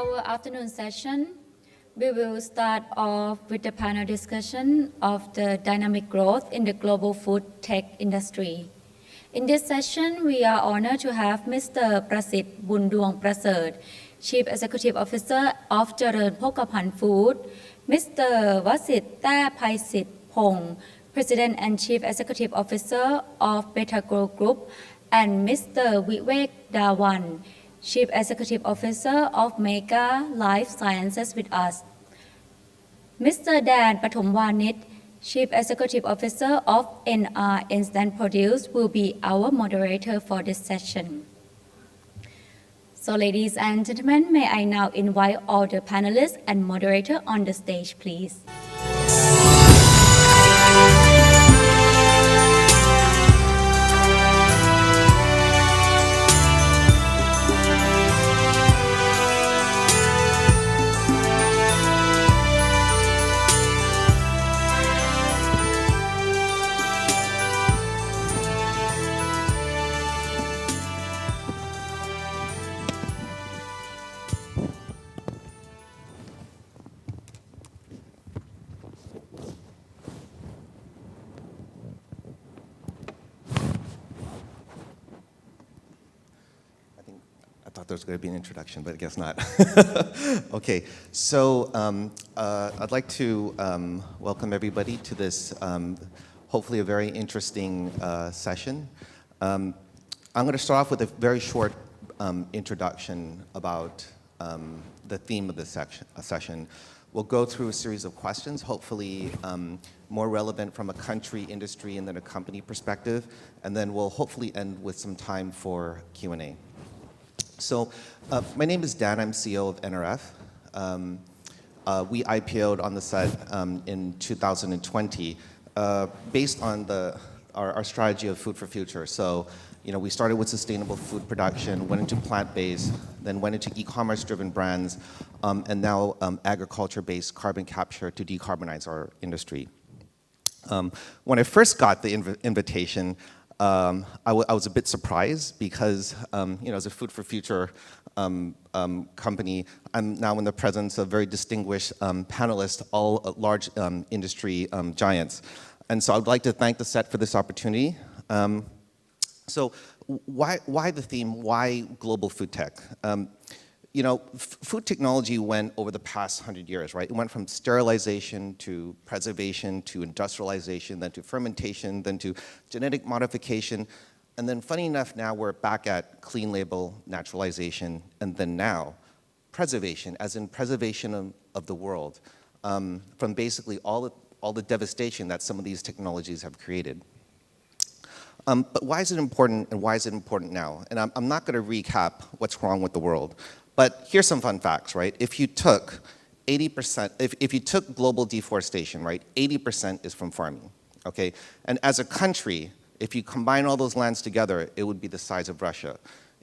our afternoon session, we will start off with the panel discussion of the dynamic growth in the global food tech industry. In this session, we are honored to have Mr. Prasit Bundwong Prasert, Chief Executive Officer of Jaran Pokapan Food, Mr. Wasit Thapaisit Pong, President and Chief Executive Officer of Betagro Group, and Mr. Vivek Dawan, Chief Executive Officer of Mega Life Sciences with us. Mr. Dan Pathomwanit, Chief Executive Officer of NR Instant Produce, will be our moderator for this session. So ladies and gentlemen, may I now invite all the panelists and moderator on the stage, please. There's going to be an introduction, but I guess not. Okay, so I'd like to welcome everybody to this, hopefully a very interesting session. I'm going to start off with a very short introduction about the theme of this session. We'll go through a series of questions, hopefully more relevant from a country, industry, and then a company perspective, and then we'll hopefully end with some time for Q&A. So my name is Dan, I'm CEO of NRF. We IPO'd on the set in 2020 based on our strategy of food for future. So, you know, we started with sustainable food production, went into plant-based, then went into e-commerce driven brands, and now agriculture-based carbon capture to decarbonize our industry. When I first got the invitation, I was a bit surprised because, you know, as a Food for Future company, I'm now in the presence of very distinguished panelists, all large industry giants. And so I would like to thank the set for this opportunity. So why the theme? Why global food tech? You know, food technology went over the past 100 years, right? It went from sterilization to preservation to industrialization, then to fermentation, then to genetic modification. And then funny enough, now we're back at clean label naturalization, and then now preservation, as in preservation of the world, from basically all the devastation that some of these technologies have created. But why is it important, and why is it important now? And I'm not going to recap what's wrong with the world. But here's some fun facts, right? If you took 80%, if you took global deforestation, right, 80% is from farming, okay? And as a country, if you combine all those lands together, it would be the size of Russia.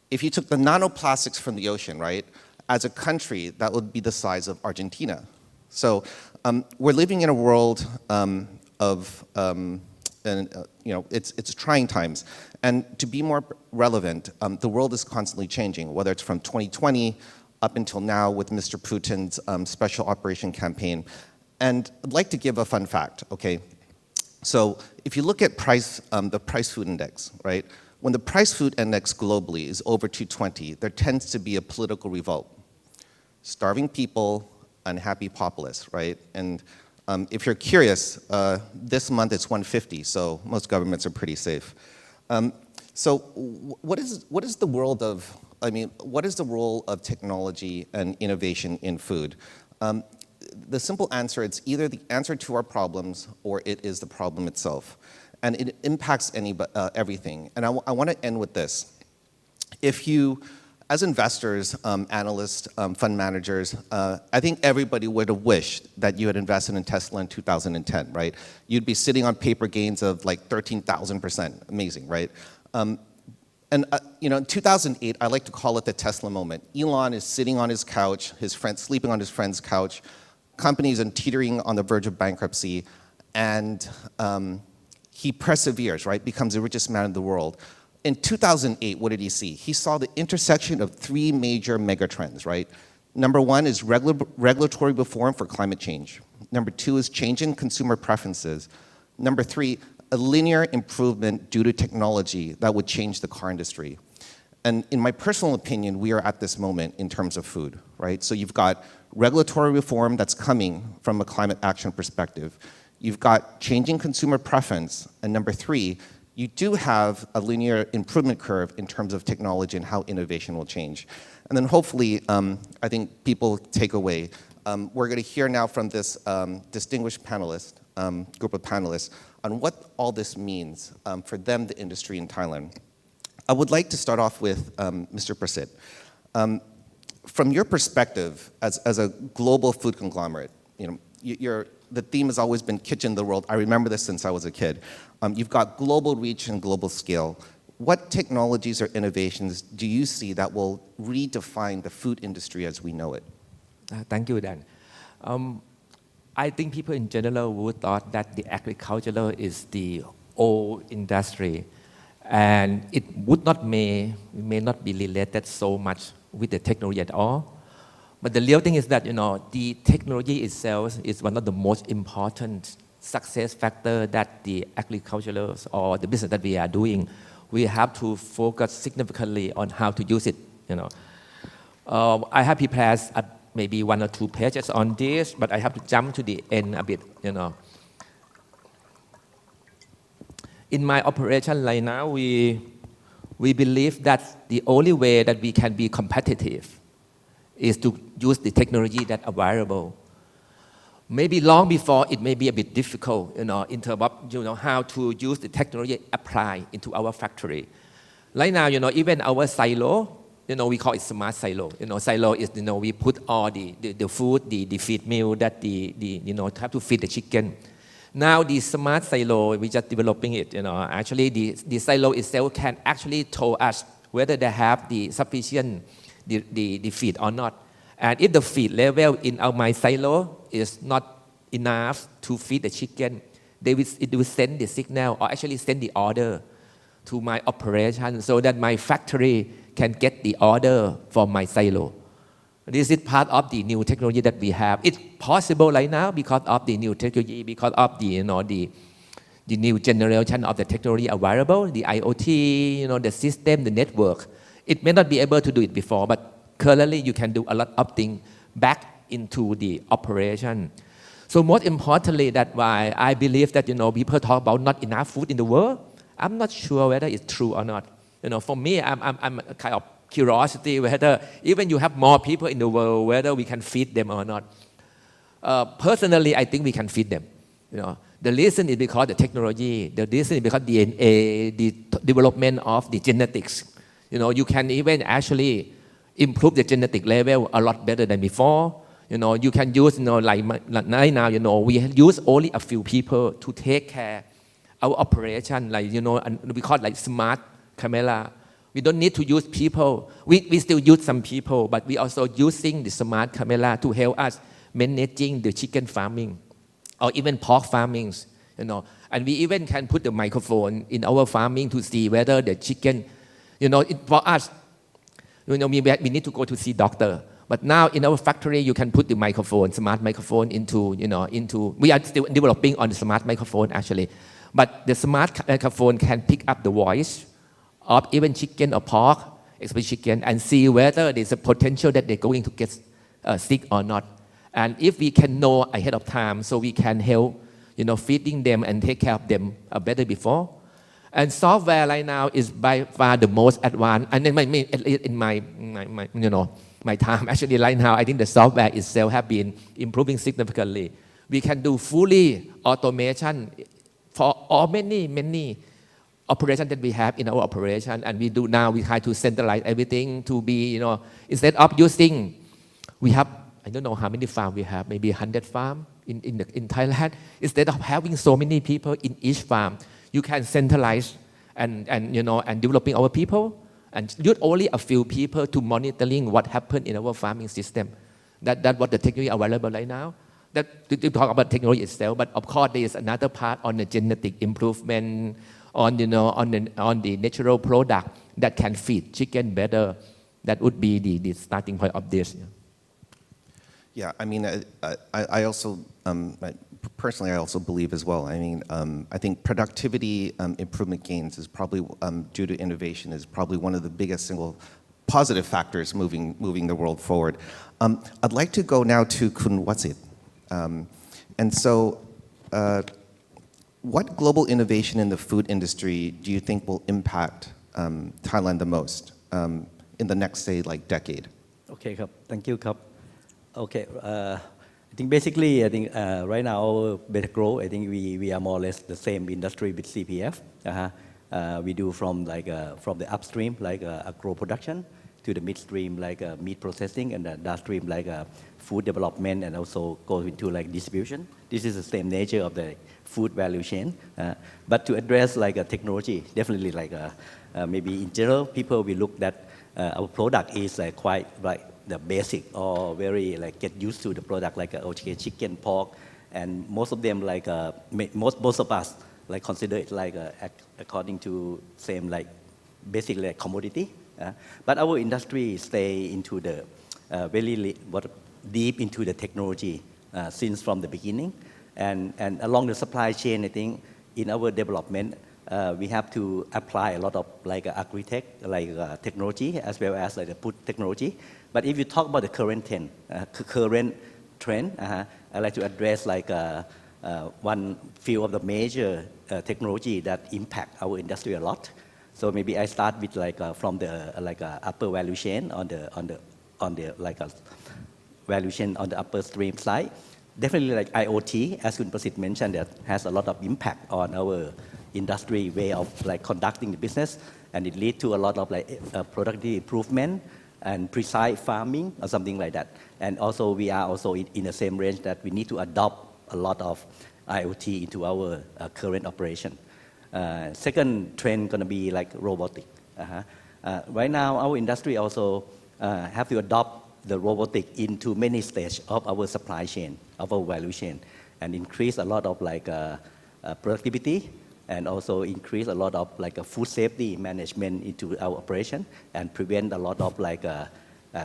If you took the nanoplastics from the ocean, right, as a country, that would be the size of Argentina. So we're living in a world you know, it's trying times. And to be more relevant, the world is constantly changing, whether it's from 2020 up until now with Mr. Putin's special operation campaign. And I'd like to give a fun fact, okay? So if you look at the price food index, right? When the price food index globally is over 220, there tends to be a political revolt. Starving people, unhappy populace, right? And if you're curious, this month it's 150, so most governments are pretty safe. So what is the world of, what is the role of technology and innovation in food? The simple answer, it's either the answer to our problems or it is the problem itself. And it impacts everything. And I want to end with this. If you, as investors, analysts, fund managers, I think everybody would have wished that you had invested in Tesla in 2010, right? You'd be sitting on paper gains of like 13,000%, amazing, right? You know, in 2008, I like to call it the Tesla moment. Elon is sitting on his couch, sleeping on his friend's couch, companies are teetering on the verge of bankruptcy, and he perseveres, right? Becomes the richest man in the world. In 2008, what did he see? He saw the intersection of three major megatrends, right? Number one is regulatory reform for climate change. Number two is changing consumer preferences. Number three, a linear improvement due to technology that would change the car industry. And in my personal opinion, we are at this moment in terms of food, right? So you've got regulatory reform that's coming from a climate action perspective. You've got changing consumer preference. And number three, you do have a linear improvement curve in terms of technology and how innovation will change. And then hopefully, I think people take away. We're going to hear now from this distinguished panelist, group of panelists, on what all this means for them, the industry in Thailand. I would like to start off with Mr. Prasit. From your perspective as a global food conglomerate, the theme has always been kitchen the world. I remember this since I was a kid. You've got global reach and global scale. What technologies or innovations do you see that will redefine the food industry as we know it? Thank you, Dan. I think people in general would thought that the agriculture is the old industry, and it may not be related so much with the technology at all. But the real thing is that the technology itself is one of the most important success factor that the agriculturers or the business that we are doing. We have to focus significantly on how to use it. I have prepared maybe 1 or 2 pages on this, but I have to jump to the end a bit. In my operation right now, we believe that the only way that we can be competitive is to use the technology that's available. Maybe long before, it may be a bit difficult, in terms of, how to use the technology apply into our factory. Right now, even our silo, we call it smart silo. Silo is, we put all the food, the feed meal that have to feed the chicken. Now the smart silo, we just developing it. Actually the silo itself can actually tell us whether they have the sufficient the feed or not. And if the feed level in my silo is not enough to feed the chicken, it will send the signal or actually send the order to my operation so that my factory can get the order from my silo. This is part of the new technology that we have. It's possible right now because of the new technology, because of the new generation of the technology available, the IoT, the system, the network. It may not be able to do it before, but currently you can do a lot of things back into the operation. So most importantly, that's why I believe that people talk about not enough food in the world. I'm not sure whether it's true or not. For me, I'm kind of curiosity whether even you have more people in the world, whether we can feed them or not. Personally, I think we can feed them. The reason is because the technology. The reason is because DNA, the development of the genetics. You can even actually improve the genetic level a lot better than before. You can use, like right now, we use only a few people to take care our operation, like, and we call it like smart camera. We don't need to use people. We still use some people, but we also using the smart camera to help us managing the chicken farming or even pork farming, And we even can put the microphone in our farming to see whether the chicken, for us, we need to go to see doctor. But now in our factory, you can put the microphone, smart microphone into, we are still developing on the smart microphone actually. But the smart microphone can pick up the voice of even chicken or pork, especially chicken, and see whether there's a potential that they're going to get sick or not. And if we can know ahead of time, so we can help, feeding them and take care of them better before. And software right now is by far the most advanced. And then in my time, actually right now, I think the software itself have been improving significantly. We can do fully automation for all many operations that we have in our operation, and we try to centralize everything to be, instead of using, we have, I don't know how many farms we have, maybe 100 farms in Thailand. Instead of having so many people in each farm, you can centralize and developing our people and use only a few people to monitoring what happened in our farming system. That's what the technology available right now. That to talk about technology itself, but of course there is another part on the genetic improvement, on the natural product that can feed chicken better. That would be the starting point of this. Yeah, I mean, I also, personally, I also believe as well. I mean, I think productivity improvement gains is probably, due to innovation, is probably one of the biggest single positive factors moving the world forward. I'd like to go now to Kun Watsit. And so, what global innovation in the food industry do you think will impact Thailand the most in the next, say, like decade? Okay, thank you. Okay, I think basically, right now our better growth, I think we are more or less the same industry with CPF. We do from from the upstream like agro production to the midstream like meat processing, and the downstream like food development, and also go into like distribution. This is the same nature of the food value chain. But to address like a technology, definitely like maybe in general, people will look that our product is quite like the basic or very like get used to the product like okay, chicken, pork, and most of them like most of us like consider it like according to same like basic like commodity. But our industry stay into the very deep into the technology since from the beginning, and along the supply chain, I think in our development we have to apply a lot of like agri-tech like technology as well as like the food technology. But if you talk about the current trend, I like to address like one few of the major technology that impact our industry a lot. So maybe I start with like from the like upper value chain on the like value chain on the upper stream side. Definitely like IoT, as Kun Prasit mentioned, that has a lot of impact on our industry way of like conducting the business, and it lead to a lot of like productivity improvement and precise farming or something like that. And also we are also in the same range that we need to adopt a lot of IoT into our current operation. Second trend going to be like robotic. Right now, our industry also have to adopt the robotic into many stages of our supply chain, of our value chain, and increase a lot of like productivity, and also increase a lot of like food safety management into our operation, and prevent a lot of like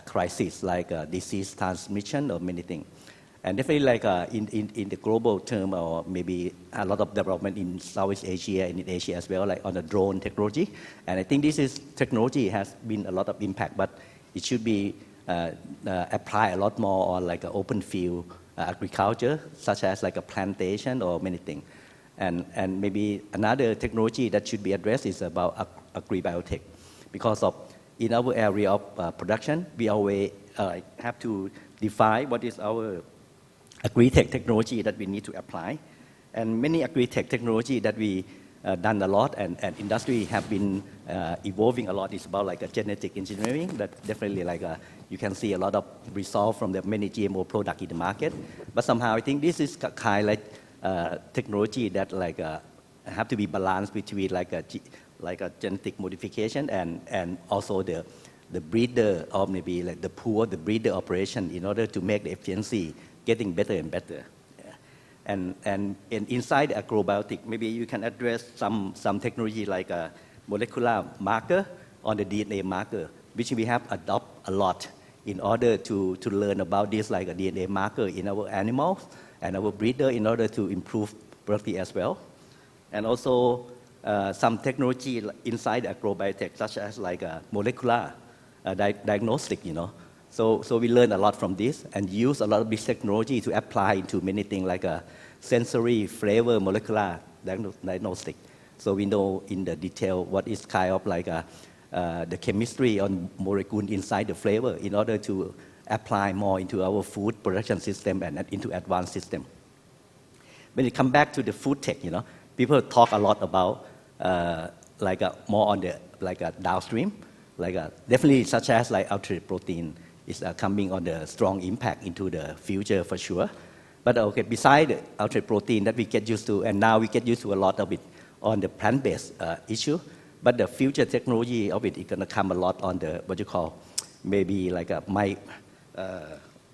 crisis like disease transmission or many things. And definitely like in the global term, or maybe a lot of development in Southeast Asia and in Asia as well, like on the drone technology. And I think this is technology has been a lot of impact, but it should be applied a lot more on like open field agriculture, such as like a plantation or many things. And maybe another technology that should be addressed is about agri-biotech, because of in our area of production, we always have to define what is our agri-tech technology that we need to apply. And many agri-tech technology that we done a lot, and industry have been evolving a lot, is about like a genetic engineering, that definitely like you can see a lot of result from the many GMO product in the market. But somehow I think this is kind of like technology that like have to be balanced between like a genetic modification and also the breeder, or maybe like the breeder operation, in order to make the efficiency getting better and better. And inside the agrobiotic, maybe you can address some technology like a molecular marker on the DNA marker, which we have adopt a lot in order to learn about this like a DNA marker in our animals and our breeder, in order to improve productivity as well. And also some technology inside the agrobiotech, such as like a molecular diagnostic, you know. So we learn a lot from this, and use a lot of this technology to apply into many things like a sensory, flavor, molecular diagnostic. So we know in the detail what is kind of like the chemistry on molecule inside the flavor, in order to apply more into our food production system and into advanced system. When it comes back to the food tech, you know, people talk a lot about more on the downstream, definitely such as like alternative protein is coming on the strong impact into the future for sure. But okay, beside the alternative protein that we get used to, and now we get used to a lot of it on the plant-based issue, but the future technology of it is going to come a lot on the what you call maybe like you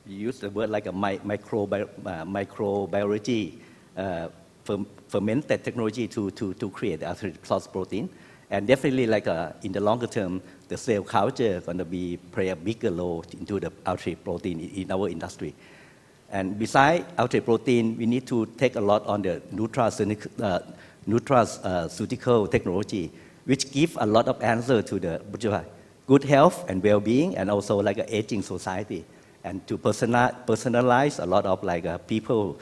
use the word like a microbiology fermented technology to create the alternative source protein. And definitely like in the longer term, the cell culture is going to play a bigger role into the alternative protein in our industry. And besides outright protein, we need to take a lot on the nutraceutical technology, which give a lot of answer to the good health and well-being, and also like an aging society, and to personalize a lot of like people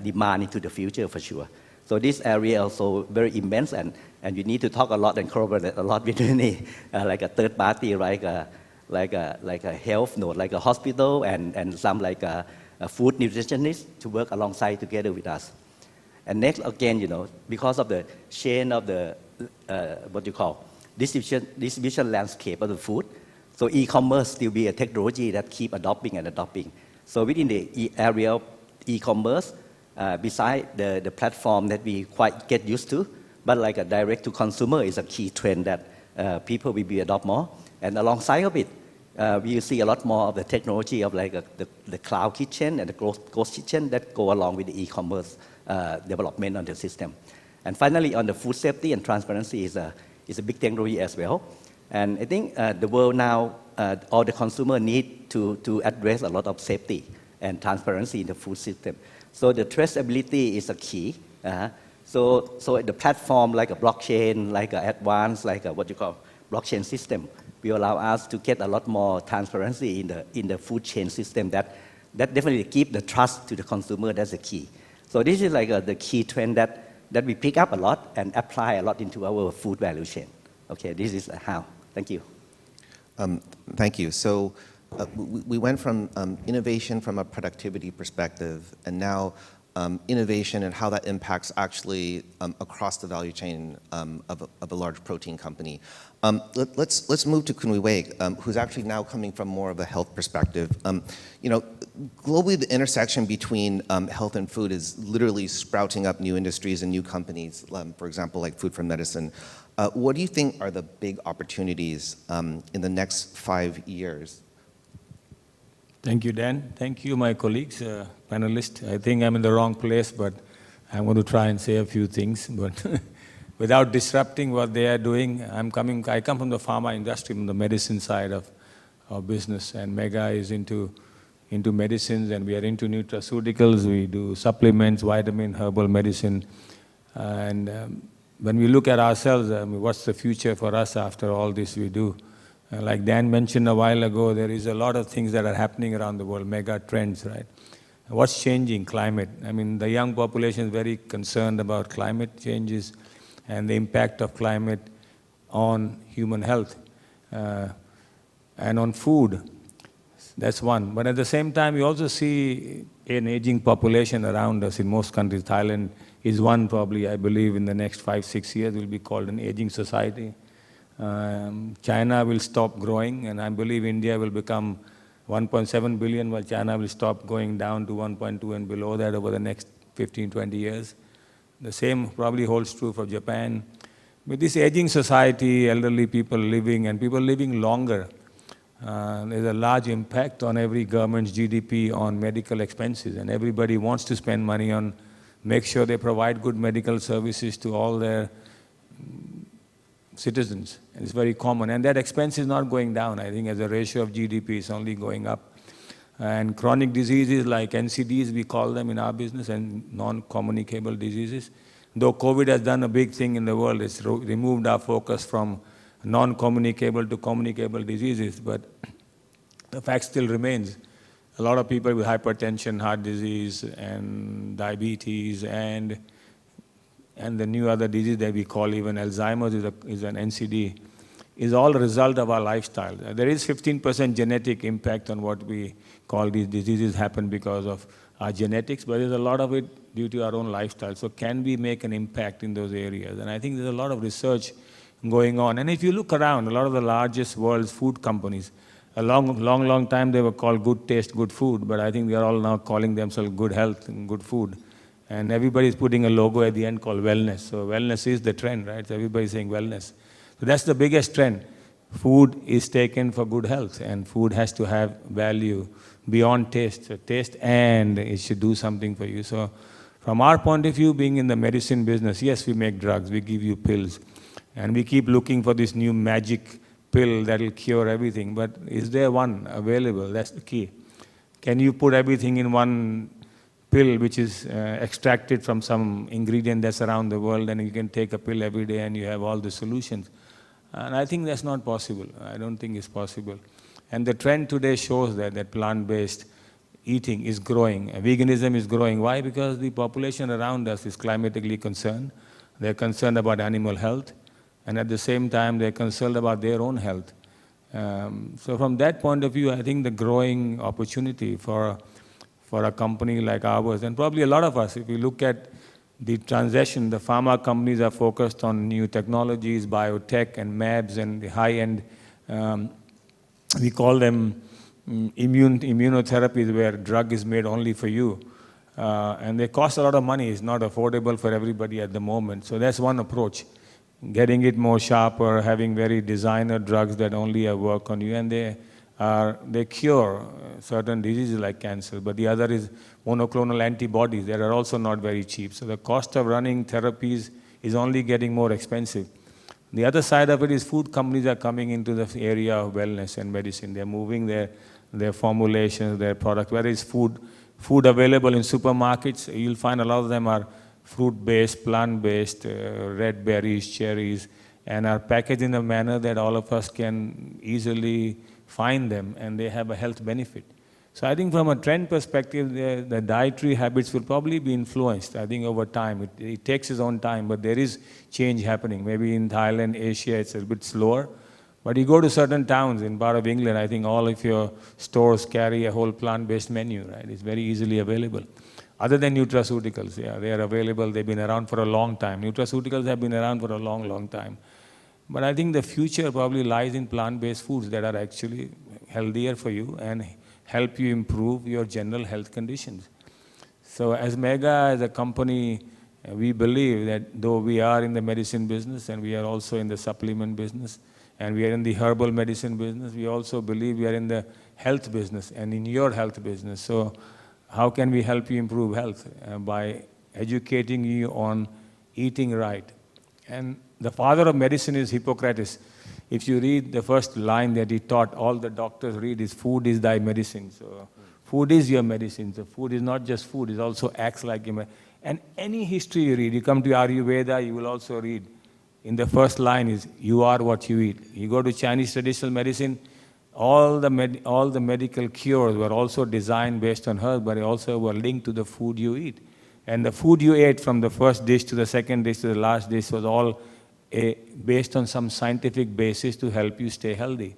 demand into the future for sure. So this area also very immense, and we need to talk a lot and collaborate a lot with any like a third party, like a health node, like a hospital, and some like a food nutritionist to work alongside together with us. And next, again, because of the chain of the distribution landscape of the food, so e-commerce still be a technology that keep adopting. So within the area of e-commerce, beside the platform that we quite get used to, but like a direct to consumer is a key trend that people will be adopt more. And alongside of it, we see a lot more of the technology of like the cloud kitchen and the ghost kitchen that go along with the e-commerce development on the system. And finally, on the food safety and transparency is a big technology as well. And I think the world now, all the consumer need to address a lot of safety and transparency in the food system. So the traceability is a key. So the platform like a blockchain, like a advanced, like a blockchain system, will allow us to get a lot more transparency in the food chain system that definitely keep the trust to the consumer. That's the key. So this is like the key trend that we pick up a lot and apply a lot into our food value chain. Okay, this is how. Thank you. Thank you. So we went from innovation from a productivity perspective, and now innovation and how that impacts actually across the value chain of a large protein company. Let's move to Kun Wei, who's actually now coming from more of a health perspective. Globally, the intersection between health and food is literally sprouting up new industries and new companies, for example, like food for medicine. What do you think are the big opportunities in the next 5 years? Thank you, Dan. Thank you, my colleagues, panelists. I think I'm in the wrong place, but I'm going to try and say a few things. But without disrupting what they are doing, I come from the pharma industry, from the medicine side of business, and Mega is into medicines, and we are into nutraceuticals. We do supplements, vitamin, herbal medicine. And when we look at ourselves, what's the future for us after all this we do? Like Dan mentioned a while ago, there is a lot of things that are happening around the world, mega trends, right? What's changing? Climate. The young population is very concerned about climate changes and the impact of climate on human health and on food. That's one. But at the same time, we also see an aging population around us in most countries. Thailand is one probably, I believe, in the next 5-6 years will be called an aging society. China will stop growing, and I believe India will become 1.7 billion, while China will stop going down to 1.2 and below that over the next 15-20 years. The same probably holds true for Japan. With this aging society, elderly people living, and people living longer, there's a large impact on every government's GDP on medical expenses, and everybody wants to spend money on make sure they provide good medical services to all their citizens. And it's very common. And that expense is not going down. I think as a ratio of GDP, it's only going up. And chronic diseases like NCDs, we call them in our business, and non-communicable diseases. Though COVID has done a big thing in the world, it's removed our focus from non-communicable to communicable diseases. But the fact still remains. A lot of people with hypertension, heart disease, and diabetes, and the new other disease that we call even Alzheimer's is an NCD, is all a result of our lifestyle. There is 15% genetic impact on what we call these diseases happen because of our genetics, but there's a lot of it due to our own lifestyle. So can we make an impact in those areas? And I think there's a lot of research going on. And if you look around, a lot of the largest world's food companies, a long time they were called good taste, good food, but I think they are all now calling themselves good health and good food. And everybody's putting a logo at the end called wellness. So wellness is the trend, right? So everybody's saying wellness. So that's the biggest trend. Food is taken for good health, and food has to have value beyond taste. So taste, and it should do something for you. So from our point of view, being in the medicine business, yes, we make drugs, we give you pills, and we keep looking for this new magic pill that will cure everything. But is there one available? That's the key. Can you put everything in one pill which is extracted from some ingredient that's around the world, and you can take a pill every day and you have all the solutions? And I think that's not possible. I don't think it's possible. And the trend today shows that plant-based eating is growing. Veganism is growing. Why? Because the population around us is climatically concerned. They're concerned about animal health, and at the same time, they're concerned about their own health. So from that point of view, I think the growing opportunity for a company like ours, and probably a lot of us, if you look at the transition, the pharma companies are focused on new technologies, biotech and MABs and the high-end, we call them immunotherapies, where drug is made only for you. And they cost a lot of money. It's not affordable for everybody at the moment. So that's one approach. Getting it more sharper, having very designer drugs that only work on you, and they cure certain diseases like cancer. But the other is monoclonal antibodies that are also not very cheap. So the cost of running therapies is only getting more expensive. The other side of it is food companies are coming into the area of wellness and medicine. They're moving their formulations, their product. Whether it's food available in supermarkets, you'll find a lot of them are fruit-based, plant-based, red berries, cherries, and are packaged in a manner that all of us can easily find them, and they have a health benefit. So I think from a trend perspective, the dietary habits will probably be influenced, I think, over time. It takes its own time, but there is change happening. Maybe in Thailand, Asia, it's a bit slower. But you go to certain towns in part of England, I think all of your stores carry a whole plant-based menu, right? It's very easily available. Other than nutraceuticals, yeah, they are available. They've been around for a long time. Nutraceuticals have been around for a long, long time. But I think the future probably lies in plant-based foods that are actually healthier for you and help you improve your general health conditions. So as Mega, as a company, we believe that though we are in the medicine business and we are also in the supplement business and we are in the herbal medicine business, we also believe we are in the health business and in your health business. So how can we help you improve health? By educating you on eating right. And the father of medicine is Hippocrates. If you read the first line that he taught all the doctors read is, food is thy medicine. So food is your medicine. So food is not just food, it also acts like your medicine. And any history you read, you come to Ayurveda, you will also read, in the first line is, you are what you eat. You go to Chinese traditional medicine, all the medical cures were also designed based on herbs, but they also were linked to the food you eat. And the food you ate, from the first dish to the second dish to the last dish, was all based on some scientific basis to help you stay healthy.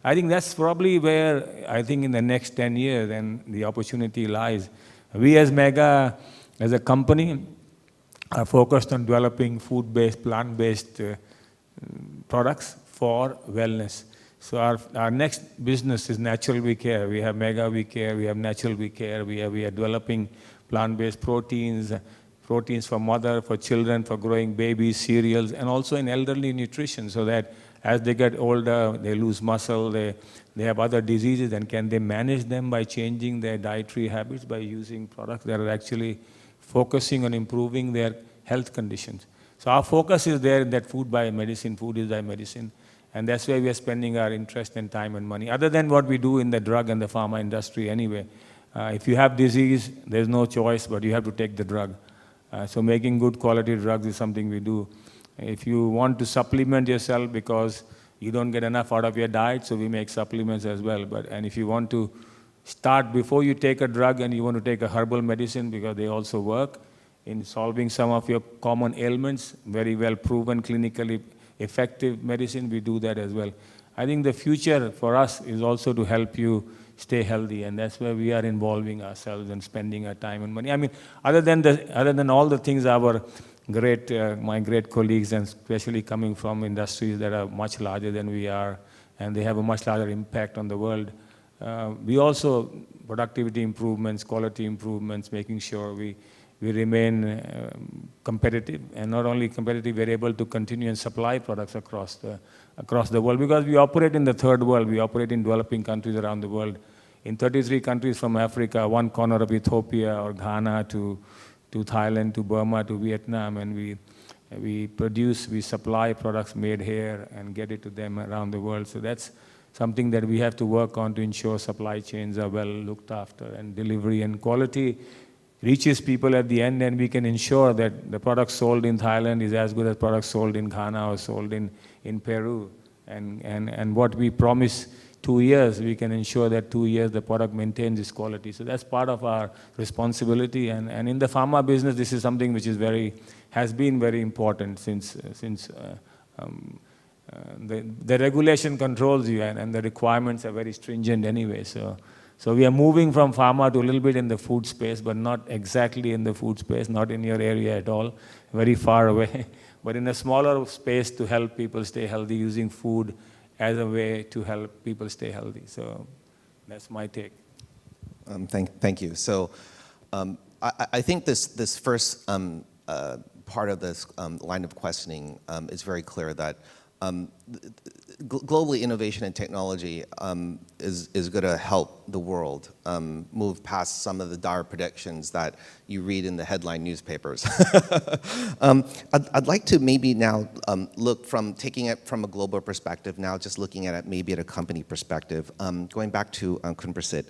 I think that's probably where, I think in the next 10 years, then the opportunity lies. We as Mega, as a company, are focused on developing food-based, plant-based products for wellness. So our next business is Natural We Care. We have Mega We Care, we have Natural We Care, we are developing plant-based proteins for mother, for children, for growing babies, cereals, and also in elderly nutrition, so that as they get older, they lose muscle, they have other diseases, and can they manage them by changing their dietary habits, by using products that are actually focusing on improving their health conditions. So our focus is there in that food by medicine, food is thy medicine, and that's where we are spending our interest and time and money, other than what we do in the drug and the pharma industry anyway. If you have disease, there's no choice, but you have to take the drug. So making good quality drugs is something we do. If you want to supplement yourself because you don't get enough out of your diet, so we make supplements as well. And if you want to start before you take a drug and you want to take a herbal medicine, because they also work in solving some of your common ailments, very well proven, clinically effective medicine, we do that as well. I think the future for us is also to help you stay healthy, and that's where we are involving ourselves and spending our time and money. I mean, other than all the things our my great colleagues, and especially coming from industries that are much larger than we are, and they have a much larger impact on the world, we also, productivity improvements, quality improvements, making sure we remain competitive, and not only competitive, we're able to continue and supply products across the world, because we operate in the third world, we operate in developing countries around the world, in 33 countries from Africa, one corner of Ethiopia or Ghana to Thailand, to Burma, to Vietnam, and we supply products made here and get it to them around the world. So that's something that we have to work on to ensure supply chains are well looked after and delivery and quality reaches people at the end, and we can ensure that the product sold in Thailand is as good as products sold in Ghana or sold in Peru. And what we promise 2 years, we can ensure that 2 years the product maintains its quality. So that's part of our responsibility. And in the pharma business, this is something which is has been very important since the regulation controls you, and the requirements are very stringent anyway. So we are moving from pharma to a little bit in the food space, but not exactly in the food space, not in your area at all, very far away, but in a smaller space to help people stay healthy, using food as a way to help people stay healthy. So that's my take. Thank you. So I think this first part of this line of questioning is very clear that globally, innovation and technology is going to help the world move past some of the dire predictions that you read in the headline newspapers. I'd like to maybe now look from taking it from a global perspective, now just looking at it maybe at a company perspective. Going back to Kun Prasit.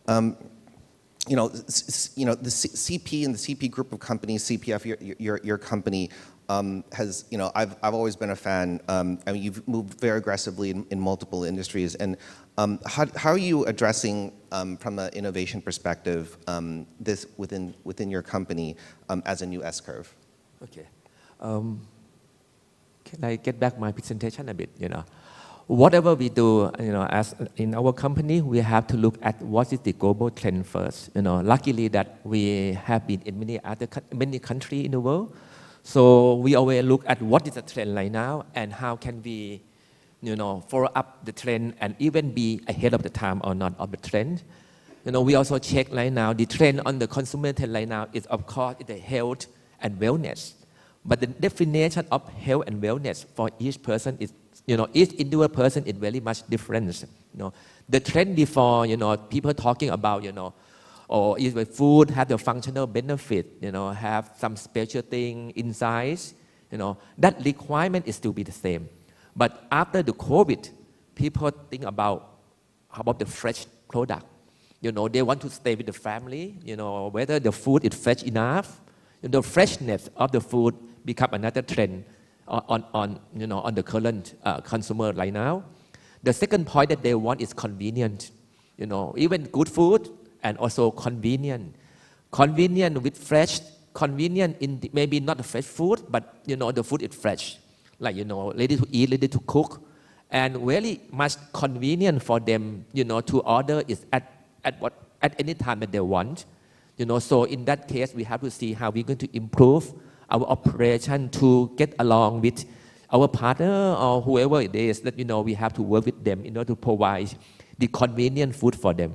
The CP and the CP group of companies, CPF, your company, has, I've always been a fan. I mean, you've moved very aggressively in multiple industries. And how are you addressing, from an innovation perspective, this within your company as a new S-curve? Okay. Can I get back my presentation a bit? Whatever we do, as in our company, we have to look at what is the global trend first. Luckily that we have been in many countries in the world. So we always look at what is the trend right now and how can we, follow up the trend and even be ahead of the time or not of the trend. We also check right now, the trend on the consumer trend right now is, of course, the health and wellness. But the definition of health and wellness for each person is, each individual person is very much different. The trend before, people talking about, or eat with food, have the functional benefit, have some special thing inside, that requirement is still be the same. But after the COVID, people think about how about the fresh product. They want to stay with the family, whether the food is fresh enough. The freshness of the food become another trend on the current consumer right now. The second point that they want is convenient. Even good food and also convenient. Convenient with fresh, convenient in maybe not the fresh food, but the food is fresh, like ready to eat, ready to cook, and very much convenient for them, to order is at any time that they want. So in that case, we have to see how we're going to improve our operation to get along with our partner or whoever it is that, we have to work with them in order to provide the convenient food for them.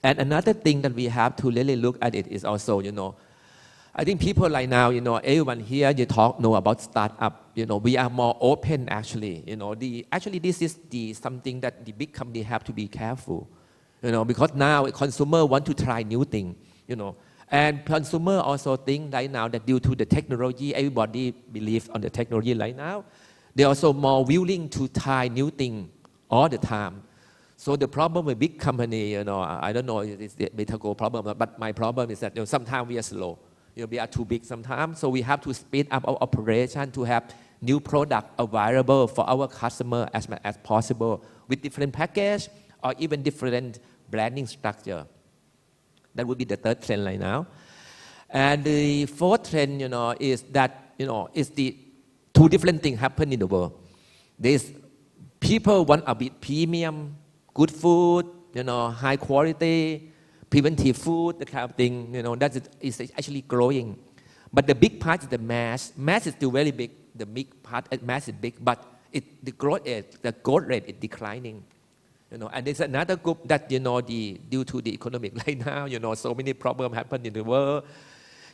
And another thing that we have to really look at it is also, I think people right now, everyone here, know about startup. We are more open actually. Actually this is something that the big company have to be careful. Because now consumer want to try new thing. And consumer also think right now that due to the technology, everybody believes on the technology right now. They also more willing to try new thing all the time. So the problem with big company, I don't know if it's the Betago problem, but my problem is that sometimes we are slow. We are too big sometimes. So we have to speed up our operation to have new product available for our customer as much as possible with different package or even different branding structure. That would be the third trend right now. And the fourth trend, is that, is the two different things happen in the world. There's people want a bit premium, good food, high quality, preventive food, the kind of thing, that is actually growing. But the big part is the mass. Mass is still very big. The big part, mass is big, but the growth rate is declining. And there's another group that, due to the economic right now, so many problems happen in the world.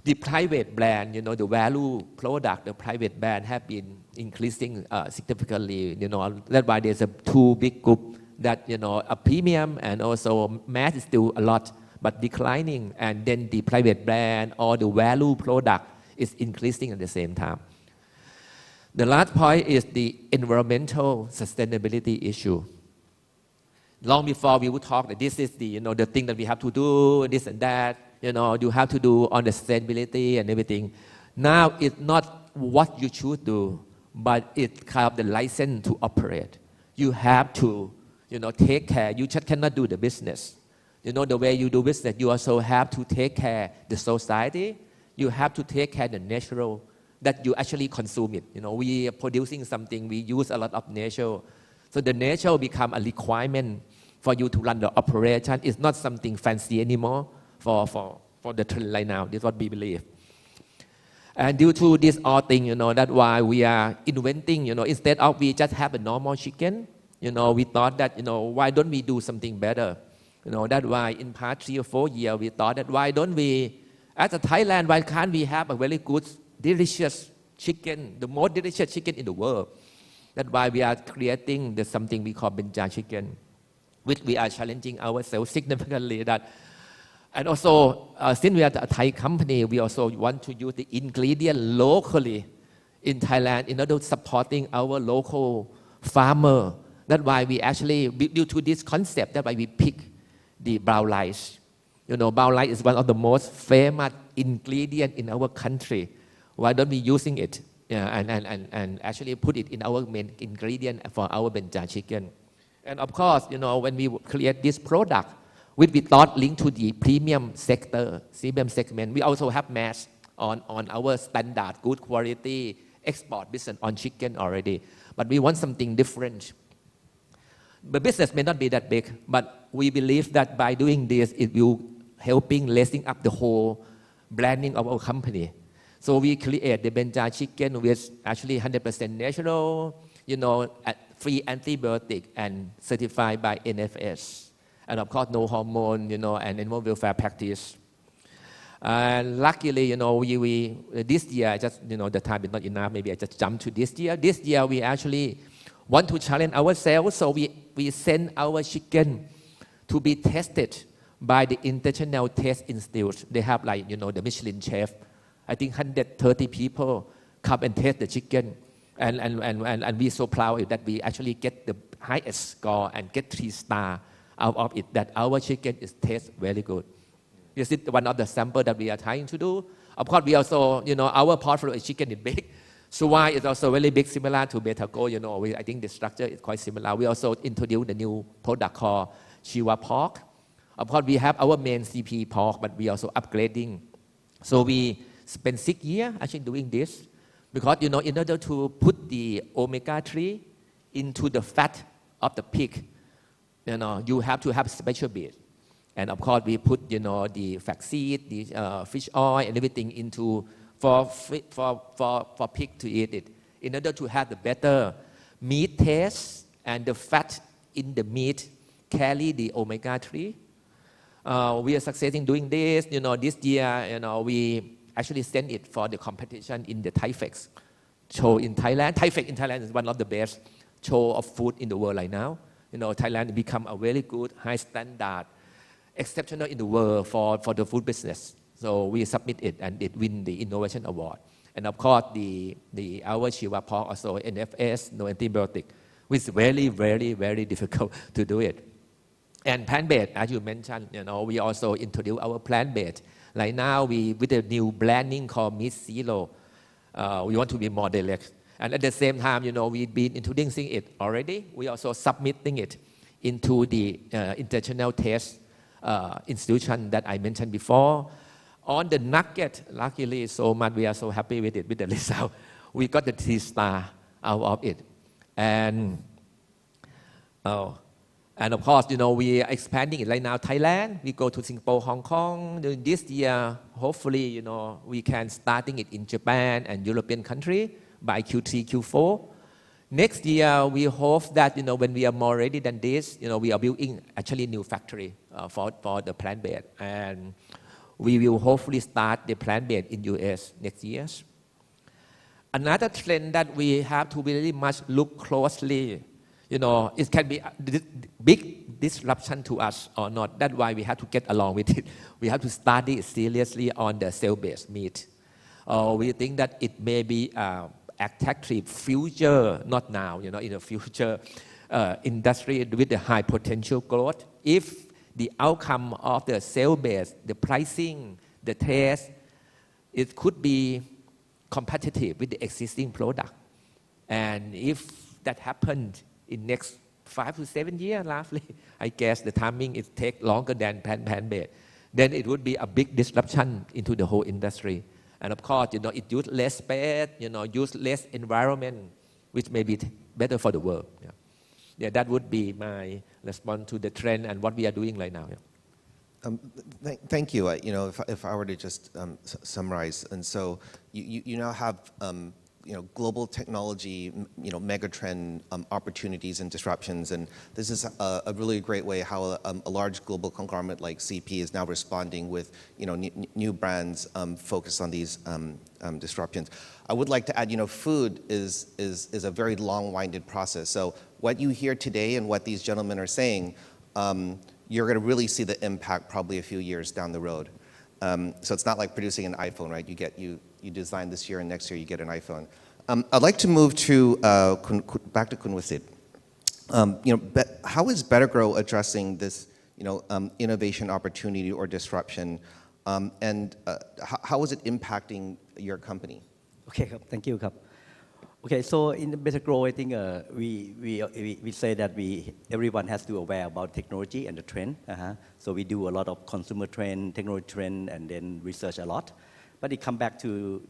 The private brand, the value product, the private brand have been increasing significantly. That's why there's a two big group that, a premium and also mass is still a lot, but declining. And then the private brand or the value product is increasing at the same time. The last point is the environmental sustainability issue. Long before we would talk that this is the thing that we have to do, this and that, you have to do on the sustainability and everything. Now it's not what you should do, but it's kind of the license to operate. You have to, take care. You just cannot do the business. The way you do business, you also have to take care the society. You have to take care the natural that you actually consume it. We are producing something, we use a lot of nature. So the nature become a requirement for you to run the operation. It's not something fancy anymore for the trend right now. This is what we believe. And due to this all thing, that's why we are inventing, instead of we just have a normal chicken, we thought that, why don't we do something better? That's why in past 3 or 4 years, we thought that why don't we, as a Thailand, why can't we have a very good, delicious chicken, the most delicious chicken in the world? That's why we are creating something we call Benja chicken, which we are challenging ourselves significantly. And also, since we are a Thai company, we also want to use the ingredient locally in Thailand in order to supporting our local farmer. That's why we actually, due to this concept, that's why we pick the brown rice. Brown rice is one of the most famous ingredients in our country. Why don't we using it and actually put it in our main ingredient for our Benja chicken? And of course, when we create this product, which we thought linked to the premium sector, premium segment, we also have mass on our standard, good quality export business on chicken already. But we want something different. The business may not be that big, but we believe that by doing this, it will helping raising up the whole branding of our company. So we create the Benja chicken with actually 100% natural, free antibiotic and certified by NFS. And of course, no hormone, and animal welfare practice. And luckily, we this year, just, the time is not enough, maybe I just jump to this year. This year, we actually want to challenge ourselves, so we send our chicken to be tested by the International Taste Institute. They have the Michelin chef. I think 130 people come and taste the chicken. And we're so proud that we actually get the highest score and get 3 stars out of it, that our chicken tastes very good. This is one of the samples that we are trying to do. Of course, we also, our portfolio of chicken is big. Suwai is also very big, similar to Betaco. I think the structure is quite similar. We also introduced a new product called Chiwa pork. Of course, we have our main CP pork, but we also upgrading. So we spent 6 years actually doing this because, in order to put the omega-3 into the fat of the pig, you have to have special bit. And of course, we put, the flaxseed, the fish oil and everything into for pig to eat it in order to have the better meat taste and the fat in the meat carry the omega-3. We are succeeding doing this. This year, we actually sent it for the competition in the Thai Focus show in Thailand. Thai Focus in Thailand is one of the best show of food in the world right now. Thailand become a very good, high standard, exceptional in the world for the food business. So we submit it and it win the innovation award. And of course, our Chiwa pork also NFS, no antibiotic, which is very, very, very difficult to do it. And plant-based, as you mentioned, we also introduce our plant-based. Right now, with a new branding called Meat Zero, we want to be more direct. And at the same time, we've been introducing it already. We also submitting it into the international taste institution that I mentioned before. On the nugget, luckily so much, we are so happy with it, with the result. We got the 3 stars out of it. And of course, we are expanding it right now. Thailand, we go to Singapore, Hong Kong. During this year, hopefully, we can starting it in Japan and European country by Q3, Q4. Next year, we hope that, when we are more ready than this, we are building actually new factory for the plant-based. And we will hopefully start the plant-based in US next year. Another trend that we have to really much look closely, it can be a big disruption to us or not. That's why we have to get along with it. We have to study it seriously on the cell-based meat. We think that it may be attractive future, not now, in the future industry with the high potential growth. If the outcome of the sale base, the pricing, the taste, it could be competitive with the existing product. And if that happened in next 5 to 7 years, roughly, I guess the timing it take longer than plant-based, then it would be a big disruption into the whole industry. And of course, it use less space, use less environment, which may be better for the world. Yeah, that would be my response to the trend and what we are doing right now. Thank you. If I were to just summarize, and so you now have global technology, megatrend opportunities and disruptions, and this is a really great way how a large global conglomerate like CP is now responding with new brands focused on these disruptions. I would like to add, food is a very long-winded process. So what you hear today and what these gentlemen are saying, you're going to really see the impact probably a few years down the road. So it's not like producing an iPhone, right? You design this year and next year you get an iPhone. I'd like to move to back to Kun Wasit. How is Better Grow addressing this innovation opportunity or disruption, and how is it impacting your company? Okay, thank you. Okay, so in the Better Grow, I think we say that everyone has to be aware about technology and the trend. So we do a lot of consumer trend, technology trend, and then research a lot. But it comes back to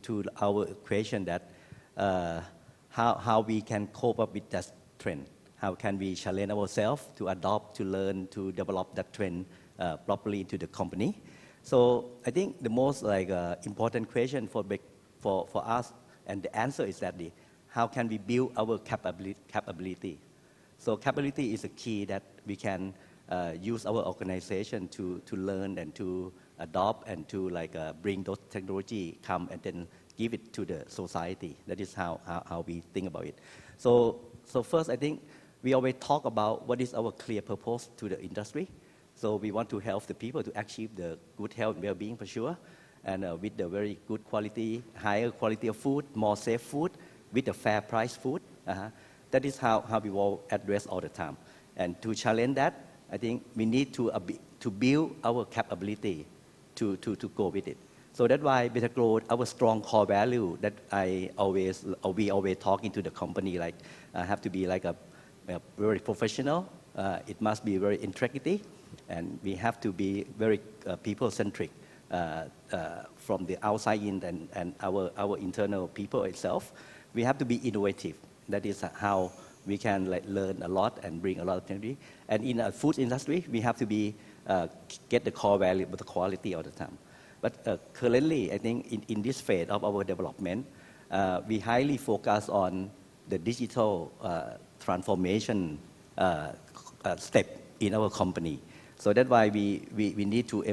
our question that how we can cope up with that trend. How can we challenge ourselves to adopt, to learn, to develop that trend properly into the company? So I think the most important question for us, and the answer is that how can we build our capability? So capability is a key that we can use our organization to learn and to adopt and to bring those technology come and then give it to the society. That is how we think about it. So first, I think we always talk about what is our clear purpose to the industry. So we want to help the people to achieve the good health and well-being for sure, and with the very good quality, higher quality of food, more safe food, with a fair price food. That is how we will address all the time. And to challenge that, I think we need to build our capability to go with it. So that's why Better Grow, our strong core value that we always talk into the company, have to be a very professional. It must be very integrity, and we have to be very people-centric from the outside in and our internal people itself. We have to be innovative. That is how we can learn a lot and bring a lot of technology. And in a food industry, we have to get the core value, but the quality all the time. But currently, I think in this phase of our development, we highly focus on the digital transformation step in our company. So that's why we need to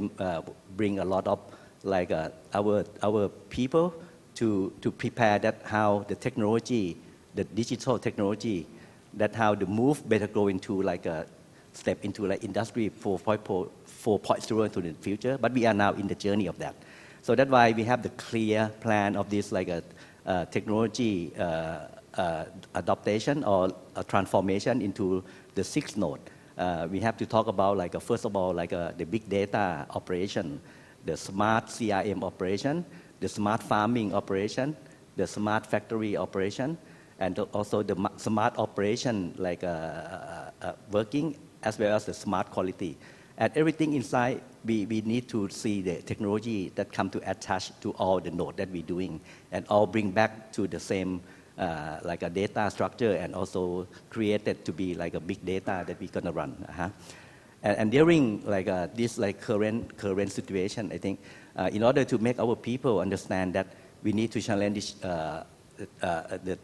bring a lot of our people to prepare that how the technology, the digital technology, that how the move Better Grow into a step into industry 4.0 to the future. But we are now in the journey of that. So that's why we have the clear plan of this technology adaptation or a transformation into the 6th node. We have to talk about first of all the big data operation, the smart CRM operation, the smart farming operation, the smart factory operation, and also the smart operation working, as well as the smart quality. And everything inside, we need to see the technology that come to attach to all the nodes that we're doing, and all bring back to the same a data structure, and also create it to be a big data that we're gonna run. And during this current situation, I think in order to make our people understand that we need to challenge the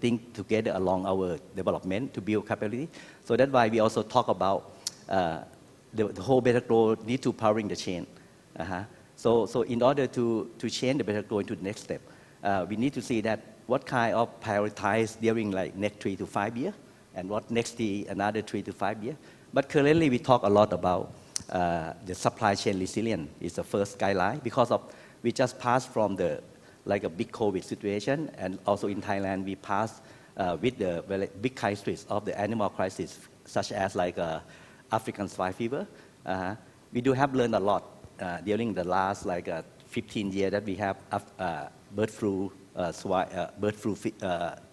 thing together along our development to build capability. So that's why we also talk about the whole Better Grow need to powering the chain. So in order to change the Better Grow into the next step, we need to see that what kind of prioritize during next 3 to 5 years, and what next another 3 to 5 years. But currently we talk a lot about the supply chain resilience is the first guideline, because we just passed from the like a big COVID situation, and also in Thailand we passed with the very big crisis of the animal crisis, such as like African swine fever. We do have learned a lot during the last like 15 years that we have bird flu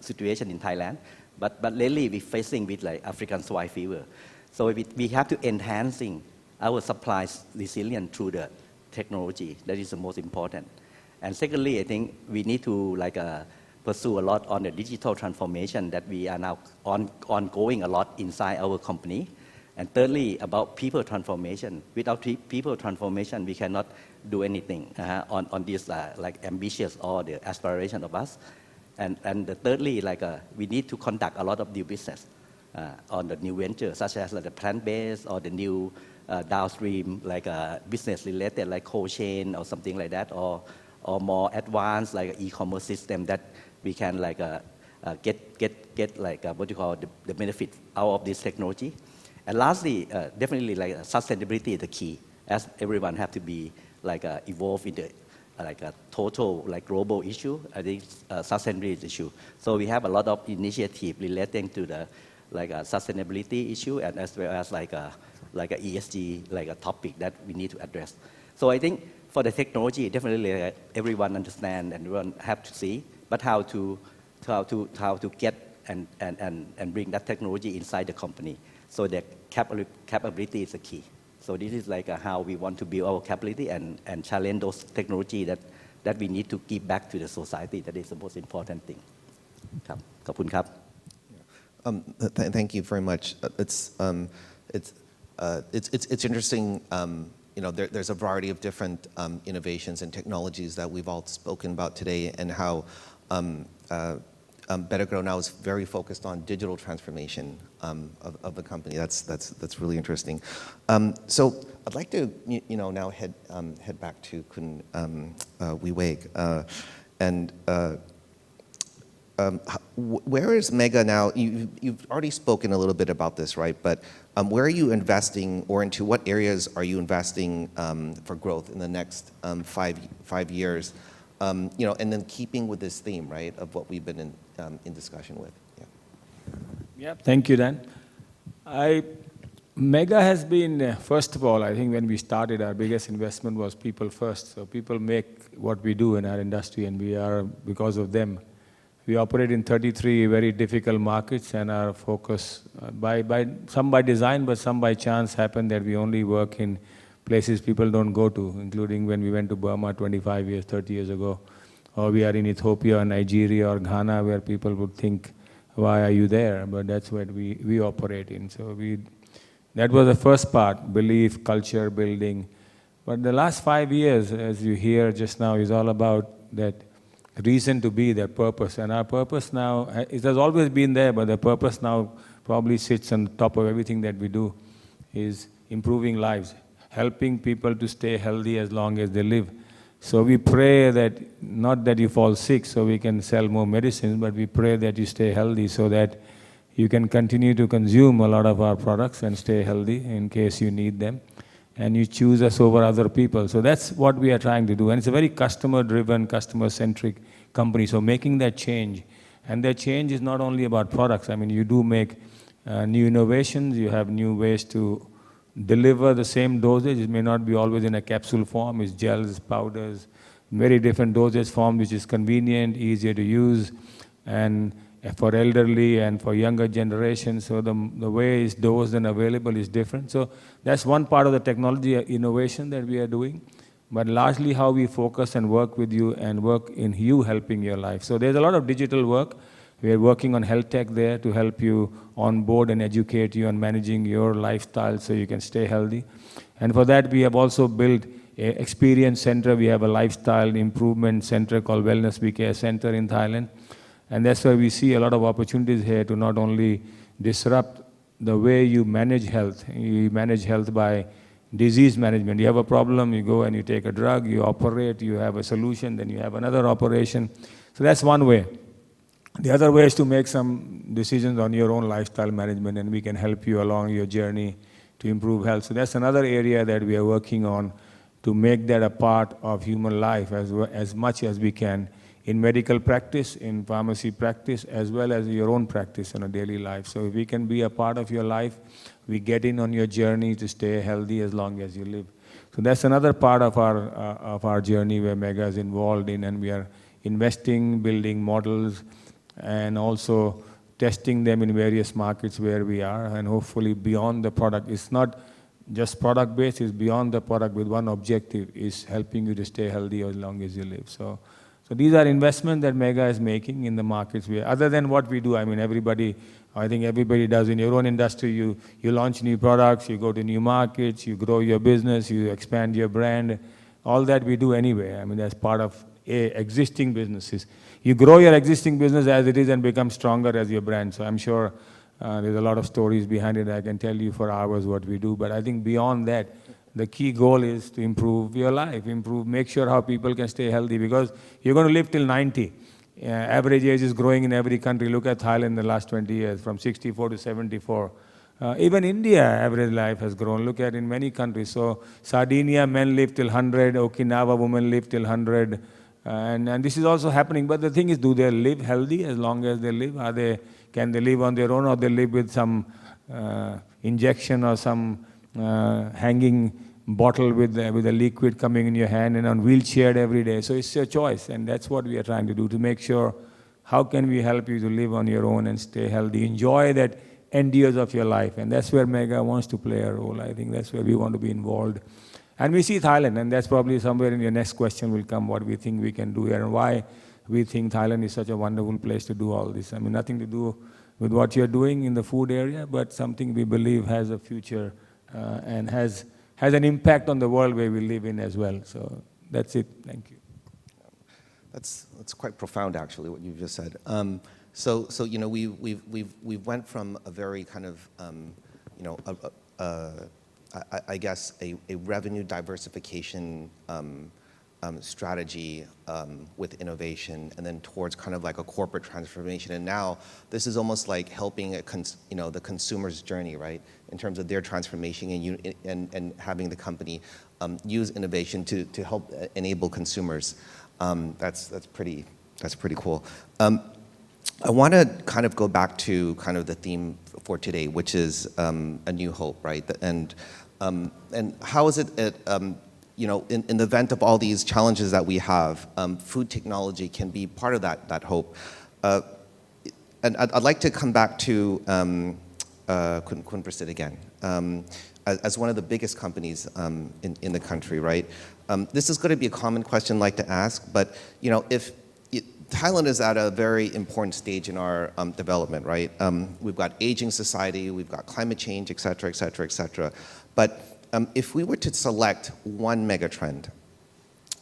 situation in Thailand. But lately we're facing with like African swine fever. So we have to enhancing our supply resilience through the technology. That is the most important. And secondly, I think we need to like pursue a lot on the digital transformation that we are now ongoing a lot inside our company. And thirdly, about people transformation. Without people transformation, we cannot do anything on this like ambitious or the aspiration of us. And thirdly, like we need to conduct a lot of new business on the new ventures, such as like the plant-based or the new downstream like business related like cold chain or something like that, or more advanced like e-commerce system that we can like get like what you call the benefit out of this technology. And lastly, definitely like sustainability is the key, as everyone have to be like evolved in the like a total like global issue. I think sustainability is the issue. So we have a lot of initiative relating to the like sustainability issue, and as well as like a ESG like a topic that we need to address. So I think for the technology, definitely everyone understand and everyone have to see, but how to get and bring that technology inside the company. So the capability is the key. So this is like how we want to build our capability and challenge those technology that we need to give back to the society. That is the most important thing. ครับขอบคุณครับ Thank you very much. It's interesting. There's a variety of different innovations and technologies that we've all spoken about today, and how Better Grow now is very focused on digital transformation of the company. That's really interesting. So I'd like to now head back to Kun Vivek, and where is Mega now? You've already spoken a little bit about this, right? But where are you investing, or into what areas are you investing for growth in the next 5 years? And then keeping with this theme, right, of what we've been in discussion with. Yeah, thank you, Dan. Mega has been, first of all, I think when we started, our biggest investment was people first. So people make what we do in our industry, and we are, because of them. We operate in 33 very difficult markets, and our focus, some by design, but some by chance, happened that we only work in places people don't go to, including when we went to Burma 25 years, 30 years ago. Or we are in Ethiopia, or Nigeria, or Ghana, where people would think, why are you there? But that's what we operate in. So that was the first part, belief, culture building. But the last 5 years, as you hear just now, is all about that reason to be, their purpose. And our purpose now, it has always been there, but the purpose now probably sits on top of everything that we do, is improving lives, helping people to stay healthy as long as they live. So we pray that, not that you fall sick so we can sell more medicines, but we pray that you stay healthy so that you can continue to consume a lot of our products and stay healthy in case you need them. And you choose us over other people. So that's what we are trying to do. And it's a very customer-driven, customer-centric company. So making that change, and that change is not only about products. I mean, you do make new innovations. You have new ways to deliver the same dosage. It may not be always in a capsule form. It's gels, powders, very different dosage form, which is convenient, easier to use, and for elderly and for younger generations. So the way it's dosed and available is different. So that's one part of the technology innovation that we are doing. But largely how we focus and work with you and work in you helping your life. So there's a lot of digital work. We are working on health tech there to help you onboard and educate you on managing your lifestyle so you can stay healthy. And for that, we have also built an experience center. We have a lifestyle improvement center called Wellness We Care Center in Thailand. And that's why we see a lot of opportunities here to not only disrupt the way you manage health. You manage health by disease management. You have a problem, you go and you take a drug, you operate, you have a solution, then you have another operation. So that's one way. The other way is to make some decisions on your own lifestyle management, and we can help you along your journey to improve health. So that's another area that we are working on, to make that a part of human life as much as we can in medical practice, in pharmacy practice, as well as your own practice in a daily life. So if we can be a part of your life, we get in on your journey to stay healthy as long as you live. So that's another part of our journey where Mega is involved in, and we are investing, building models, and also testing them in various markets where we are, and hopefully beyond the product. It's not just product-based, it's beyond the product with one objective, is helping you to stay healthy as long as you live. So these are investments that Mega is making in the markets where, other than what we do, I mean, I think everybody does in your own industry. You launch new products, you go to new markets, you grow your business, you expand your brand. All that we do anyway. I mean, that's part of existing businesses. You grow your existing business as it is and become stronger as your brand. So I'm sure there's a lot of stories behind it. I can tell you for hours what we do. But I think beyond that, the key goal is to improve your life, make sure how people can stay healthy, because you're going to live till 90. Average age is growing in every country. Look at Thailand in the last 20 years, from 64 to 74. Even India, average life has grown. Look at in many countries. So Sardinia, men live till 100. Okinawa, women live till 100. And this is also happening. But the thing is, do they live healthy as long as they live? Can they live on their own, or they live with some injection or some hanging bottle with a liquid coming in your hand and on wheelchair every day? So it's your choice, and that's what we are trying to do, to make sure how can we help you to live on your own and stay healthy, enjoy that end years of your life. And that's where Mega wants to play a role. I think that's where we want to be involved. And we see Thailand, and that's probably somewhere in your next question will come, what we think we can do here and why we think Thailand is such a wonderful place to do all this. I mean, nothing to do with what you're doing in the food area, but something we believe has a future and has an impact on the world where we live in as well. So that's it. Thank you. That's quite profound, actually, what you've just said. So you know, we went from a very kind of you know, I guess a revenue diversification strategy with innovation, and then towards kind of like a corporate transformation. And now this is almost like helping you know, the consumer's journey, right? In terms of their transformation and having the company use innovation to help enable consumers. That's pretty cool. I want to kind of go back to kind of the theme for today, which is a new hope, right? And how is it that you know, in the event of all these challenges that we have, food technology can be part of that hope. And I'd like to come back to Kun Prasid again. As one of the biggest companies in the country, right? This is going to be a common question I'd like to ask, but you know, Thailand is at a very important stage in our development, right? We've got aging society, we've got climate change, et cetera, et cetera, et cetera. But if we were to select one megatrend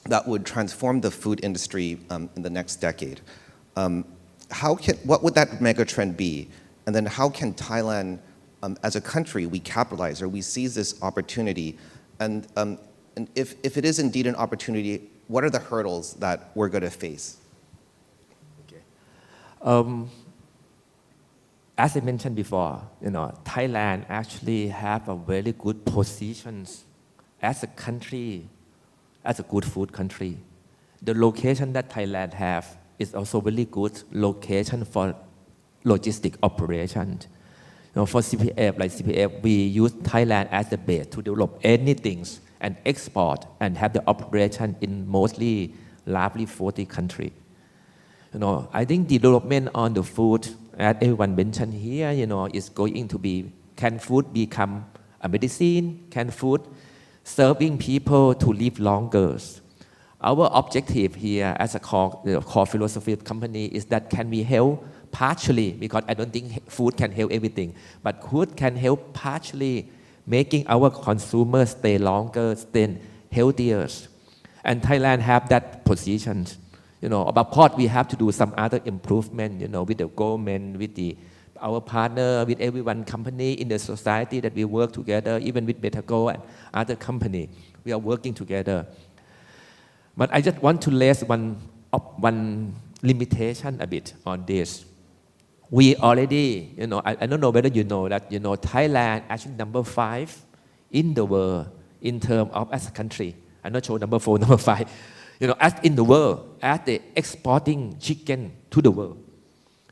that would transform the food industry in the next decade, what would that megatrend be? And then how can Thailand, as a country, we capitalize or we seize this opportunity? And if it is indeed an opportunity, what are the hurdles that we're going to face? Okay. As I mentioned before, you know, Thailand actually have a very good positions as a country, as a good food country. The location that Thailand have is also very good location for logistic operations. You know, for CPF, we use Thailand as the base to develop anything and export and have the operation in mostly largely 40 countries. You know, I think the development on the food, as everyone mentioned here, you know, is going to be, can food become a medicine? Can food serving people to live longer? Our objective here as a core philosophy of the company is that can we help partially, because I don't think food can help everything, but food can help partially making our consumers stay longer, stay healthier. And Thailand have that position. You know, of course, we have to do some other improvement, you know, with the government, with our partner, with everyone company in the society that we work together, even with Betago and other company. We are working together. But I just want to raise one limitation a bit on this. We already, you know, I don't know whether you know that, you know, Thailand actually number 5 in the world in terms of as a country. I'm not sure number 4, number 5. As in the world, as they exporting chicken to the world.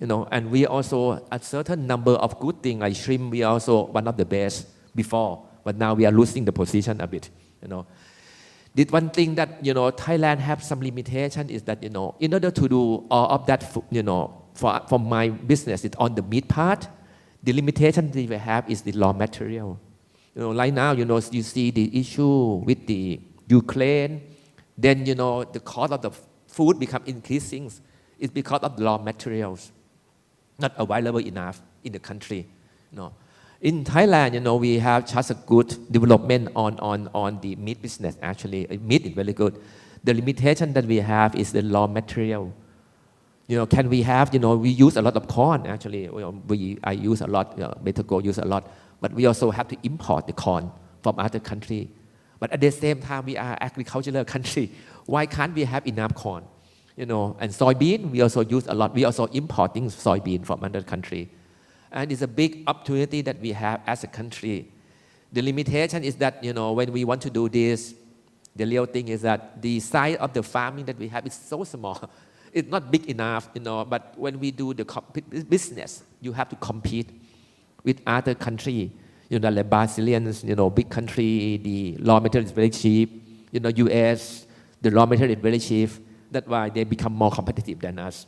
And we also, a certain number of good things like shrimp, we are also one of the best before, but now we are losing the position a bit. The one thing that, Thailand have some limitation is that, in order to do all of that, for my business, it's on the meat part, the limitation that we have is the raw material. Right now, you see the issue with the Ukraine, then, the cost of the food become increasing. It's because of the raw materials not available enough in the country. In Thailand, we have just a good development on the meat business. Actually, meat is very good. The limitation that we have is the raw material. Can we have? We use a lot of corn. Actually, I use a lot. Betago use a lot, but we also have to import the corn from other country. But at the same time, we are agricultural country. Why can't we have enough corn? And soybean, we also use a lot. We also importing soybean from other country. And it's a big opportunity that we have as a country. The limitation is that, when we want to do this, the real thing is that the size of the farming that we have is so small. It's not big enough, but when we do the business, you have to compete with other countries. Like Brazilians, big country, the raw material is very cheap. US, the raw material is very cheap. That's why they become more competitive than us.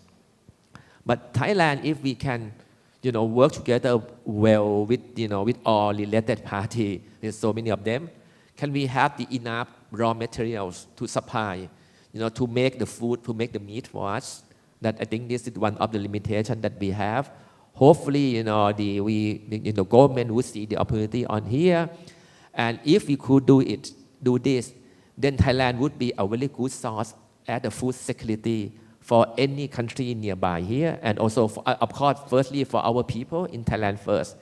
But Thailand, if we can, work together well with, with all related parties, there's so many of them, can we have the enough raw materials to supply, to make the food, to make the meat for us? That I think this is one of the limitations that we have. Hopefully, the government would see the opportunity on here, and if we could do this, then Thailand would be a very good source at the food security for any country nearby here, and also, of course, firstly for our people in Thailand first,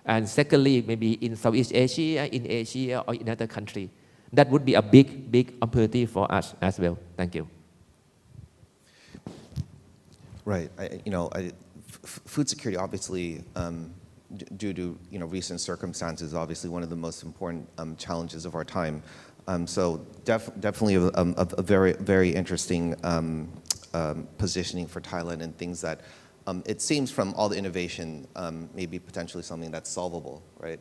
and secondly, maybe in Southeast Asia, in Asia, or in other country. That would be a big opportunity for us as well. Thank you. Right. Food security, obviously, due to recent circumstances, obviously one of the most important challenges of our time. So definitely a very interesting positioning for Thailand, and things that it seems from all the innovation may be potentially something that's solvable, right?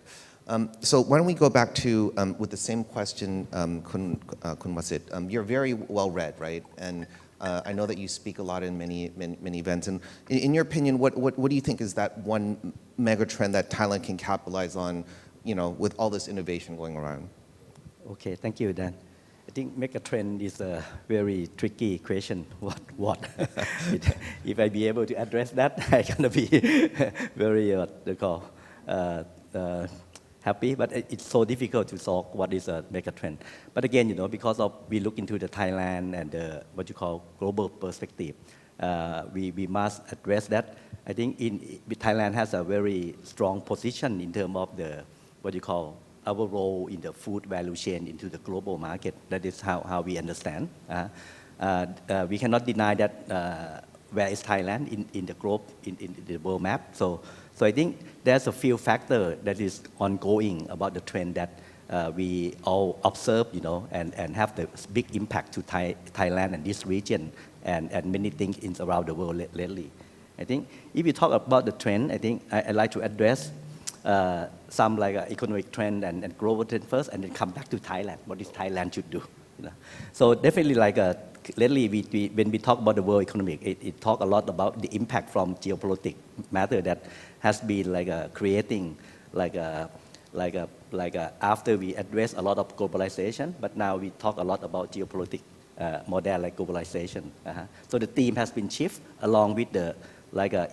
So why don't we go back to with the same question, Kun Wasit. You're very well read, right? And I know that you speak a lot in many events. And in your opinion, what do you think is that one mega trend that Thailand can capitalize on, with all this innovation going around? Okay, thank you, Dan. I think mega trend is a very tricky question. What? If I be able to address that, I'm gonna be very happy. But it's so difficult to solve what is a mega trend. But again, because we look into the Thailand and what you call global perspective, we must address that. I think Thailand has a very strong position in terms of the what you call our role in the food value chain into the global market. That is how we understand. We cannot deny that where is Thailand in the globe, in the world map. So I think there's a few factors that is ongoing about the trend that we all observe, and have the big impact to Thailand and this region and many things around the world lately. I think if you talk about the trend, I think I'd like to address some economic trend and global trend first, and then come back to Thailand. What is Thailand should do? So definitely lately when we talk about the world economic, it talk a lot about the impact from geopolitical matter that has been creating after we address a lot of globalization, but now we talk a lot about geopolitics more than globalization. So the theme has been shift along with the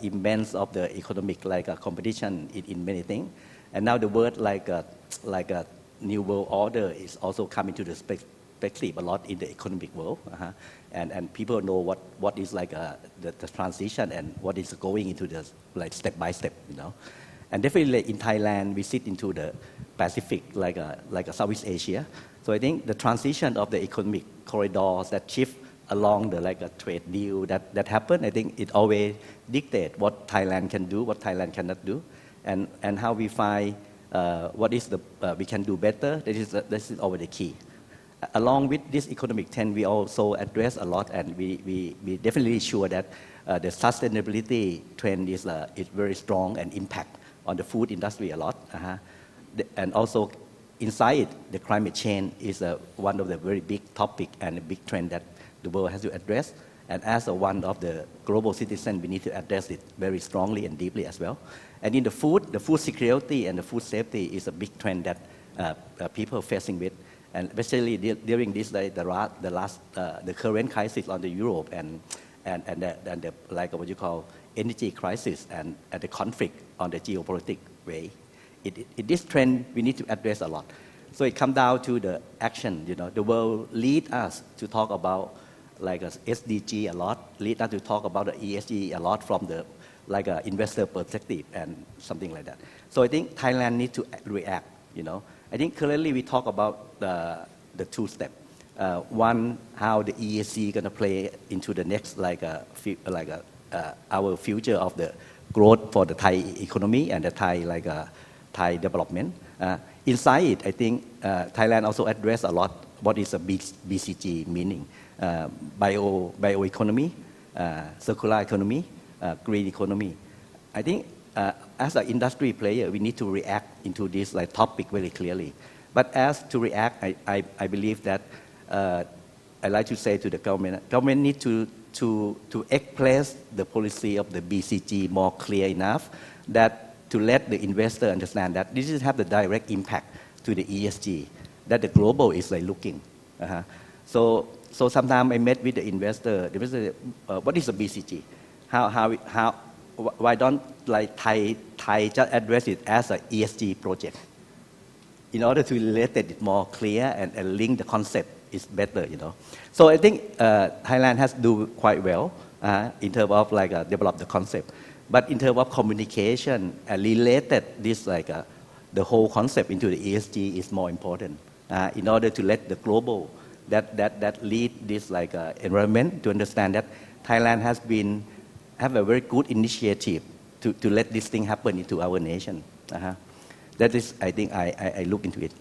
immense of the economic competition in many things, and now the word a new world order is also coming to the perspective a lot in the economic world, and people know what is the transition and what is going into the step by step, and definitely in Thailand we sit into the Pacific like a Southeast Asia. So I think the transition of the economic corridors that shift along the a trade deal that happened, I think it always dictates what Thailand can do, what Thailand cannot do, and how we find what is we can do better. This is always the key. along with this economic trend, we also address a lot, and we definitely sure that the sustainability trend is very strong and impact on the food industry a lot. And also inside it, the climate change is one of the very big topic and a big trend that the world has to address. And as one of the global citizens, we need to address it very strongly and deeply as well. And in the food security and the food safety is a big trend that people are facing with. And especially during this the current crisis on the Europe and the like what you call energy crisis and the conflict on the geopolitical way. This trend we need to address a lot. So it comes down to the action. The world lead us to talk about like SDG a lot, lead us to talk about the ESG a lot from the investor perspective and something like that. So I think Thailand needs to react. I think currently we talk about the two steps. One, how the ESG going to play into the next our future of the growth for the Thai economy and the Thai development. Inside it, I think Thailand also address a lot what is a BCG meaning, bioeconomy, circular economy, green economy. I think as an industry player, we need to react into this topic very clearly. But as to react, I believe that I like to say to the government need to express the policy of the BCG more clear enough that to let the investor understand that this is have the direct impact to the ESG that the global is looking. So sometimes I met with the investor. The investor, what is a BCG? Why don't Thai just address it as an ESG project? In order to relate it more clear and link the concept is better, So I think Thailand has do quite well in terms of develop the concept. But in terms of communication and related this the whole concept into the ESG is more important in order to let the global that lead this environment to understand that Thailand have a very good initiative to let this thing happen into our nation. That is, I think I look into it.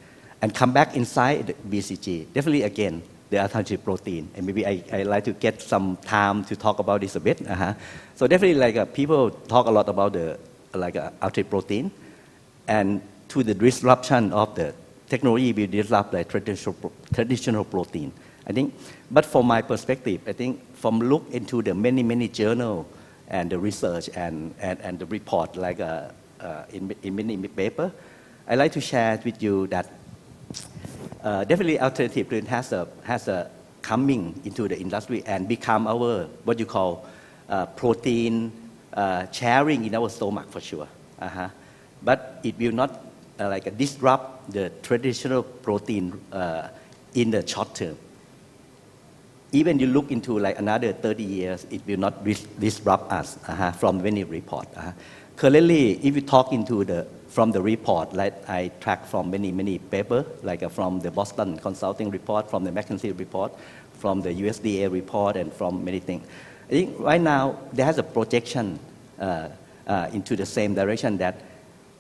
And come back inside the BCG. Definitely again, the alternative protein. And maybe I like to get some time to talk about this a bit. So definitely people talk a lot about the alternative protein. And to the disruption of the technology, we disrupt traditional protein. I think, but from my perspective, I think from look into the many journal and the research and the report in many paper, I like to share with you that definitely alternative protein has a coming into the industry and become our what you call protein sharing in our stomach for sure. But it will not disrupt the traditional protein in the short term. Even you look into another 30 years, it will not disrupt us from many report. Currently, if you talk into from the report, I track from many paper, from the Boston Consulting report, from the McKinsey report, from the USDA report, and from many things. I think right now there has a projection into the same direction that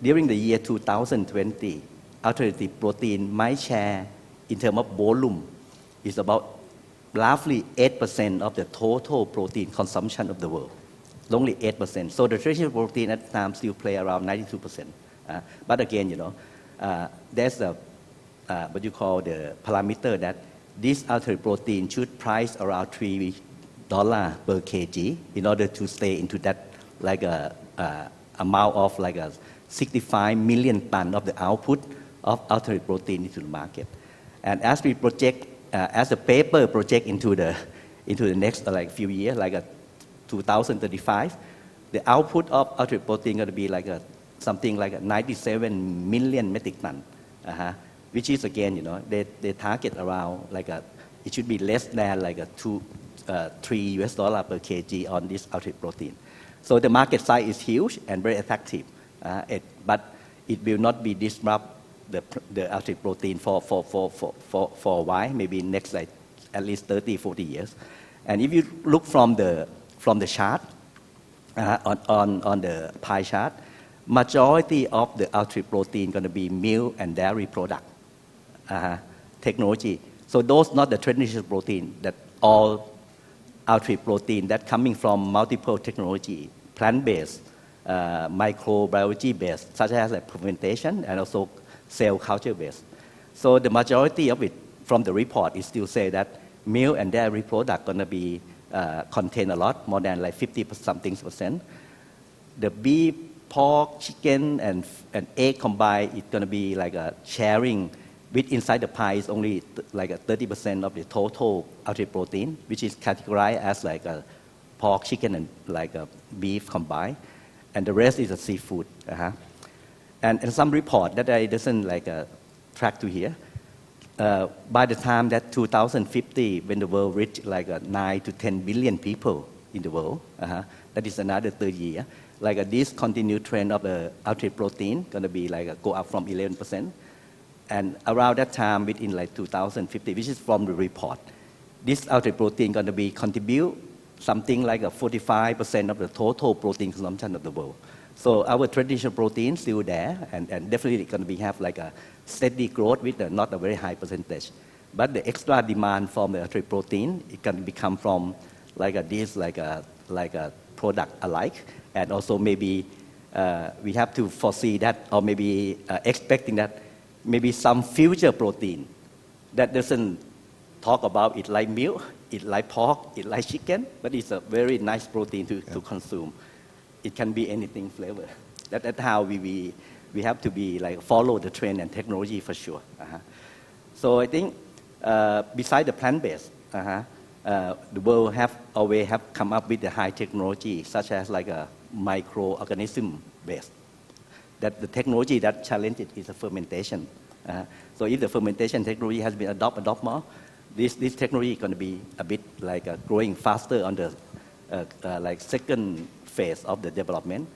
during the year 2020, alternative protein might share in terms of volume is about roughly 8% of the total protein consumption of the world. Only 8%. So the traditional protein at the time still play around 92%. But again, there's what you call the parameter that this alternative protein should price around $3 per kg in order to stay into that amount of 65 million tons of the output of alternative protein into the market. And as we project, as the paper project into the next few years, 2035, the output of alternative protein going to be something like 97 million metric tons, which is again, they target around it should be less than $3 per kg on this alternative protein. So the market size is huge and very attractive, but it will not be disrupt the alternative protein for a while, maybe next at least 30-40 years. And if you look from the chart on the pie chart, majority of the alternative protein going to be milk and dairy product technology. So those not the traditional protein, that all altered protein that coming from multiple technology, plant-based, microbiology-based, such as like fermentation and also cell culture-based. So the majority of it from the report is still say that milk and dairy product gonna be contain a lot, more than like 50% The beef, pork, chicken, and egg combined, it's gonna be like a sharing with inside the pie is only like 30% of the total altered protein, which is categorized as like a pork, chicken, and like a beef combined, and the rest is a seafood. And some report that I doesn't like track to here. By the time that 2050, when the world reach like 9 to 10 billion people in the world, that is another 30 years. Like this continued trend of the altered protein gonna be like go up from 11%. And around that time, within like 2050, which is from the report, this altered protein going to be contribute something like 45% of the total protein consumption of the world. So our traditional protein still there, and definitely going to be have like a steady growth with not a very high percentage. But the extra demand from the altered protein, it can become from like this like a product alike, and also maybe we have to foresee that, or maybe expecting that maybe some future protein that doesn't talk about it like milk, it like pork, it like chicken, but it's a very nice protein to consume. It can be anything flavor. That's how we have to be like follow the trend and technology for sure. So I think besides the plant-based, the world always have come up with the high technology, such as like a microorganism based. That the technology that challenged it is a fermentation. So if the fermentation technology has been adopted more, this technology is going to be a bit like growing faster on the like second phase of the development.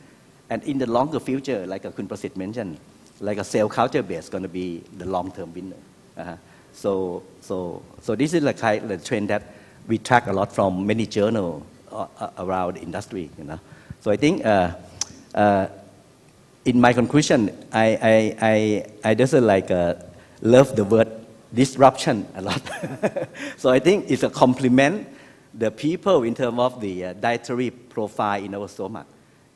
And in the longer future, like Kun Prasit mentioned, like a cell culture base is going to be the long-term winner. So this is like the trend that we track a lot from many journals around the industry. So I think. In my conclusion, I just like love the word disruption a lot. So I think it's a compliment the people in terms of the dietary profile in our stomach.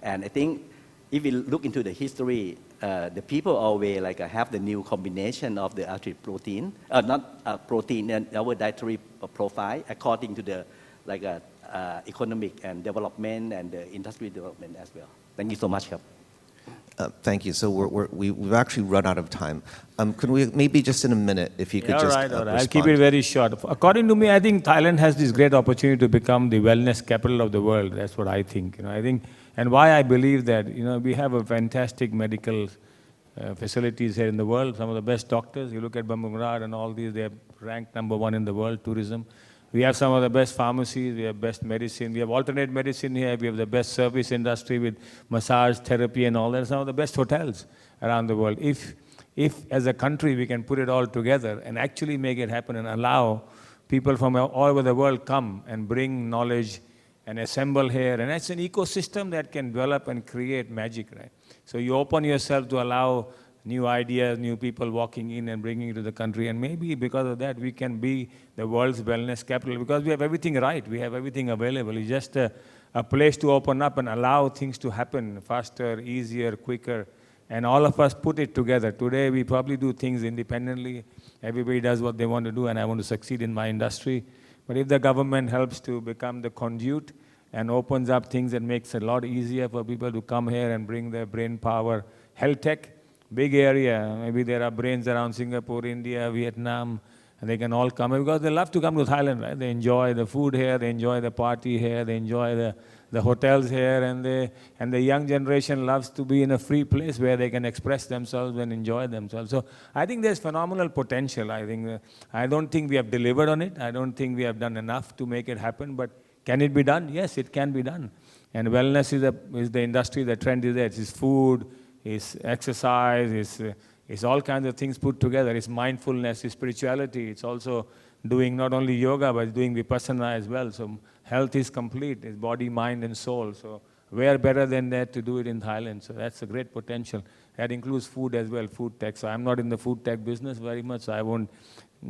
And I think if we look into the history, the people always like have the new combination of the altered protein, not protein in our dietary profile according to the like economic and development and the industry development as well. Thank you so much. Thank you. So we've actually run out of time. Could we maybe just in a minute, if you could just all right. respond. I'll keep it very short. According to me, I think Thailand has this great opportunity to become the wellness capital of the world. That's what I think. I think, and why I believe that. We have a fantastic medical facilities here in the world. Some of the best doctors. You look at Bambangrad and all these; they're ranked #1 in the world. Tourism. We have some of the best pharmacies, we have best medicine, we have alternate medicine here, we have the best service industry with massage, therapy and all that, some of the best hotels around the world. If as a country we can put it all together and actually make it happen and allow people from all over the world come and bring knowledge and assemble here, and it's an ecosystem that can develop and create magic, right? So you open yourself to allow new ideas, new people walking in and bringing it to the country. And maybe because of that, we can be the world's wellness capital because we have everything right. We have everything available. It's just a place to open up and allow things to happen faster, easier, quicker. And all of us put it together. Today, we probably do things independently. Everybody does what they want to do, and I want to succeed in my industry. But if the government helps to become the conduit and opens up things that makes it a lot easier for people to come here and bring their brain power, health tech, big area, maybe there are brains around Singapore, India, Vietnam, and they can all come because they love to come to Thailand, right? They enjoy the food here, they enjoy the party here, they enjoy the hotels here, and the young generation loves to be in a free place where they can express themselves and enjoy themselves. So I think there's phenomenal potential. I don't think we have delivered on it. I don't think we have done enough to make it happen, but can it be done? Yes, it can be done. And wellness is the industry, the trend is there. It's food, it's exercise, it's all kinds of things put together. It's mindfulness, it's spirituality. It's also doing not only yoga, but doing vipassana as well. So health is complete. It's body, mind, and soul. So where better than that to do it in Thailand? So that's a great potential. That includes food as well, food tech. So I'm not in the food tech business very much. So I won't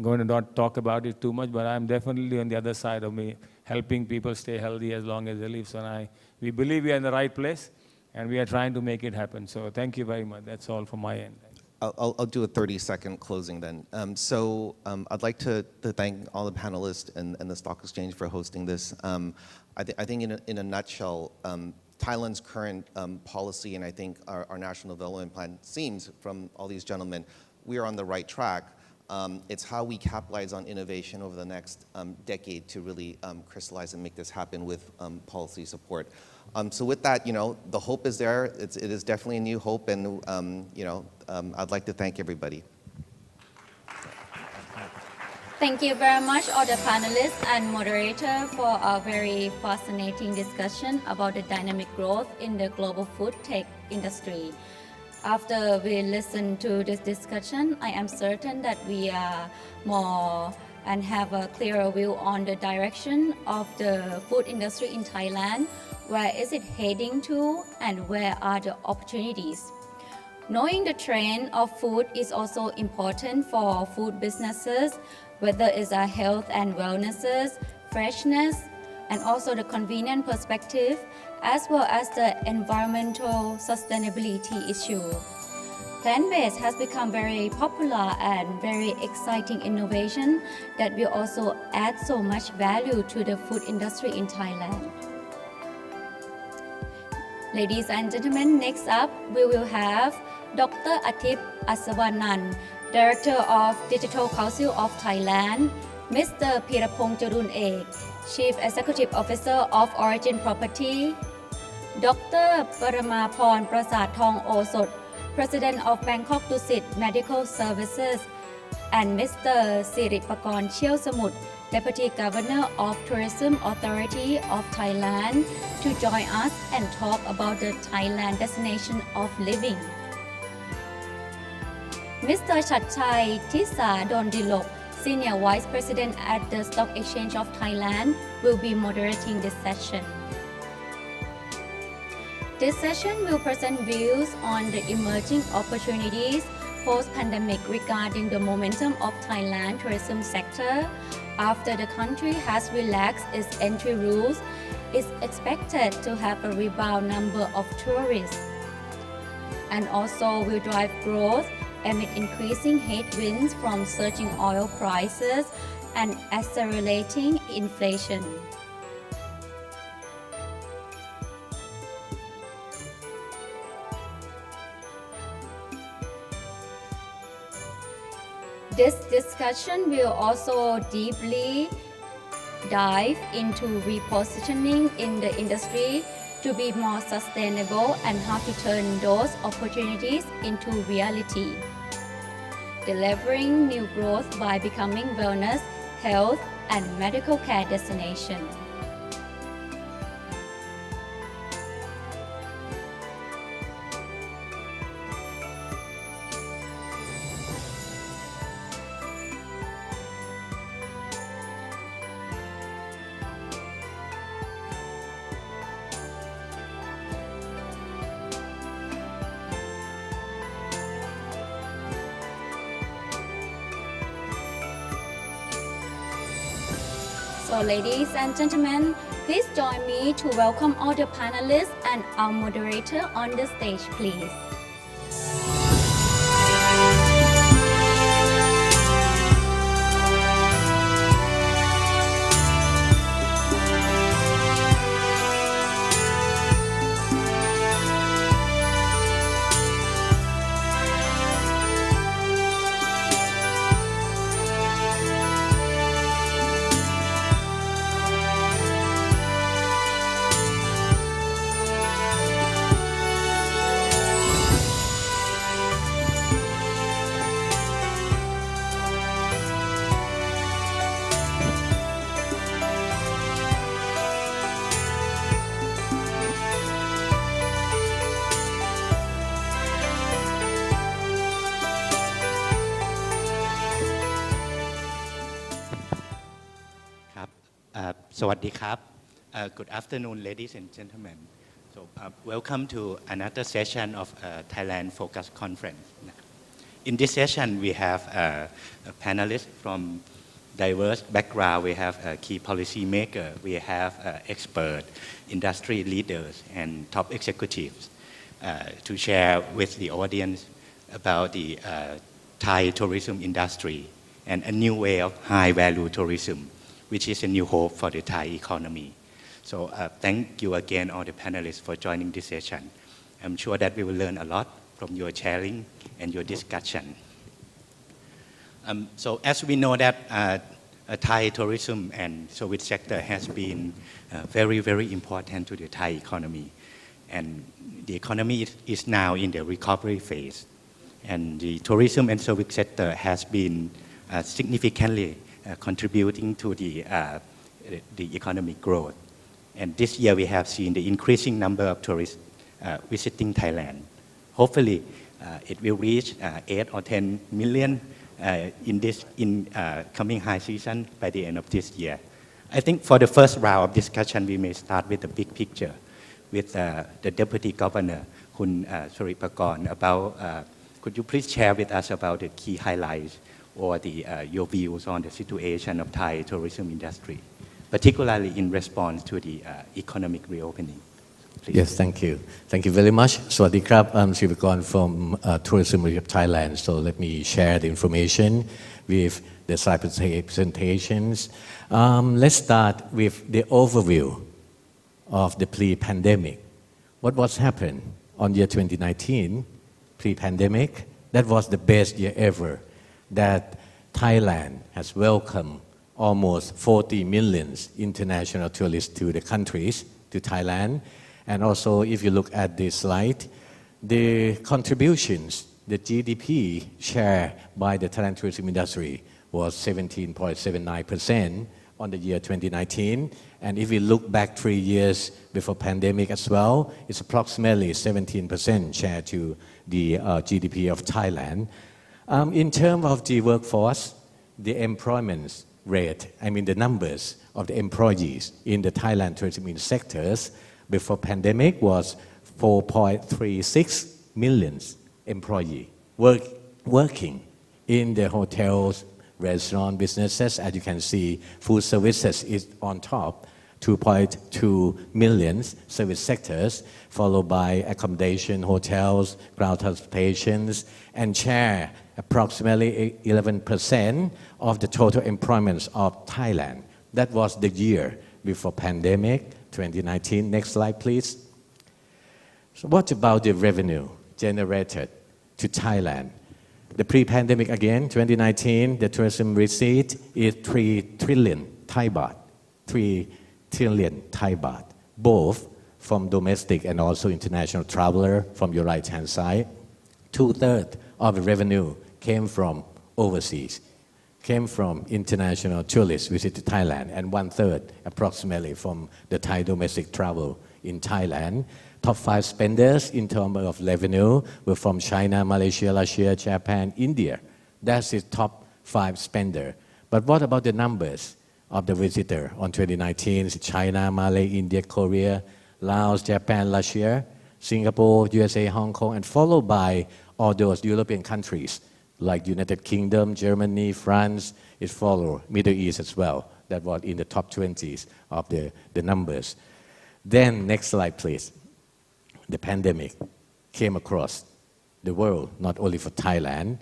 going to not talk about it too much, but I'm definitely on the other side of me, helping people stay healthy as long as they live. So we believe we are in the right place, and we are trying to make it happen. So thank you very much. That's all from my end. I'll do a 30-second closing then. I'd like to thank all the panelists and the Stock Exchange for hosting this. I think in a nutshell, Thailand's current policy and I think our national development plan seems from all these gentlemen, we are on the right track. It's how we capitalize on innovation over the next decade to really crystallize and make this happen with policy support. So with that, the hope is there. It is definitely a new hope, and I'd like to thank everybody. Thank you very much, all the panelists and moderator, for a very fascinating discussion about the dynamic growth in the global food tech industry. After we listen to this discussion, I am certain that we are more and have a clearer view on the direction of the food industry in Thailand. Where is it heading to, and where are the opportunities? Knowing the trend of food is also important for food businesses, whether it's a health and wellnesses, freshness, and also the convenient perspective, as well as the environmental sustainability issue. Plant-based has become very popular and very exciting innovation that will also add so much value to the food industry in Thailand. Ladies and gentlemen, next up we will have Dr. Atip Aswanan, Director of Digital Council of Thailand, Mr. Pirapong Jarun Ek, Chief Executive Officer of Origin Property, Dr. Paramaporn Prasad Thong Osot, President of Bangkok Dusit Medical Services, and Mr. Siripakon Chielsamut, Deputy Governor of Tourism Authority of Thailand, to join us and talk about the Thailand destination of living. Mr. Chatchai Tisa Dondilok, Senior Vice President at the Stock Exchange of Thailand, will be moderating this session. This session will present views on the emerging opportunities post-pandemic regarding the momentum of Thailand tourism sector. After the country has relaxed its entry rules, it's expected to have a rebound number of tourists, and also will drive growth amid increasing headwinds from surging oil prices and accelerating inflation. This discussion will also deeply dive into repositioning in the industry to be more sustainable and how to turn those opportunities into reality. Delivering new growth by becoming wellness, health, and medical care destination. So ladies and gentlemen, please join me to welcome all the panelists and our moderator on the stage, please. Sawadee krab. Good afternoon, ladies and gentlemen. So, welcome to another session of Thailand Focus Conference. in this session, we have a panelist from diverse background. We have a key policy maker. We have expert, industry leaders, and top executives to share with the audience about the Thai tourism industry and a new way of high-value tourism, which is a new hope for the Thai economy. So thank you again, all the panelists, for joining this session. I'm sure that we will learn a lot from your sharing and your discussion. So as we know that Thai tourism and service sector has been very, very important to the Thai economy. And the economy is now in the recovery phase. And the tourism and service sector has been significantly contributing to the economic growth. And this year we have seen the increasing number of tourists visiting Thailand. Hopefully it will reach 8 or 10 million in coming high season by the end of this year. I think for the first round of discussion, we may start with the big picture with the Deputy Governor, Kun Suripakon, about, could you please share with us about the key highlights or your views on the situation of Thai tourism industry, particularly in response to the economic reopening? Please. Yes, thank you. Thank you very much. Sawasdee krab, I'm Suripakon from Tourism of Thailand. So let me share the information with the slide presentations. Let's start with the overview of the pre-pandemic. What was happened on year 2019, pre-pandemic? That was the best year ever that Thailand has welcomed almost 40 million international tourists to the countries, to Thailand. And also, if you look at this slide, the contributions, the GDP share by the Thailand tourism industry was 17.79% on the year 2019. And if we look back 3 years before pandemic as well, it's approximately 17% share to the GDP of Thailand. In terms of the workforce, the employment rate, the numbers of the employees in the Thailand tourism sectors before pandemic was 4.36 million employees working in the hotels, restaurant businesses. As you can see, food services is on top, 2.2 million service sectors, followed by accommodation, hotels, ground transportations, and share approximately 11% of the total employment of Thailand. That was the year before pandemic, 2019. Next slide, please. So what about the revenue generated to Thailand? The pre-pandemic again, 2019, the tourism receipt is 3 trillion Thai baht. 3 trillion Thai baht, both from domestic and also international traveler from your right-hand side. 2/3 of the revenue came from overseas, came from international tourists visiting Thailand, and 1/3 approximately from the Thai domestic travel in Thailand. Top 5 spenders in terms of revenue were from China, Malaysia, Russia, Japan, India. That's the top 5 spender. But what about the numbers of the visitor on 2019? China, Malay, India, Korea, Laos, Japan, Russia, Singapore, USA, Hong Kong, and followed by all those European countries like United Kingdom, Germany, France. It followed Middle East as well. That was in the top 20s of the numbers. Then next slide, please. The pandemic came across the world, not only for Thailand.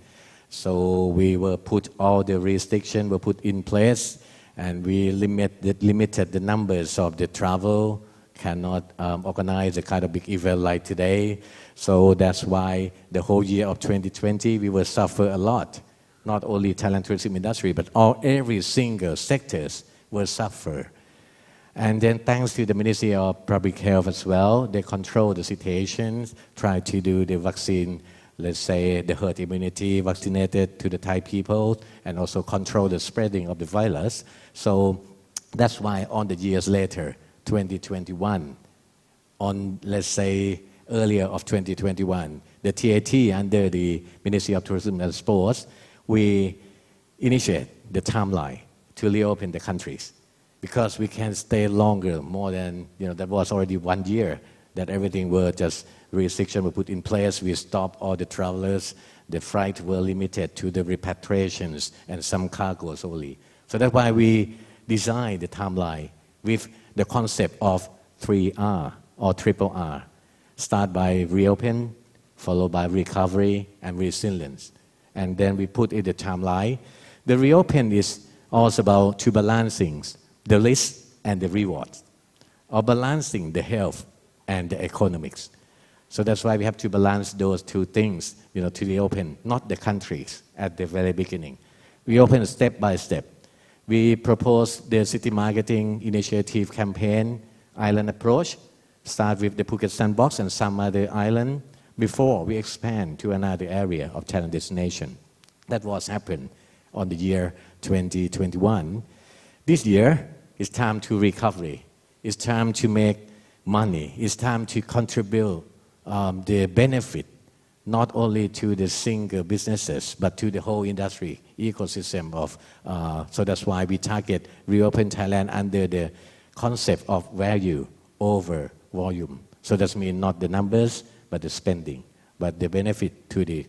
So we were put, all the restrictions were put in place, and we limited the numbers of the travel, cannot organize a kind of big event like today. So that's why the whole year of 2020, we will suffer a lot. Not only Thailand tourism industry, but every single sectors will suffer. And then thanks to the Ministry of Public Health as well, they control the situation, try to do the vaccine, let's say the herd immunity, vaccinated to the Thai people, and also control the spreading of the virus. So that's why on the years later, 2021, on let's say earlier of 2021, the TAT under the Ministry of Tourism and Sports, we initiate the timeline to reopen the countries. Because we can stay longer, more than, that was already 1 year that everything were just restrictions were put in place. We stopped all the travelers. The flights were limited to the repatriations and some cargoes only. So that's why we designed the timeline with the concept of 3R or triple R. Start by reopen, followed by recovery and resilience. And then we put in the timeline. The reopen is also about two balancing the risk and the rewards, or balancing the health and the economics. So that's why we have to balance those two things, to reopen, not the countries at the very beginning. We open step by step. We propose the city marketing initiative campaign, island approach, start with the Phuket Sandbox and some other island before we expand to another area of Thailand destination. That was happened on the year 2021. This year, it's time to recovery. It's time to make money. It's time to contribute the benefit not only to the single businesses but to the whole industry ecosystem of. So that's why we target reopen Thailand under the concept of value over volume. So that means not the numbers but the spending, but the benefit to the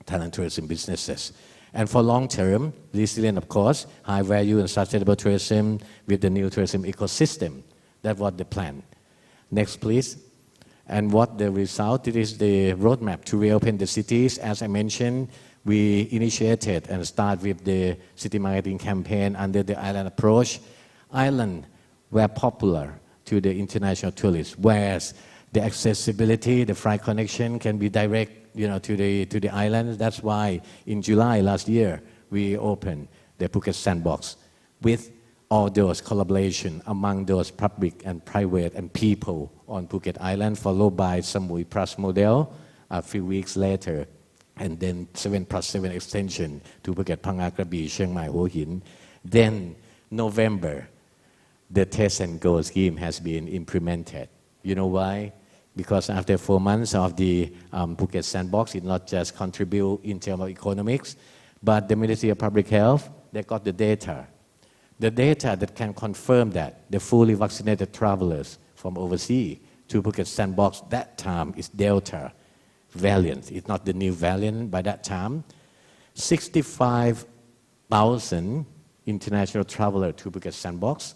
Thailand tourism businesses. And for long term, resilient, of course, high value and sustainable tourism with the new tourism ecosystem. That's what the plan. Next, please. And what the result? It is the roadmap to reopen the cities. As I mentioned, we initiated and start with the city marketing campaign under the island approach. Islands were popular to the international tourists, whereas the accessibility, the flight connection can be direct to the islands. That's why in July last year, we opened the Phuket Sandbox with all those collaboration among those public and private and people on Phuket Island, followed by Samui Plus model a few weeks later, and then 7+7 extension to Phuket, Phang Nga, Krabi, Chiang Mai, Hua Hin. Then November, the test and go scheme has been implemented. You know why? Because after 4 months of the Phuket Sandbox, it not just contribute in terms of economics, but the Ministry of Public Health, they got the data. The data that can confirm that the fully vaccinated travelers from overseas to Phuket Sandbox that time is Delta variant. It's not the new variant by that time. 65,000 international travelers to Phuket Sandbox,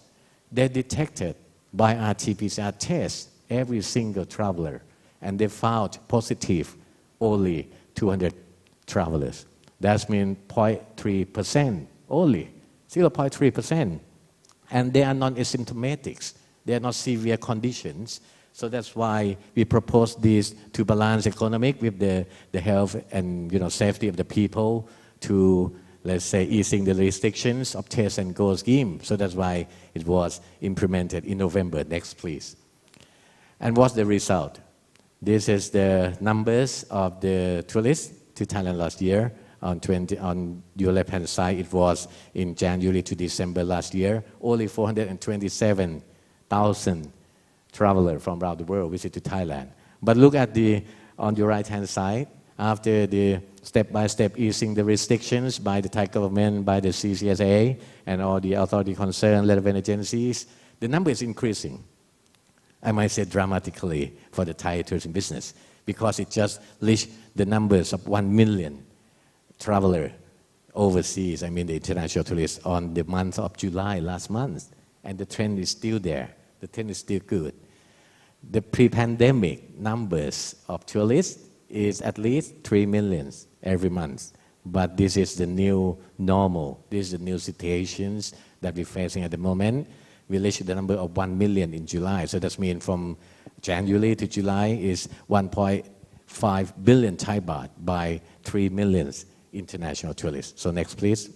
they detected by RT-PCR test every single traveler, and they found positive only 200 travelers. That means 0.3% only, 0.3%. And they are non-asymptomatics. They are not severe conditions. So that's why we propose this to balance economic with the health and safety of the people to, let's say, easing the restrictions of test and go scheme. So that's why it was implemented in November. Next, please. And what's the result? This is the numbers of the tourists to Thailand last year. On your left-hand side, it was in January to December last year. Only 427,000 travelers from around the world visited Thailand. But look at on your right-hand side, after the step-by-step easing the restrictions by the Thai government, by the CCSA, and all the authority concerned, relevant agencies, the number is increasing. I might say dramatically for the Thai tourism business, because it just reached the numbers of 1 million travelers overseas, the international tourists, on the month of July last month. And the trend is still there. The trend is still good. The pre-pandemic numbers of tourists is at least 3 million every month. But this is the new normal. This is the new situations that we're facing at the moment. We reached the number of 1 million in July. So that means from January to July is 1.5 billion Thai baht by 3 million international tourists. So next, please.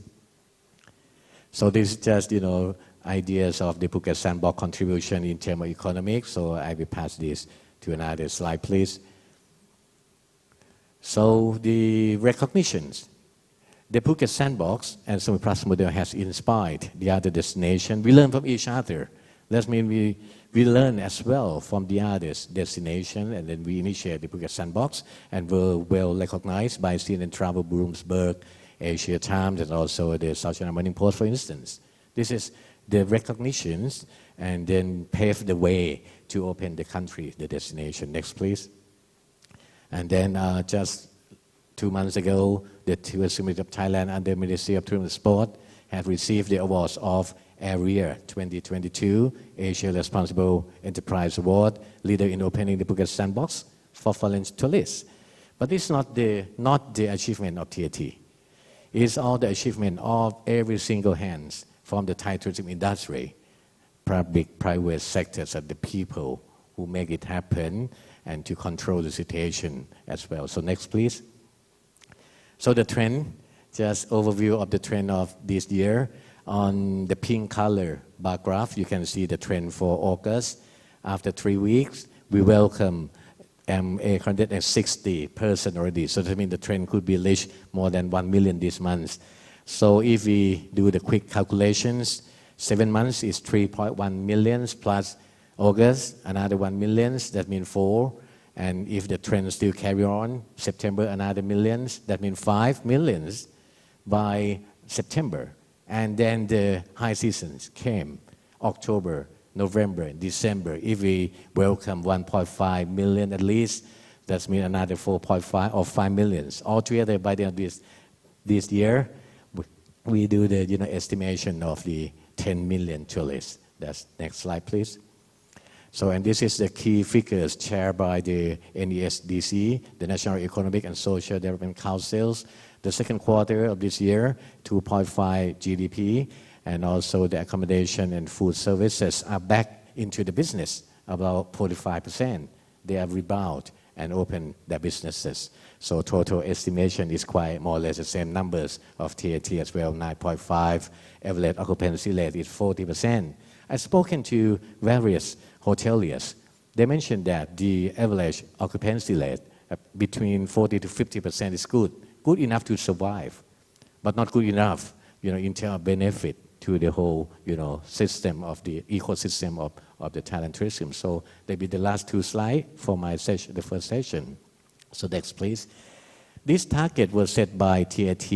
So this is just, ideas of the Phuket Sandbox contribution in terms of economics. So I will pass this to another slide, please. So the recognitions. The Phuket Sandbox and Samui Plus model has inspired the other destination. We learn from each other. That means we learn as well from the other destination, and then we initiate the Phuket Sandbox, and were well recognized by CNN Travel, Bloomberg, Asia Times, and also the South China Morning Post, for instance. This is the recognitions, and then pave the way to open the country, the destination. Next, please. And then just 2 months ago, the Tourism of Thailand under Ministry of Tourism and Sport have received the awards of Area 2022 Asia Responsible Enterprise Award, Leader in Opening the Phuket Sandbox for foreign tourists. But it's not the achievement of TAT. It's all the achievement of every single hands from the Thai tourism industry, public, private sectors, and the people who make it happen and to control the situation as well. So next, please. So the trend, just overview of the trend of this year. On the pink color bar graph, you can see the trend for August. After 3 weeks, we welcome 860 person already. So that means the trend could be reached more than 1 million this month. So if we do the quick calculations, 7 months is 3.1 million plus August, another 1 million, that means 4. And if the trend still carry on, September, another millions, that means 5 millions by September. And then the high seasons came, October, November, December. If we welcome 1.5 million at least, that means another 4.5 or 5 millions. Altogether, by the end of this year, we do the estimation of the 10 million tourists. That's next slide, please. So, and this is the key figures shared by the NESDC, the National Economic and Social Development Councils. The second quarter of this year, 2.5 GDP, and also the accommodation and food services are back into the business, about 45%. They have rebound and opened their businesses. So total estimation is quite more or less the same numbers of TAT as well, 9.5. Average occupancy rate is 40%. I've spoken to various hoteliers. They mentioned that the average occupancy rate between 40 to 50% is good enough to survive, but not good enough, in terms of benefit to the whole, system of the ecosystem of the Thailand tourism. So they be the last 2 slides for my session, the first session. So next, please. This target was set by TAT,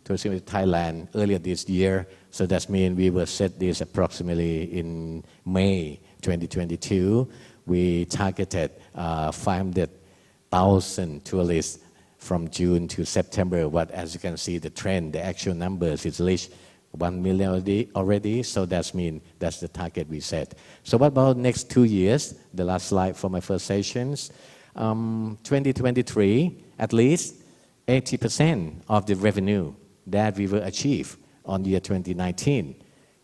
Tourism of Thailand, earlier this year. So that means we will set this approximately in May 2022. We targeted 500,000 tourists from June to September. But as you can see, the trend, the actual numbers is reached 1 million already. So that means that's the target we set. So what about next 2 years? The last slide for my first sessions. 2023, at least 80% of the revenue that we will achieve on year 2019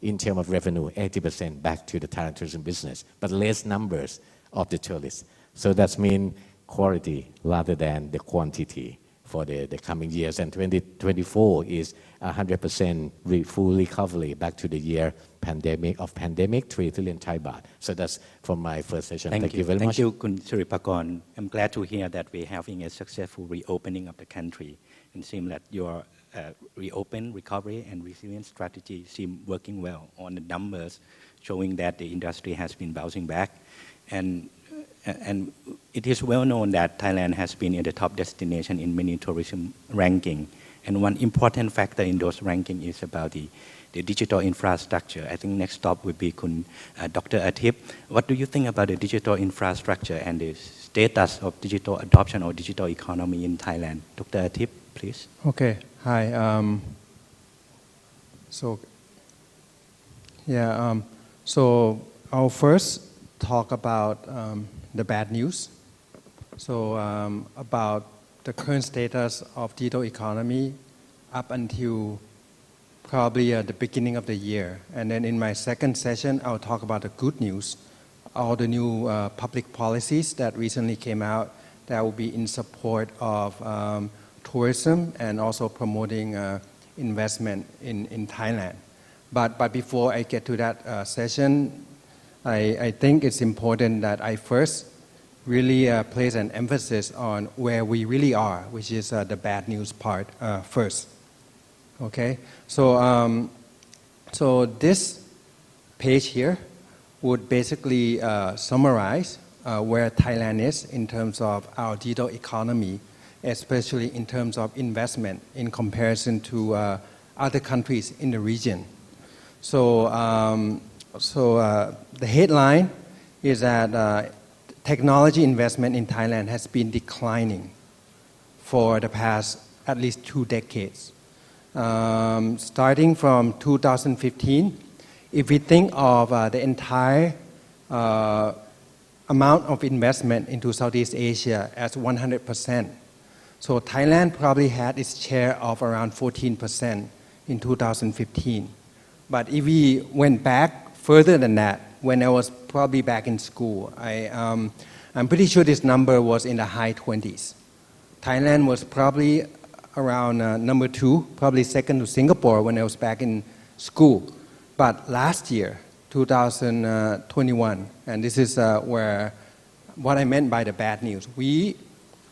in terms of revenue, 80% back to the Thailand tourism business, but less numbers of the tourists. So that means quality rather than the quantity for the coming years. And 2024 is 100% full recovery back to the year pandemic, 3 trillion Thai baht. So that's from my first session. Thank you very much. Thank you, Kun Siripakorn. I'm glad to hear that we're having a successful reopening of the country. It seems that your recovery and resilience strategy seem working well on the numbers, showing that the industry has been bouncing back. And it is well known that Thailand has been in the top destination in many tourism ranking. And one important factor in those rankings is about the digital infrastructure. I think next stop would be Dr. Atip. What do you think about the digital infrastructure and the status of digital adoption or digital economy in Thailand? Dr. Atip, please. Okay. Hi. So I'll first talk about the bad news. So about the current status of digital economy up until probably the beginning of the year. And then in my second session, I'll talk about the good news, all the new public policies that recently came out that will be in support of tourism and also promoting investment in Thailand. But before I get to that session, I think it's important that I first really place an emphasis on where we really are, which is the bad news part first. Okay, so this page here would basically summarize where Thailand is in terms of our digital economy, especially in terms of investment in comparison to other countries in the region. So the headline is that technology investment in Thailand has been declining for the past at least 2 decades. Starting from 2015, if we think of the entire amount of investment into Southeast Asia as 100%, so Thailand probably had its share of around 14% in 2015. But if we went back further than that, when I was probably back in school, I'm pretty sure this number was in the high 20s. Thailand was probably around number 2, probably second to Singapore when I was back in school. But last year, 2021, and this is where what I meant by the bad news, we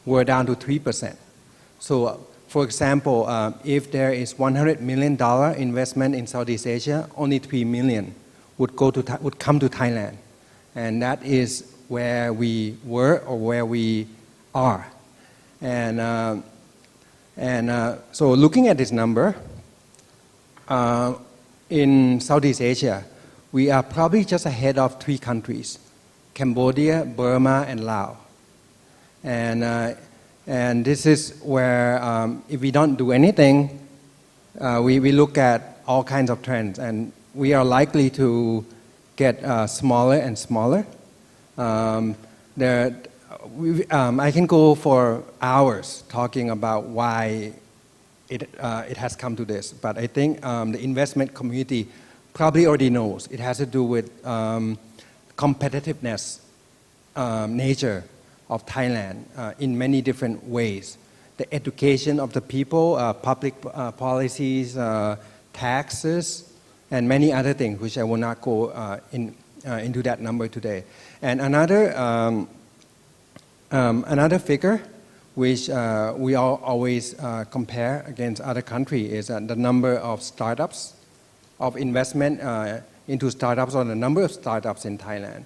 were down to 3%. So, for example, if there is $100 million investment in Southeast Asia, only $3 million would come to Thailand, and that is where we were or where we are. And so, looking at this number, in Southeast Asia, we are probably just ahead of 3 countries: Cambodia, Burma, and Laos. And this is where, if we don't do anything, we look at all kinds of trends, and we are likely to get smaller and smaller. I can go for hours talking about why it has come to this, but I think the investment community probably already knows. It has to do with competitiveness nature of Thailand in many different ways. The education of the people, public policies, taxes, and many other things, which I will not go into that number today. And another figure, which we all always compare against other countries, is the number of startups, of investment into startups, or the number of startups in Thailand.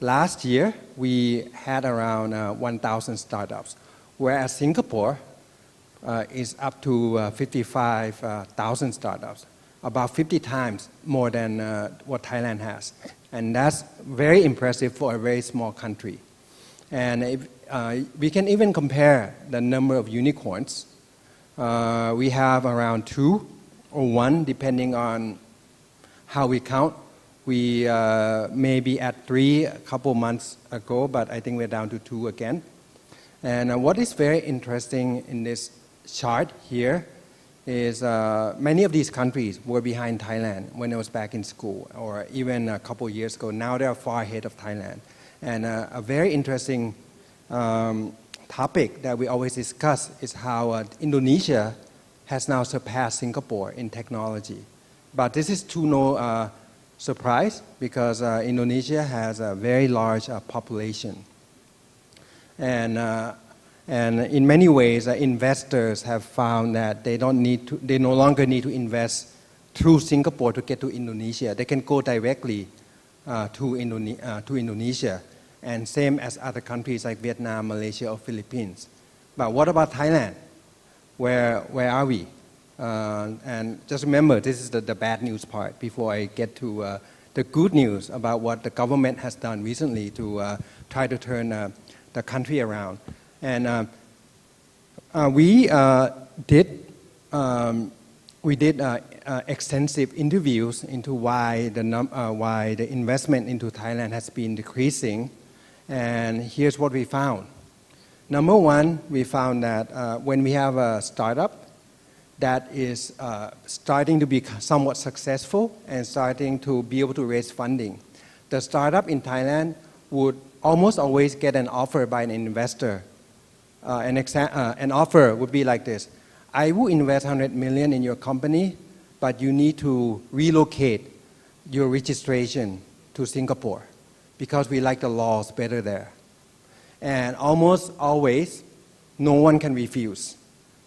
Last year, we had around 1,000 startups, whereas Singapore is up to 55,000 startups, about 50 times more than what Thailand has. And that's very impressive for a very small country. And we can even compare the number of unicorns. We have around 2 or 1, depending on how we count. We may be at 3 a couple months ago, but I think we're down to 2 again. And what is very interesting in this chart here is many of these countries were behind Thailand when I was back in school, or even a couple years ago. Now they are far ahead of Thailand. And a very interesting topic that we always discuss is how Indonesia has now surpassed Singapore in technology. But this is to no surprise, because Indonesia has a very large population. And in many ways, investors have found that they no longer need to invest through Singapore to get to Indonesia. They can go directly to Indonesia, and same as other countries like Vietnam, Malaysia, or Philippines. But what about Thailand? Where are we? And just remember, this is the bad news part before I get to the good news about what the government has done recently to try to turn the country around. And we did extensive interviews into why the investment into Thailand has been decreasing. And here's what we found. Number one, we found that when we have a startup that is starting to be somewhat successful and starting to be able to raise funding, the startup in Thailand would almost always get an offer by an investor. An offer would be like this: I will invest $100 million in your company, but you need to relocate your registration to Singapore because we like the laws better there. And almost always, no one can refuse.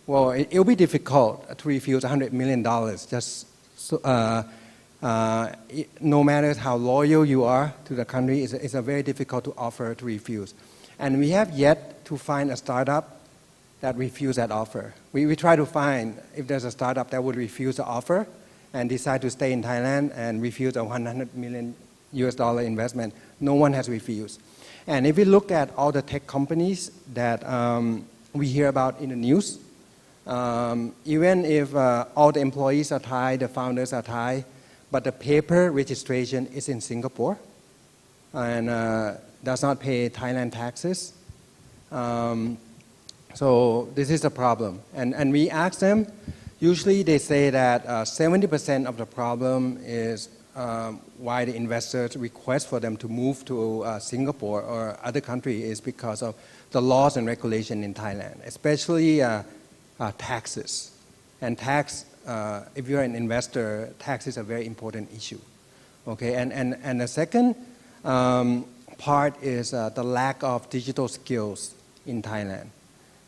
Well, it'll be difficult to refuse $100 million. No matter how loyal you are to the country, it's a very difficult to offer to refuse. And we have yet to find a startup that refused that offer. We try to find if there's a startup that would refuse the offer and decide to stay in Thailand and refuse a $100 million US dollar investment, no one has refused. And if we look at all the tech companies that we hear about in the news, even if all the employees are Thai, the founders are Thai, but the paper registration is in Singapore and does not pay Thailand taxes. So this is a problem. And we ask them, usually they say that 70% of the problem is why the investors request for them to move to Singapore or other country is because of the laws and regulation in Thailand, especially taxes. And tax, if you're an investor, tax is a very important issue. Okay, and the second part is the lack of digital skills in Thailand.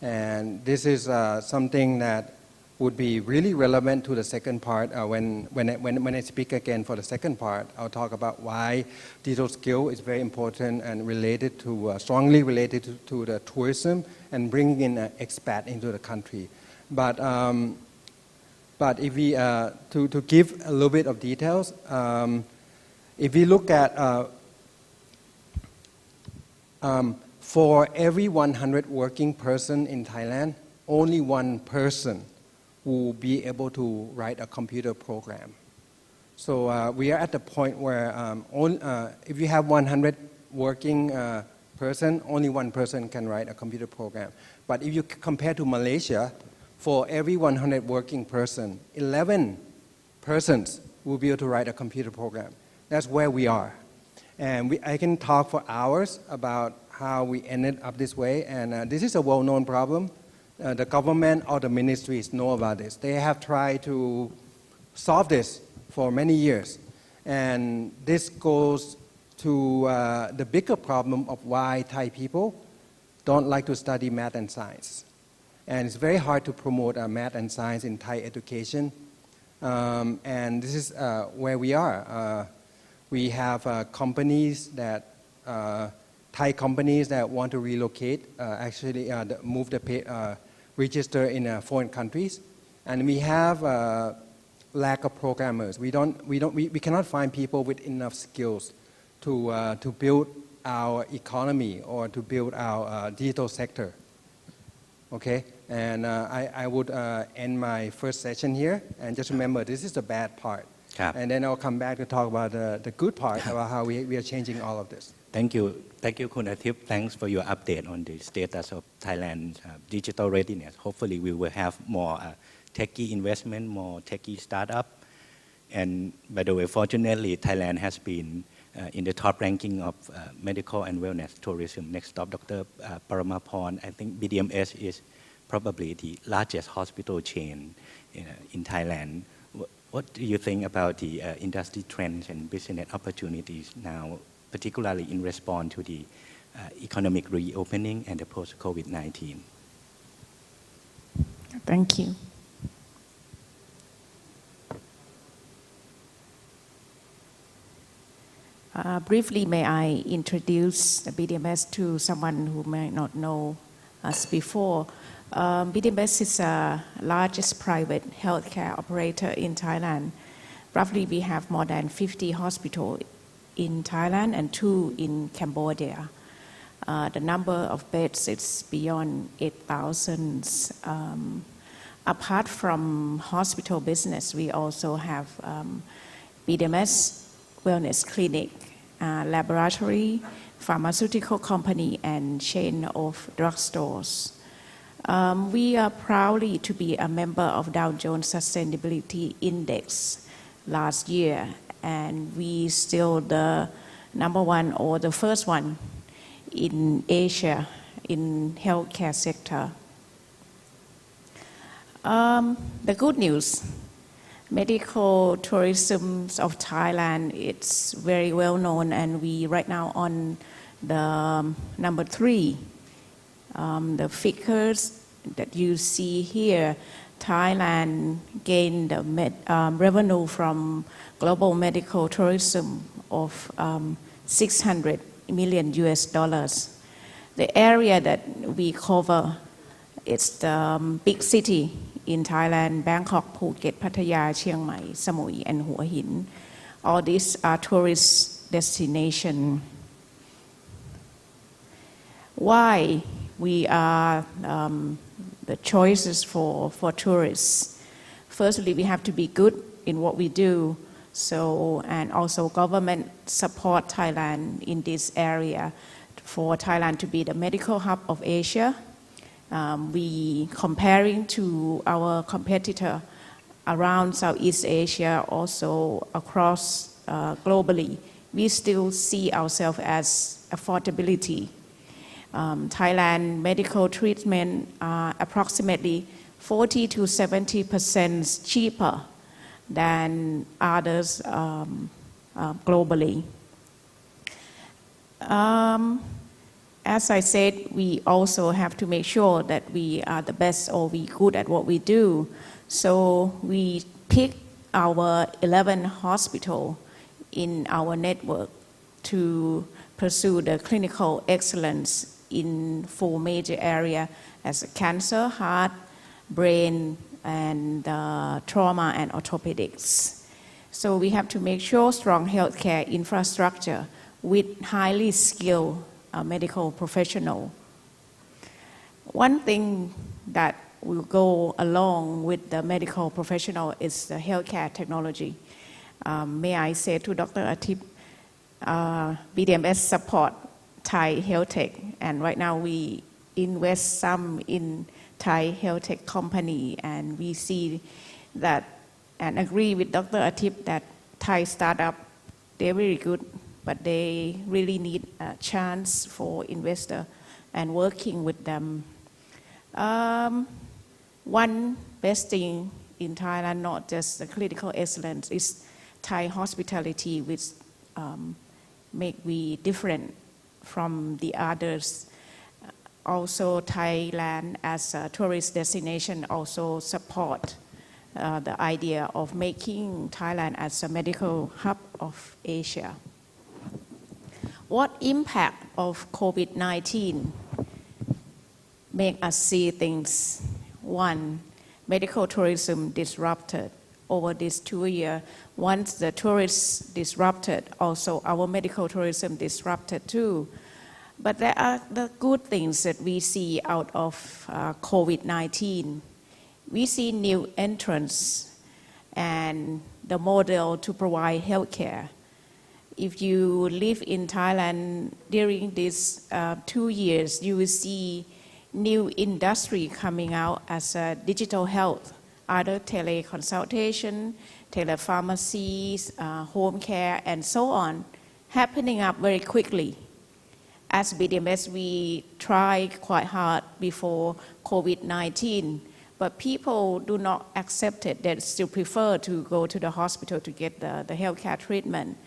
And this is something that would be really relevant to the second part. When I speak again for the second part, I'll talk about why digital skill is very important and related to, strongly related to the tourism and bringing in expat into the country. But if we, to give a little bit of details, if we look at for every 100 working person in Thailand, only one person will be able to write a computer program. So we are at the point where if you have 100 working person, only one person can write a computer program. But if you compare to Malaysia, for every 100 working person, 11 persons will be able to write a computer program. That's where we are. And I can talk for hours about how we ended up this way, and this is a well-known problem. The government or the ministries know about this. They have tried to solve this for many years. And this goes to the bigger problem of why Thai people don't like to study math and science. And it's very hard to promote math and science in Thai education. And this is where we are. We have companies that, Thai companies that want to relocate, actually move the register in foreign countries. And we have lack of programmers. We cannot find people with enough skills to build our economy or to build our digital sector. Okay, and I would end my first session here. And just remember, this is the bad part. And then I'll come back to talk about the good part, about how we are changing all of this. Thank you, Khun Athip. Thanks for your update on the status of Thailand's digital readiness. Hopefully, we will have more techie investment, more techie startup. And by the way, fortunately, Thailand has been in the top ranking of medical and wellness tourism. Next stop, Dr. Paramaporn. I think BDMS is probably the largest hospital chain in Thailand. What do you think about the industry trends and business opportunities now, particularly in response to the economic reopening and the post-COVID-19? Thank you. Briefly, may I introduce BDMS to someone who may not know us before. BDMS is the largest private healthcare operator in Thailand. Roughly, we have more than 50 hospitals in Thailand and 2 in Cambodia. The number of beds is beyond 8,000. Apart from hospital business, we also have BDMS wellness clinic, laboratory, pharmaceutical company, and chain of drugstores. We are proudly to be a member of Dow Jones Sustainability Index last year, and we still the number one or the first one in Asia in healthcare sector. The good news, medical tourism of Thailand, it's very well known, and we right now on the number 3. The figures that you see here, Thailand gained revenue from global medical tourism of $600 million. The area that we cover, it's the big city in Thailand: Bangkok, Phuket, Pattaya, Chiang Mai, Samui, and Hua Hin. All these are tourist destination. Why we are the choices for tourists? Firstly, we have to be good in what we do. And also government support Thailand in this area for Thailand to be the medical hub of Asia. We comparing to our competitor around Southeast Asia, also across globally, we still see ourselves as affordability. Thailand medical treatment are approximately 40 to 70% cheaper than others globally. As I said, we also have to make sure that we are the best or we good at what we do. So we pick our 11 hospitals in our network to pursue the clinical excellence in 4 major areas as cancer, heart, brain, and trauma and orthopedics. So we have to make sure strong healthcare infrastructure with highly skilled medical professional. One thing that will go along with the medical professional is the healthcare technology. May I say to Dr. Atip, BDMS support Thai health tech, and right now we invest some in Thai health tech company, and we see that and agree with Dr. Atip that Thai startup, they're very good, but they really need a chance for investor and working with them. One best thing in Thailand, not just the clinical excellence, is Thai hospitality, which make we different from the others. Also, Thailand as a tourist destination also support the idea of making Thailand as a medical hub of Asia. What impact of COVID-19 make us see things? One, medical tourism disrupted over this 2 years. Once the tourists disrupted, also our medical tourism disrupted too. But there are the good things that we see out of COVID-19. We see new entrants and the model to provide healthcare. If you live in Thailand during these 2 years, you will see new industry coming out as digital health, either teleconsultation, telepharmacies, home care, and so on, happening up very quickly. As BDMS, we tried quite hard before COVID-19, but people do not accept it. They still prefer to go to the hospital to get the healthcare treatment.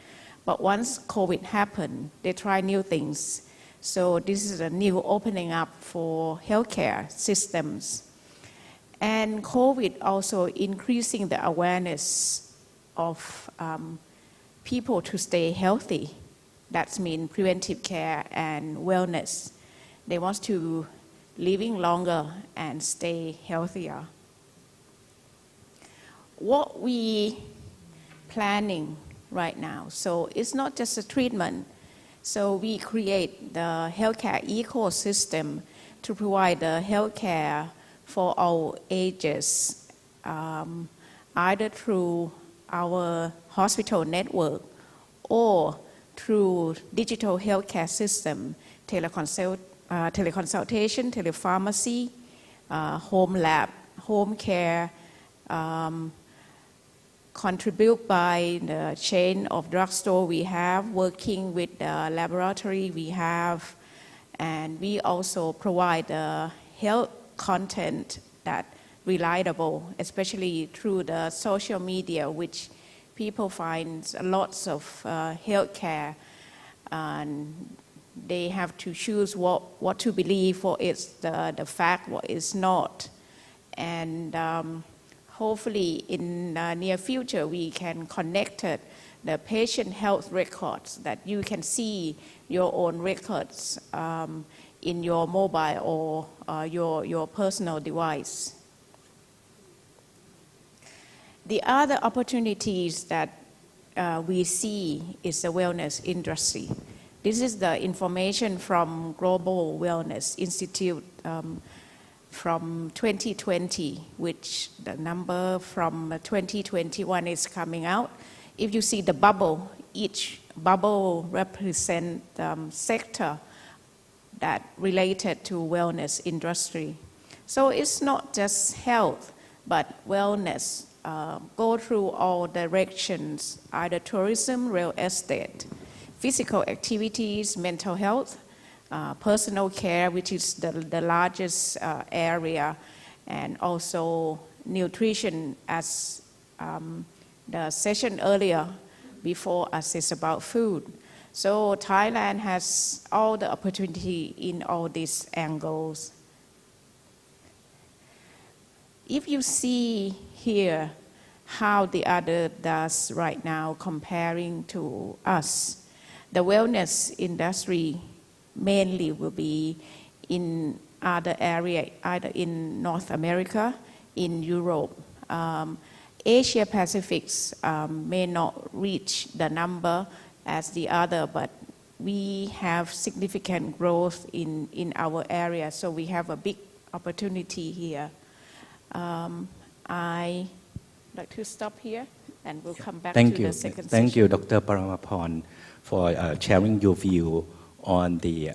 But once COVID happened, they try new things. So this is a new opening up for healthcare systems. And COVID also increasing the awareness of people to stay healthy. That means preventive care and wellness. They want to living longer and stay healthier. What we planning right now, so it's not just a treatment. So we create the healthcare ecosystem to provide the healthcare for all ages, either through our hospital network or through digital healthcare system, teleconsultation, telepharmacy, home lab, home care, contribute by the chain of drugstore we have, working with the laboratory we have, and we also provide health content that reliable, especially through the social media, which people find lots of healthcare, and they have to choose what to believe, what is the fact, what is not. And hopefully in the near future we can connect the patient health records, that you can see your own records in your mobile or your personal device. The other opportunities that we see is the wellness industry. This is the information from Global Wellness Institute from 2020, which the number from 2021 is coming out. If you see the bubble, each bubble represents sector that related to wellness industry. So it's not just health, but wellness go through all directions, either tourism, real estate, physical activities, mental health, personal care, which is the largest area, and also nutrition, as the session earlier before us is about food. So Thailand has all the opportunity in all these angles. If you see here how the other does right now comparing to us, the wellness industry mainly will be in other area, either in North America, in Europe. Asia Pacific may not reach the number as the other, but we have significant growth in our area, so we have a big opportunity here. I like to stop here, and we'll come back to the second session. Thank you, Dr. Paramaporn, for sharing your view on the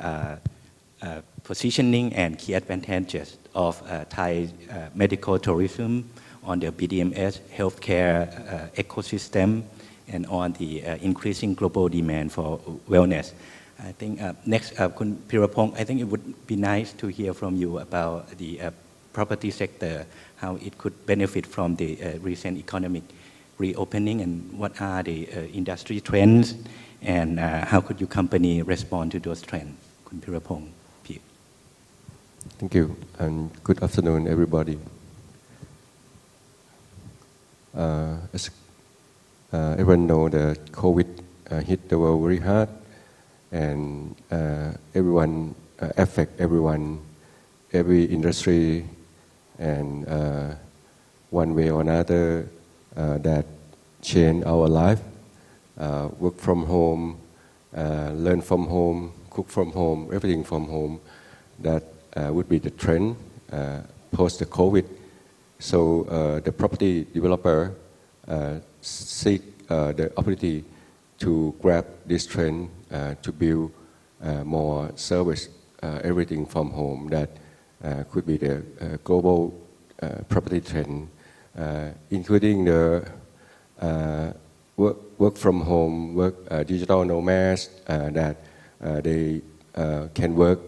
positioning and key advantages of Thai medical tourism on the BDMS healthcare ecosystem and on the increasing global demand for wellness. I think next, Kun Pirapong, I think it would be nice to hear from you about the property sector, how it could benefit from the recent economic reopening, and what are the industry trends, and how could your company respond to those trends? Kun Pirapong, please. Thank you, and good afternoon, everybody. As everyone knows, the COVID hit the world very hard, and everyone affect everyone, every industry, and one way or another that change our life. Work from home, learn from home, cook from home, everything from home. That would be the trend post the COVID. So the property developer seek the opportunity to grab this trend to build more service, everything from home. That could be the global property trend, including the work from home, digital nomads, that they can work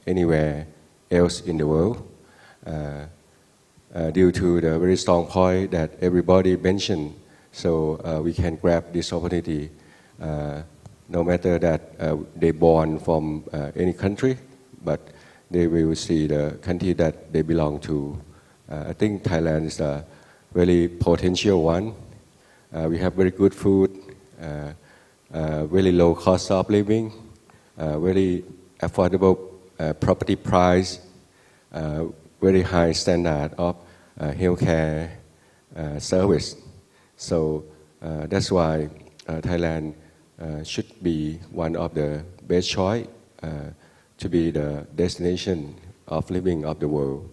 anywhere else in the world. Due to the very strong point that everybody mentioned, so we can grab this opportunity, no matter that they born from any country, but they will see the country that they belong to. I think Thailand is a very potential one. We have very good food, very low cost of living, very affordable property price, very high standard of healthcare service. So that's why Thailand should be one of the best choice to be the destination of living of the world.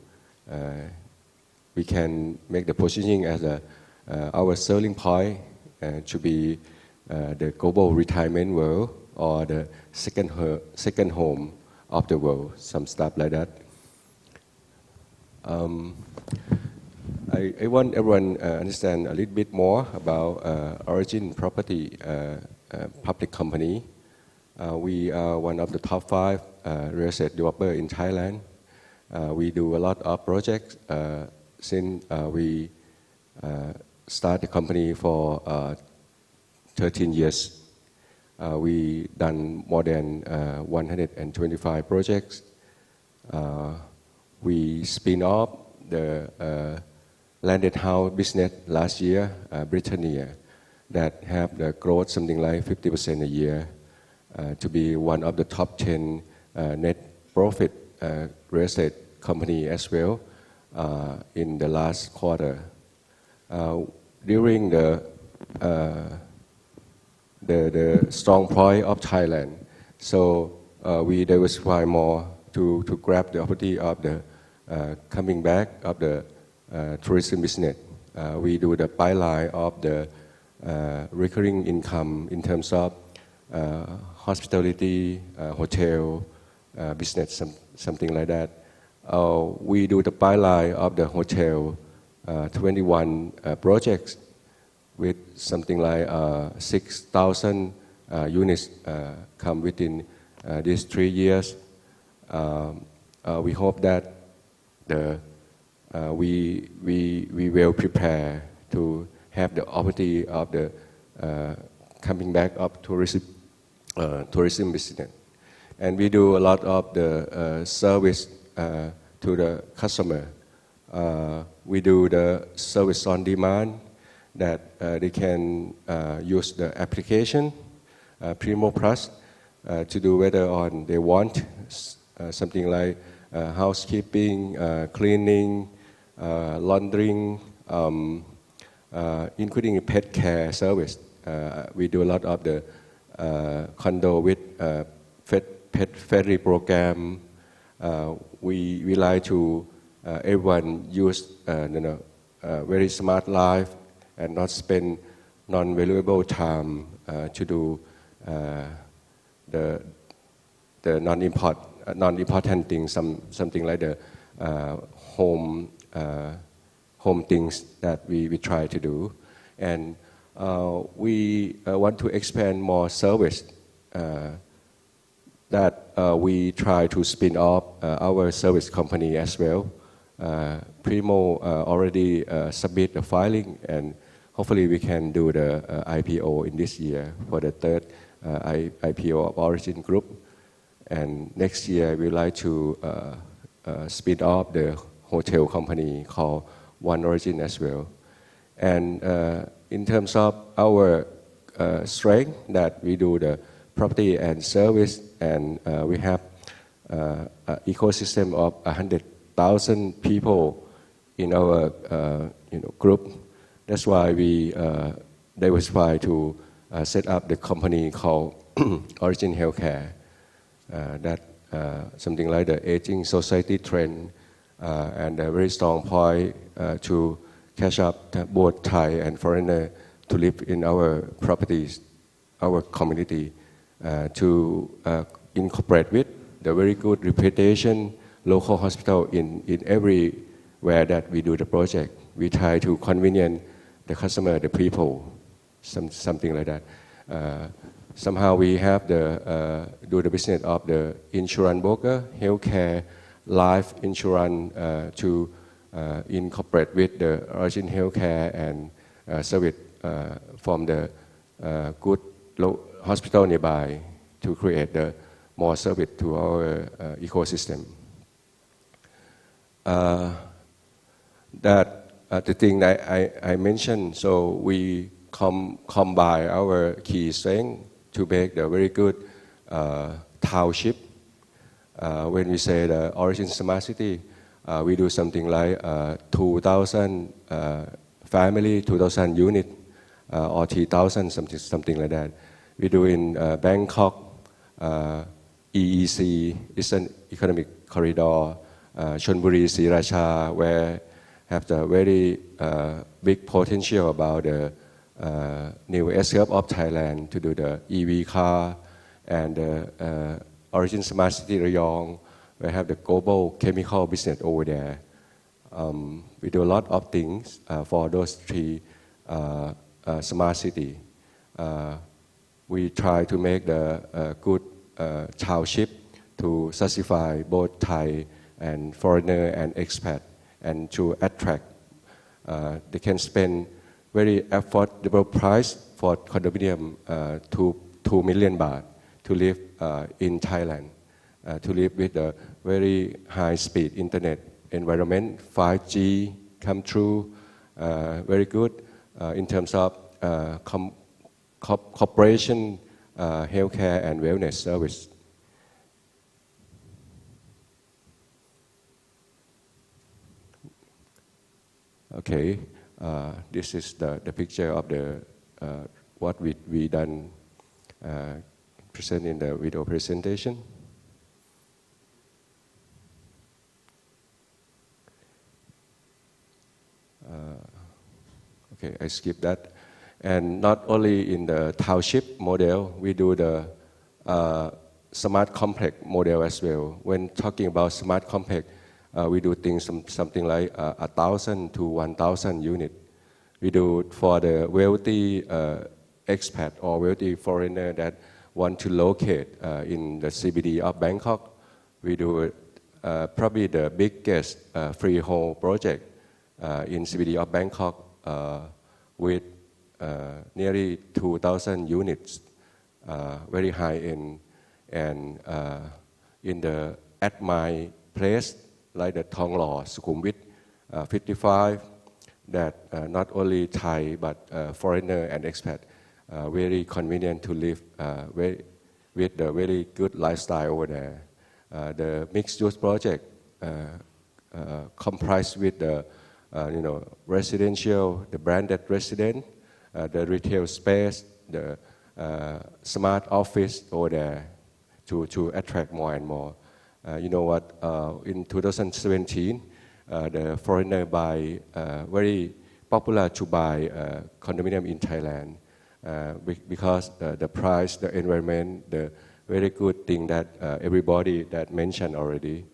We can make the positioning as our selling point to be the global retirement world or the second home of the world, some stuff like that. I want everyone understand a little bit more about Origin Property public company. We are one of the top 5 real estate developer in Thailand. We do a lot of projects since we start the company for 13 years. We done more than 125 projects. We spin off the landed house business last year, Britannia, that have the growth something like 50% a year, to be one of the top 10 net profit real estate company as well in the last quarter. During the the strong point of Thailand. So we diversify more to grab the opportunity of the coming back of the tourism business. We do the pipeline of the recurring income in terms of hospitality, hotel business, something like that. We do the pipeline of the hotel, 21 projects with something like 6,000 units come within these 3 years. We hope that we will prepare to have the opportunity of the coming back of tourism business. And we do a lot of the service to the customer. We do the service on demand that they can use the application Primo Plus to do whether on they want something like housekeeping, cleaning, laundering, including pet care service. We do a lot of the condo with pet ferry program. We like to everyone use very smart life and not spend non-valuable time to do the non-important things, something like the home things that we try to do. And we want to expand more service that we try to spin off our service company as well. Primo already submit the filing, and hopefully we can do the IPO in this year for the third IPO of Origin Group. And next year we like to spin off the hotel company called One Origin as well. And in terms of our strength, that we do the property and service, and we have an ecosystem of 100,000 people in our group. That's why we diversify to set up the company called Origin Healthcare. That something like the aging society trend and a very strong point to catch up both Thai and foreigner to live in our properties, our community, to incorporate with the very good reputation local hospital in everywhere that we do the project. We try to convenience the customer, the people, something like that. Somehow we have do the business of the insurance broker, healthcare, life insurance to incorporate with the Origin Healthcare and service from the good hospital nearby to create the more service to our ecosystem. That the thing that I mentioned, so we combine our key strength to make the very good township. When we say the Origin Smart City, we do something like 2,000 family, 2,000 unit, or 3,000, something like that. We do in Bangkok, EEC, Eastern Economic Corridor, Chonburi, Sriracha, where have the very big potential about the new S-curve of Thailand to do the EV car, and Origin Smart City Rayong, we have the global chemical business over there. We do a lot of things for those three smart city. We try to make the good township to satisfy both Thai and foreigner and expat, and to attract. They can spend very affordable price for condominium, 2 million baht to live in Thailand, to live with a very high speed internet environment, 5G come through, very good in terms of corporation, healthcare and wellness service. Okay, this is the picture of the what we done present in the video presentation. Okay, I skip that. And not only in the township model, we do the smart complex model as well. When talking about smart complex, we do things something like 1,000 to 1,000 units. We do it for the wealthy expat or wealthy foreigner that want to locate in the CBD of Bangkok. We do probably the biggest freehold project in CBD of Bangkok with nearly 2,000 units, very high end. And at my place, like the Thong Lo, Sukhumvit 55, that not only Thai but foreigner and expat very convenient to live with the very good lifestyle over there. The mixed-use project comprised with the residential, the branded residence, the retail space, the smart office over there to attract more and more. You know what? In 2017, the foreigner buy very popular to buy condominium in Thailand because the price, the environment, the very good thing that everybody that mentioned already.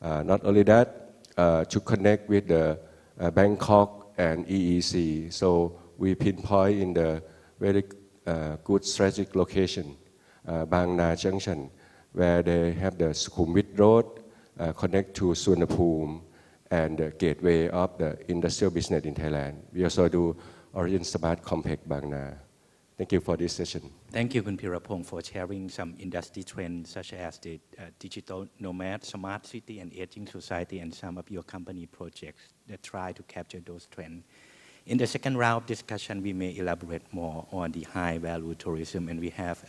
Not only that, to connect with the Bangkok and EEC, so we pinpoint in the very good strategic location, Bang Na Junction, where they have the Sukhumvit Road connect to Suvarnabhumi and the gateway of the industrial business in Thailand. We also do Origin Smart Complex Bang Na. Thank you for this session. Thank you, Kun Pirapong, for sharing some industry trends such as the digital nomad, smart city, and aging society, and some of your company projects that try to capture those trends. In the second round of discussion, we may elaborate more on the high-value tourism, and we have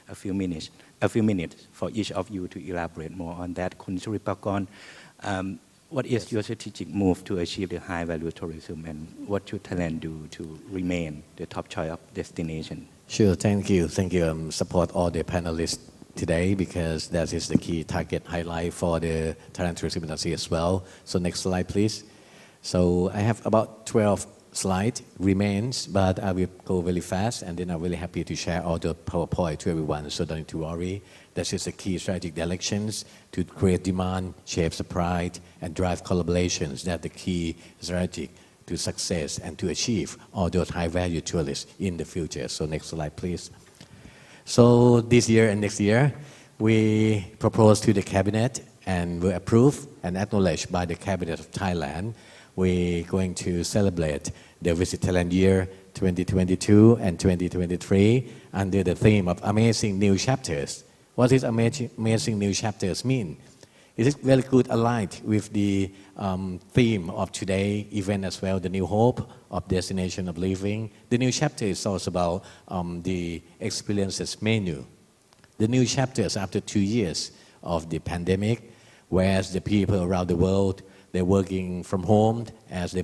a few minutes for each of you to elaborate more on that. Kun Suripakon, what is your strategic move to achieve the high-value tourism, and what should Thailand do to remain the top choice of destination? Sure, thank you. Thank you. Support all the panelists today because that is the key target highlight for the Thailand tourism industry as well. So next slide, please. So I have about 12 slides remains, but I will go very fast, and then I'm really happy to share all the PowerPoint to everyone, so don't need to worry. That is the key strategic directions to create demand, shape supply, and drive collaborations. That's the key strategy to success and to achieve all those high-value tourists in the future. So next slide, please. So this year and next year, we propose to the cabinet and were approved and acknowledged by the cabinet of Thailand. We're going to celebrate the Visit Thailand year 2022 and 2023 under the theme of Amazing New Chapters. What does amazing new chapters mean? It is very good aligned with the theme of today's event as well, the new hope of destination of living. The new chapter is also about the experiences menu. The new chapters after 2 years of the pandemic, whereas the people around the world, they're working from home, as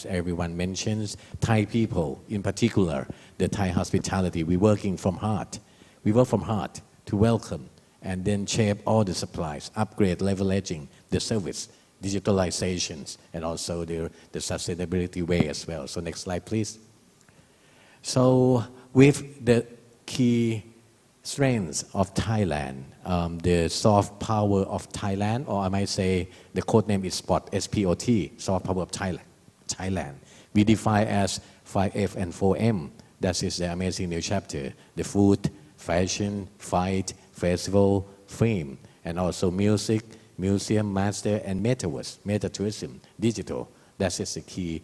everyone mentions. Thai people, in particular, the Thai hospitality, we're working from heart. We work from heart to welcome and then shape all the supplies, upgrade, leveraging the service, digitalizations, and also the sustainability way as well. So next slide, please. So with the key strengths of Thailand, the soft power of Thailand, or I might say the code name is SPOT, S-P-O-T, soft power of Thailand. We define as 5F and 4M. That is the amazing new chapter. The food, fashion, fight, festival, film, and also music, museum, master, and metaverse, meta-tourism, digital. That is the key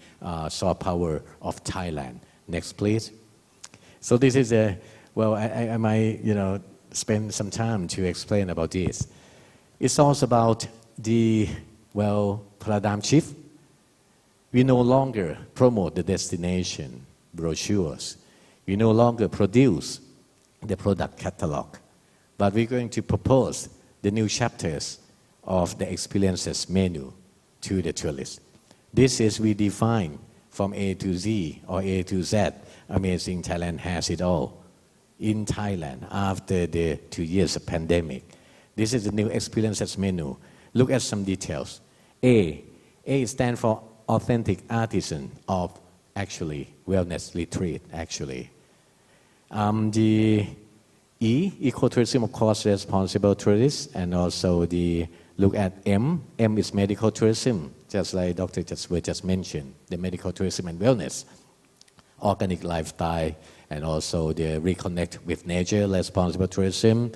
soft power of Thailand. Next, please. So this is I might, spend some time to explain about this. It's also about the, paradigm shift. We no longer promote the destination brochures. We no longer produce the product catalog, but we're going to propose the new chapters of the experiences menu to the tourists. This is we define from A to Z or A to Z. Amazing Thailand has it all. in Thailand after the 2 years of pandemic. This is the new experiences menu. Look at some details. A stands for authentic artisan of actually wellness retreat actually. The ecotourism, of course, responsible tourists, and also the look at M is medical tourism, just like Dr. just mentioned, the medical tourism and wellness, organic lifestyle, and also the reconnect with nature, responsible tourism.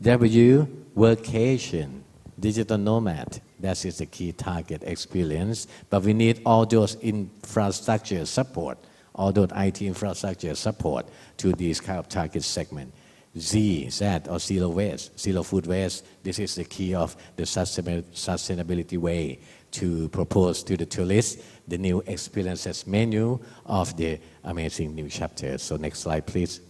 W, workation, digital nomad, that is the key target experience, but we need all those infrastructure support, all those IT infrastructure support to these kind of target segment. Z or zero waste, zero food waste. This is the key of the sustainability way to propose to the tourists the new experiences menu of the amazing new chapter. So next slide, please.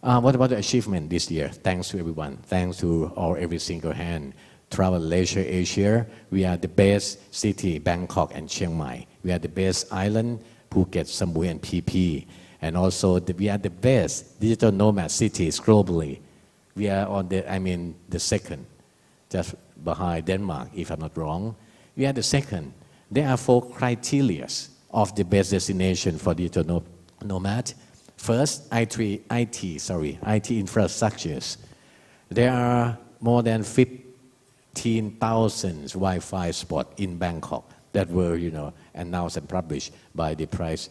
What about the achievement this year? Thanks to everyone. Thanks to every single hand. Travel Leisure Asia, we are the best city, Bangkok and Chiang Mai. We are the best island, Phuket, Samui and PP. And also, we are the best digital nomad cities globally. We are on the second, just behind Denmark, if I'm not wrong. We are the second. There are 4 criteria of the best destination for digital nomad. First, IT infrastructures. There are more than 15,000 Wi-Fi spots in Bangkok that were, announced and published by the prize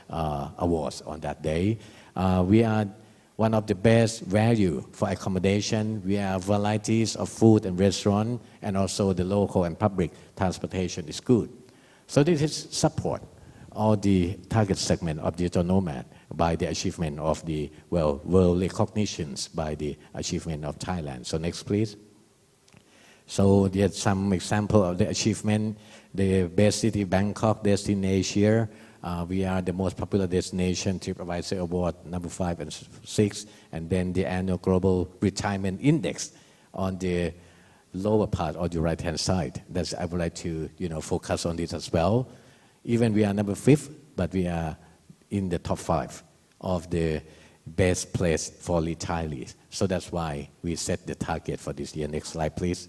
awards on that day. We are one of the best value for accommodation. We have varieties of food and restaurant, and also the local and public transportation is good. So this is support all the target segment of digital nomad by the achievement of the world recognitions by the achievement of Thailand. So next, please. So there's some example of the achievement. The best city, Bangkok, destination. We are the most popular destination, TripAdvisor Award number 5 and 6, and then the annual Global Retirement Index on the lower part of the right-hand side. That's I would like to focus on this as well. Even we are number 5th, but we are in the top 5 of the best place for retirees. So that's why we set the target for this year. Next slide, please.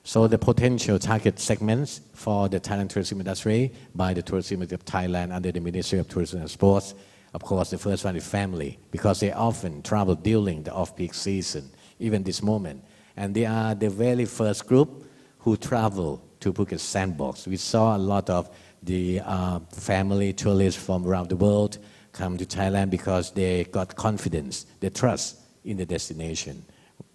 So the potential target segments for the Thailand tourism industry by the Tourism of Thailand under the Ministry of Tourism and Sports. Of course, the first one is family, because they often travel during the off-peak season, even this moment. And they are the very first group who travel to Phuket Sandbox. We saw a lot of the family tourists from around the world come to Thailand because they got confidence, they trust in the destination.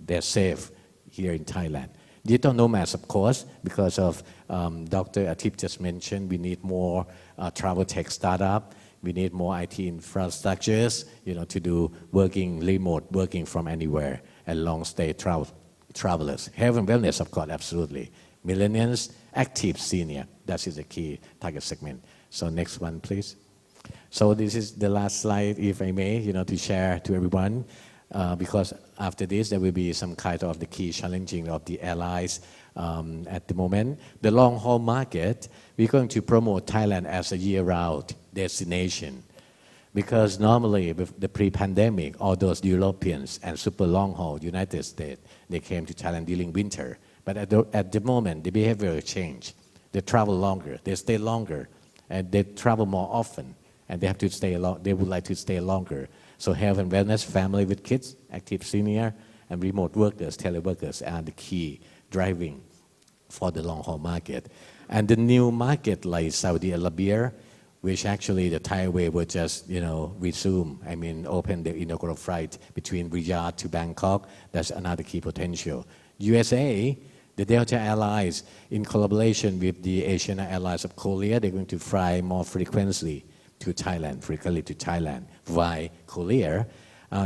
They're safe here in Thailand. Digital nomads, of course, because of Dr. Atip just mentioned, we need more travel tech startup. We need more IT infrastructures, to do remote working from anywhere, and long stay travelers. Health and wellness, of course, absolutely. Millennials, active senior, that is the key target segment. So next one, please. So this is the last slide, if I may, to share to everyone. Because after this, there will be some kind of the key challenging of the airlines at the moment. The long-haul market, we're going to promote Thailand as a year-round destination. Because normally, with the pre-pandemic, all those Europeans and super long-haul United States, they came to Thailand during winter. But at the moment, the behavior changed. They travel longer, they stay longer, and they travel more often, and they have to stay they would like to stay longer. So health and wellness, family with kids, active senior, and remote workers, teleworkers are the key driving for the long-haul market. And the new market like Saudi Arabia, which actually the Thai Airways will just, resume, open the inaugural flight between Riyadh to Bangkok. That's another key potential. USA, the Delta Airlines, in collaboration with the Asiana Airlines of Korea, they're going to fly more frequently to Thailand via Korea.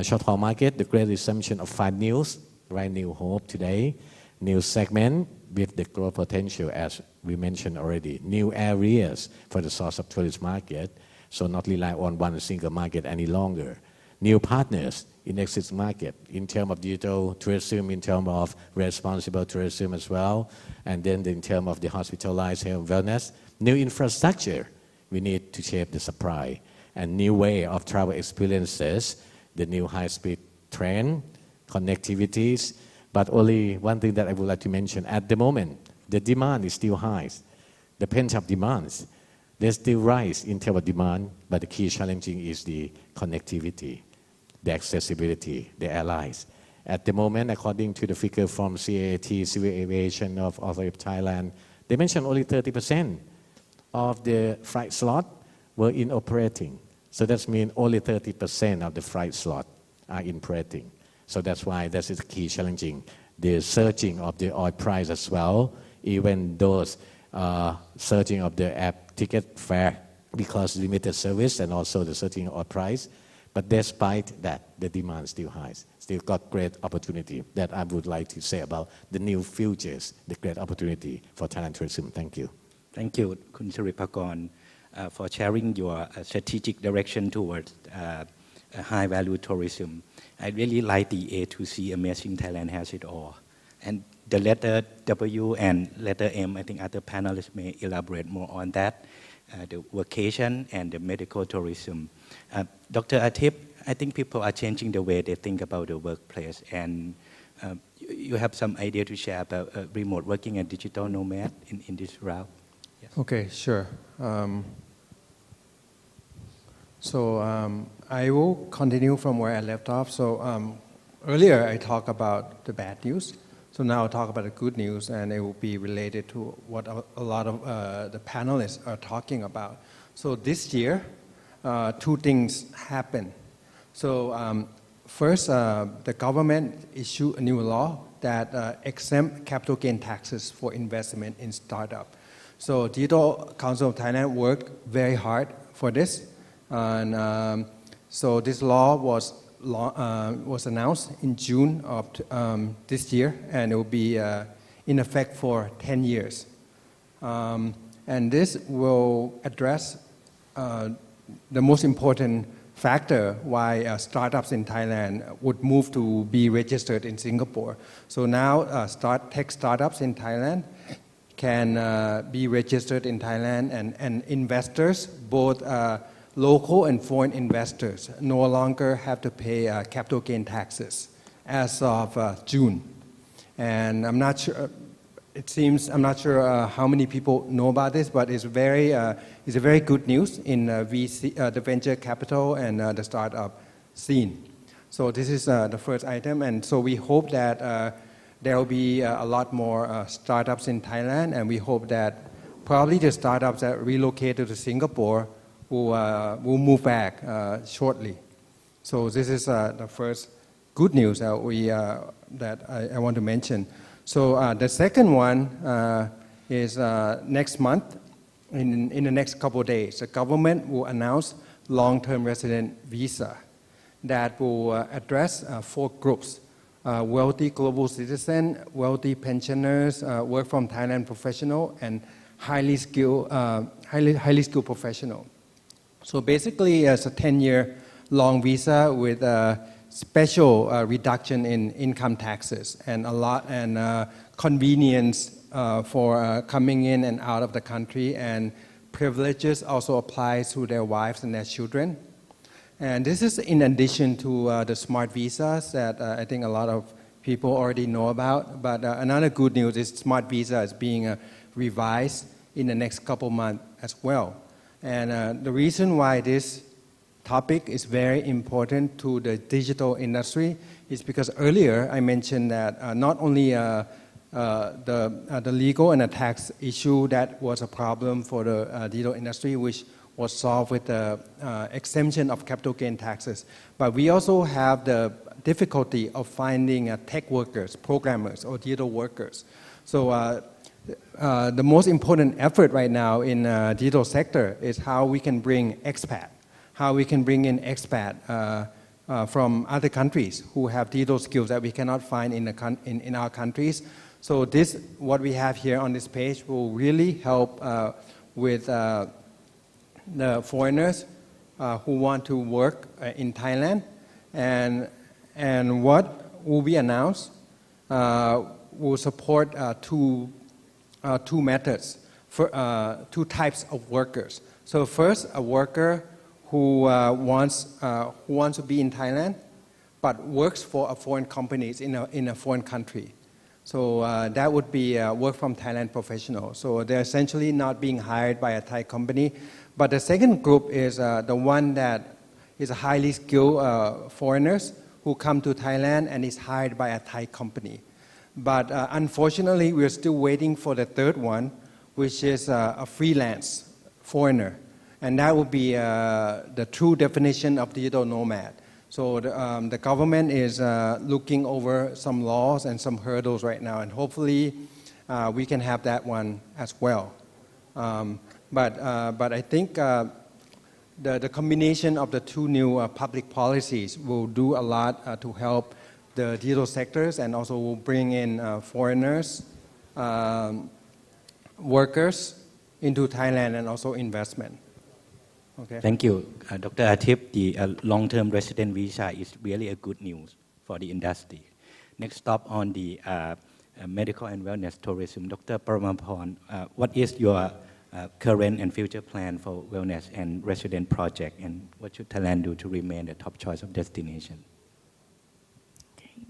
Short-haul market, the great resumption of 5 news, right? New hope today. New segment with the growth potential, as we mentioned already. New areas for the source of tourist market, so not rely on one single market any longer. New partners in existing market in terms of digital tourism, in terms of responsible tourism as well, and then in terms of the hospitalized health and wellness. New infrastructure, we need to shape the supply, and new way of travel experiences, the new high-speed train, connectivities. But only one thing that I would like to mention, at the moment, the demand is still high. The pent-up demands, there's still rise in terms of demand, but the key challenging is the connectivity, the accessibility, the airlines. At the moment, according to the figure from CAAT, Civil Aviation Authority of Thailand, they mentioned only 30% of the flight slot were in operating. So that means only 30% of the flight slot are in operating. So that's why that is the key challenging. The surging of the oil price as well, even those surging of the air ticket fare because limited service and also the surging oil price. But despite that, the demand still high. Still got great opportunity that I would like to say about the new futures, the great opportunity for Thailand tourism. Thank you. Thank you, Kun Siripakorn, for sharing your strategic direction towards high-value tourism. I really like the A to C, Amazing Thailand has it all. And the letter W and letter M, I think other panelists may elaborate more on that, the vacation and the medical tourism. Dr. Atip, I think people are changing the way they think about the workplace, and you have some idea to share about remote working and digital nomad in this route? Yes. Okay, sure. I will continue from where I left off. Earlier I talked about the bad news. So now I'll talk about the good news, and it will be related to what a lot of the panelists are talking about. So this year, two things happened. First, the government issued a new law that exempt capital gain taxes for investment in startup. So Digital Council of Thailand worked very hard for this. And so this law was announced in June of this year, and it will be in effect for 10 years. And this will address the most important factor why startups in Thailand would move to be registered in Singapore. So now tech startups in Thailand can be registered in Thailand, and investors, both local and foreign investors, no longer have to pay capital gain taxes as of June. And I'm not sure, I'm not sure how many people know about this, but it's a very good news in the venture capital and the startup scene. So this is the first item, and so we hope that there will be a lot more startups in Thailand, and we hope that probably the startups that relocated to Singapore will move back shortly. So this is the first good news that I want to mention. So the second one is next month, in the next couple of days, the government will announce long-term resident visa that will address 4 groups: wealthy global citizen, wealthy pensioners, work from Thailand professional, and highly skilled professional. So basically, it's a 10-year long visa with a special reduction in income taxes and convenience for coming in and out of the country, and privileges also apply to their wives and their children. And this is in addition to the smart visas that I think a lot of people already know about. But another good news is smart visa is being revised in the next couple months as well. And the reason why this topic is very important to the digital industry is because earlier I mentioned that not only the legal and the tax issue that was a problem for the digital industry, which was solved with the exemption of capital gain taxes, but we also have the difficulty of finding tech workers, programmers, or digital workers. So the most important effort right now in the digital sector is how we can bring expat, how we can bring in expat from other countries who have digital skills that we cannot find in our countries. So this, what we have here on this page, will really help with the foreigners who want to work in Thailand, and what will be announced will support two methods, for 2 types of workers. So first, a worker who wants to be in Thailand, but works for a foreign companies in a foreign country. So that would be work from Thailand professional. So they're essentially not being hired by a Thai company. But the second group is the one that is a highly skilled foreigners who come to Thailand and is hired by a Thai company. But unfortunately, we're still waiting for the third one, which is a freelance foreigner. And that would be the true definition of digital nomad. So the government is looking over some laws and some hurdles right now, and hopefully we can have that one as well. But I think the combination of the two new public policies will do a lot to help the digital sectors, and also will bring in foreigners, workers into Thailand, and also investment. Okay. Thank you. Dr. Atip, the long-term resident visa is really a good news for the industry. Next stop on the medical and wellness tourism. Dr. Paramaporn, what is your current and future plan for wellness and resident project, and what should Thailand do to remain the top choice of destination?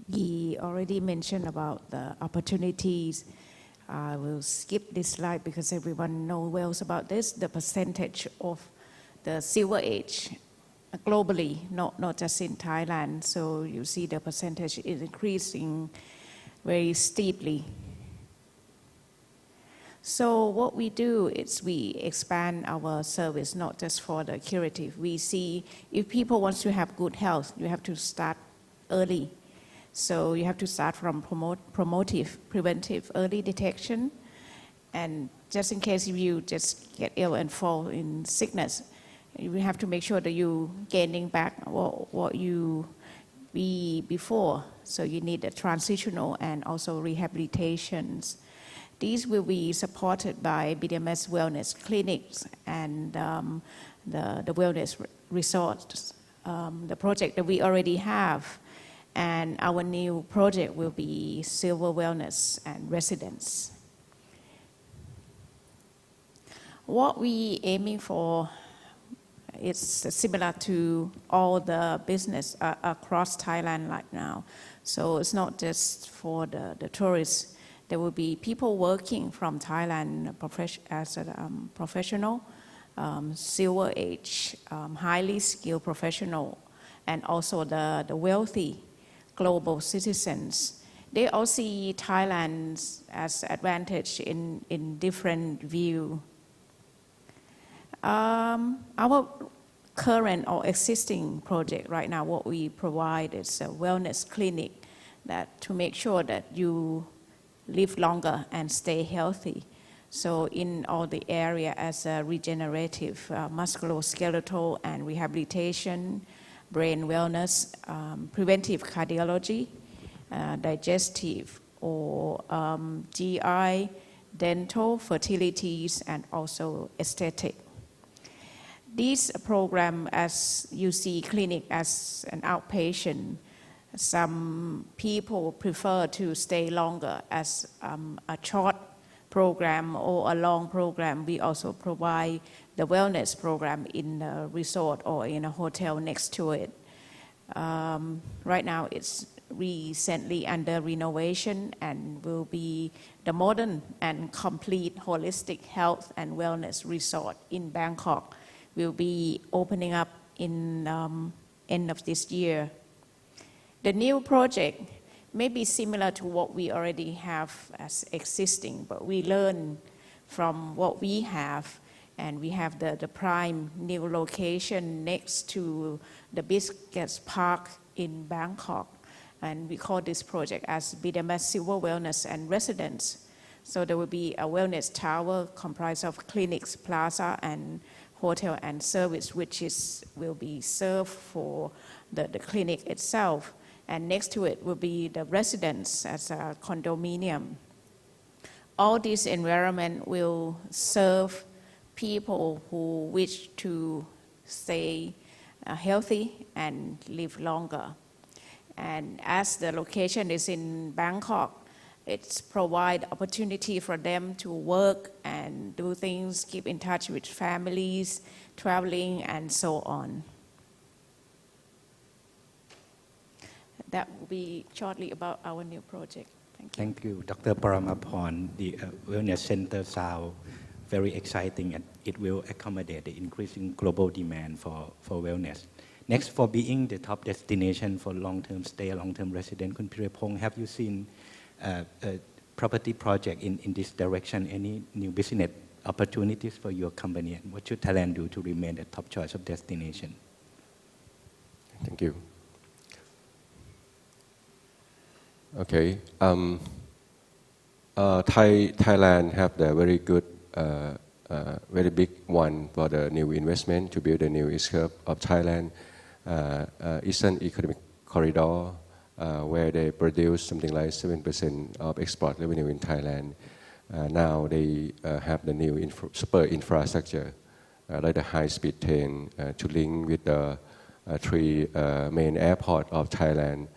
We already mentioned about the opportunities. I will skip this slide because everyone knows well about this. The percentage of the silver age globally, not just in Thailand. So you see the percentage is increasing very steeply. So what we do is we expand our service, not just for the curative. We see if people want to have good health, you have to start early. So you have to start from promotive, preventive, early detection. And just in case if you just get ill and fall in sickness, you have to make sure that you gaining back what you be before. So you need a transitional and also rehabilitations. These will be supported by BDMS wellness clinics and the wellness resorts, the project that we already have. And our new project will be Silver Wellness and Residence. What we aiming for is similar to all the business across Thailand right now. So it's not just for the tourists. There will be people working from Thailand as a professional, silver age, highly skilled professional, and also the wealthy global citizens. They all see Thailand as advantage in different view. Our current or existing project right now, what we provide is a wellness clinic that to make sure that you live longer and stay healthy. So in all the area as a regenerative, musculoskeletal and rehabilitation, brain wellness, preventive cardiology, digestive or GI, dental, fertilities, and also aesthetic. This program, as you see clinic as an outpatient, some people prefer to stay longer as a short program or a long program. We also provide the wellness program in a resort or in a hotel next to it. Right now it's recently under renovation and will be the modern and complete holistic health and wellness resort in Bangkok. Will be opening up in end of this year. The new project may be similar to what we already have as existing, but we learn from what we have, and we have the prime new location next to the biggest park in Bangkok, and we call this project as BDMS Silver Wellness and Residence. So there will be a wellness tower comprised of clinics, plaza, and hotel and service, which will be served for the clinic itself. And next to it will be the residence as a condominium. All this environment will serve people who wish to stay healthy and live longer. And as the location is in Bangkok, It's provide opportunity for them to work and do things, keep in touch with families, traveling, and so on. That will be shortly about our new project. Thank you. Thank you, Dr. Paramaporn. The Wellness Center sounds very exciting, and it will accommodate the increasing global demand for wellness. Next, for being the top destination for long-term stay, long-term resident, Kun Pirapong, have you seen a property project in this direction? Any new business opportunities for your company? And what should Thailand do to remain the top choice of destination? Thank you. Okay. Thailand have the very good, very big one for the new investment to build a new East Curve of Thailand, Eastern Economic Corridor, where they produce something like 7% of export revenue in Thailand. Now they have the new super infrastructure, like the high-speed train to link with the three main airports of Thailand,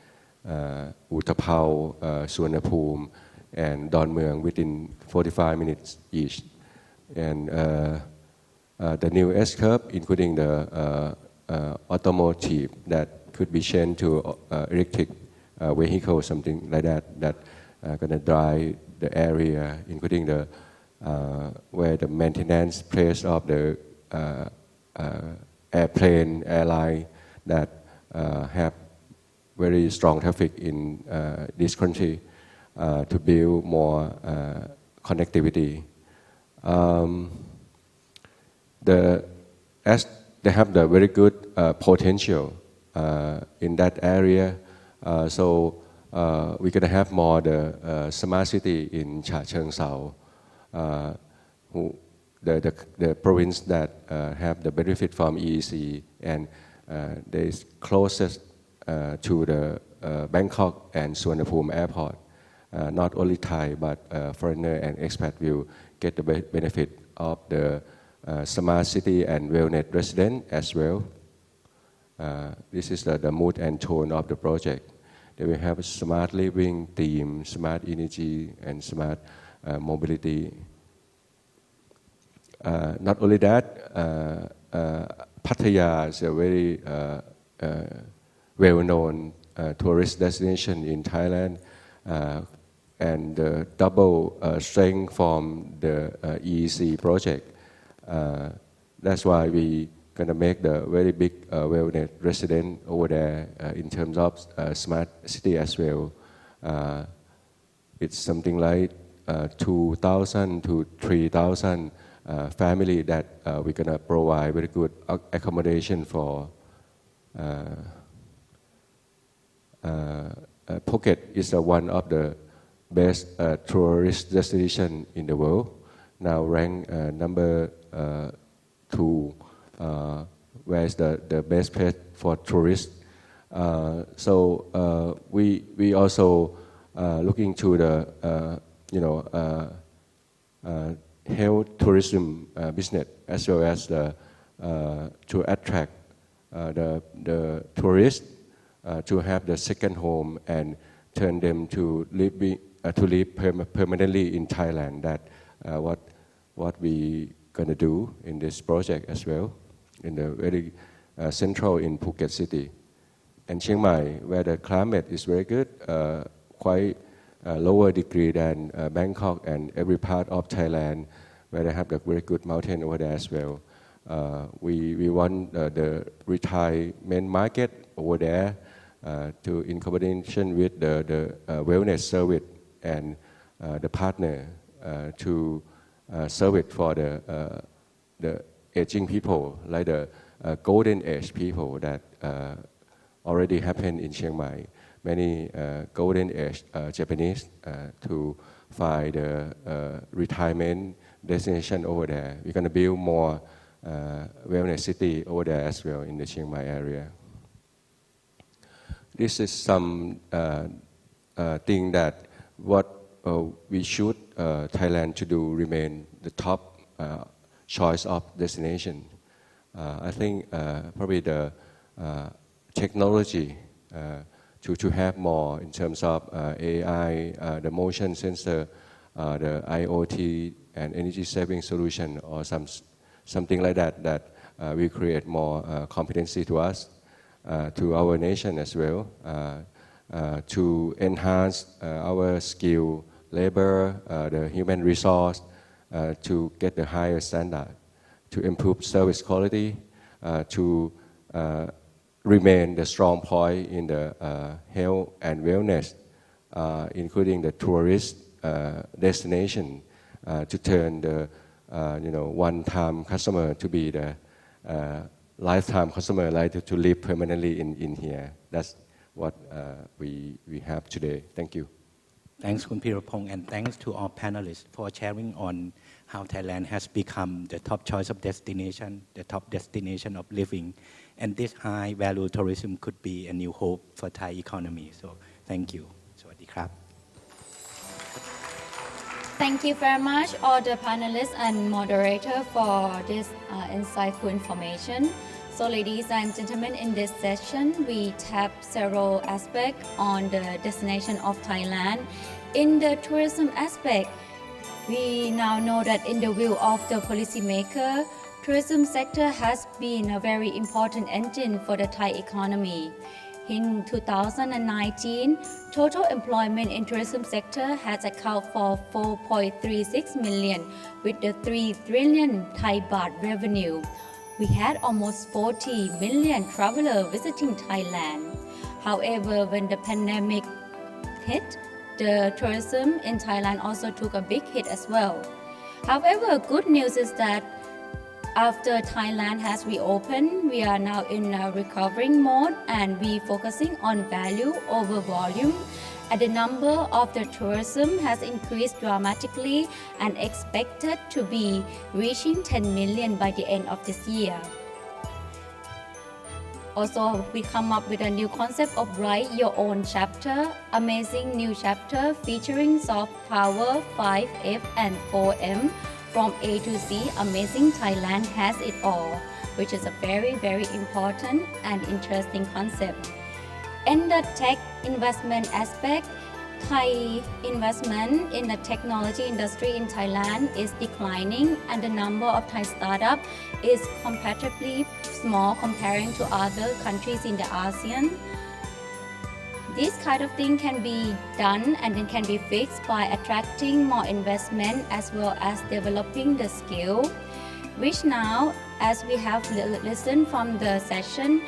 Utapao, Suvarnabhumi, and Don Mueang within 45 minutes each. And the new S-curve, including the automotive that could be changed to electric vehicle, something like that going to drive the area, including the where the maintenance place of the airline that have very strong traffic in this country to build more connectivity. As they have the very good potential in that area, so we're going to have more the smart city in Cha Cheong Sao, the province that have the benefit from EEC, and they closest to the Bangkok and Suvarnabhumi airport. Not only Thai, but foreigner and expat will get the benefit of the smart city and wellness resident as well. This is the mood and tone of the project. They will have a smart living theme, smart energy, and smart mobility. Not only that, Pattaya is a very well-known tourist destination in Thailand, and the double strength from the EEC project. That's why we going to make the very big wellness resident over there in terms of smart city as well. It's something like 2,000 to 3,000 family that we're going to provide very good accommodation for. Phuket is one of the best tourist destination in the world. Now ranked number 2, where is the best place for tourists. So we also looking to the health tourism business, as well as to attract the tourists to have the second home and turn them to live permanently in Thailand. That what we going to do in this project as well, in the very central in Phuket City. And Chiang Mai, where the climate is very good, quite lower degree than Bangkok and every part of Thailand, where they have the very good mountain over there as well. We want the retirement market over there to in combination with the wellness service and the partner to serve it for the aging people, like the golden age people that already happened in Chiang Mai. Many golden age Japanese to find the retirement destination over there. We're going to build more wellness city over there as well in the Chiang Mai area. This is some thing that what we should Thailand to do remain the top choice of destination. I think probably the technology to have more in terms of AI, the motion sensor, the IoT and energy saving solution or something like that will create more competency to us, to our nation as well, to enhance our skill, labor, the human resource, to get the higher standard, to improve service quality, to remain the strong point in the health and wellness, including the tourist destination, to turn the one-time customer to be the lifetime customer, like to live permanently in here. That's what we have today. Thank you. Thanks, Khun Pirapong, and thanks to all panelists for sharing on how Thailand has become the top choice of destination, the top destination of living, and this high-value tourism could be a new hope for Thai economy. So, thank you. สวัสดีครับ Thank you very much, all the panelists and moderator, for this insightful information. So, ladies and gentlemen, in this session, we tap several aspects on the destination of Thailand. In the tourism aspect, we now know that in the view of the policymaker, tourism sector has been a very important engine for the Thai economy. In 2019, total employment in tourism sector has accounted for 4.36 million with the 3 trillion Thai baht revenue. We had almost 40 million travelers visiting Thailand. However, when the pandemic hit, the tourism in Thailand also took a big hit as well. However, good news is that after Thailand has reopened, we are now in a recovering mode and we focusing on value over volume. And the number of the tourism has increased dramatically and expected to be reaching 10 million by the end of this year. Also, we come up with a new concept of Write Your Own Chapter, amazing new chapter featuring soft power 5F and 4M. From A to Z, Amazing Thailand has it all, which is a very, very important and interesting concept. In the tech investment aspect, Thai investment in the technology industry in Thailand is declining and the number of Thai startups is comparatively small comparing to other countries in the ASEAN. This kind of thing can be done and then can be fixed by attracting more investment as well as developing the skill, which now, as we have listened from the session,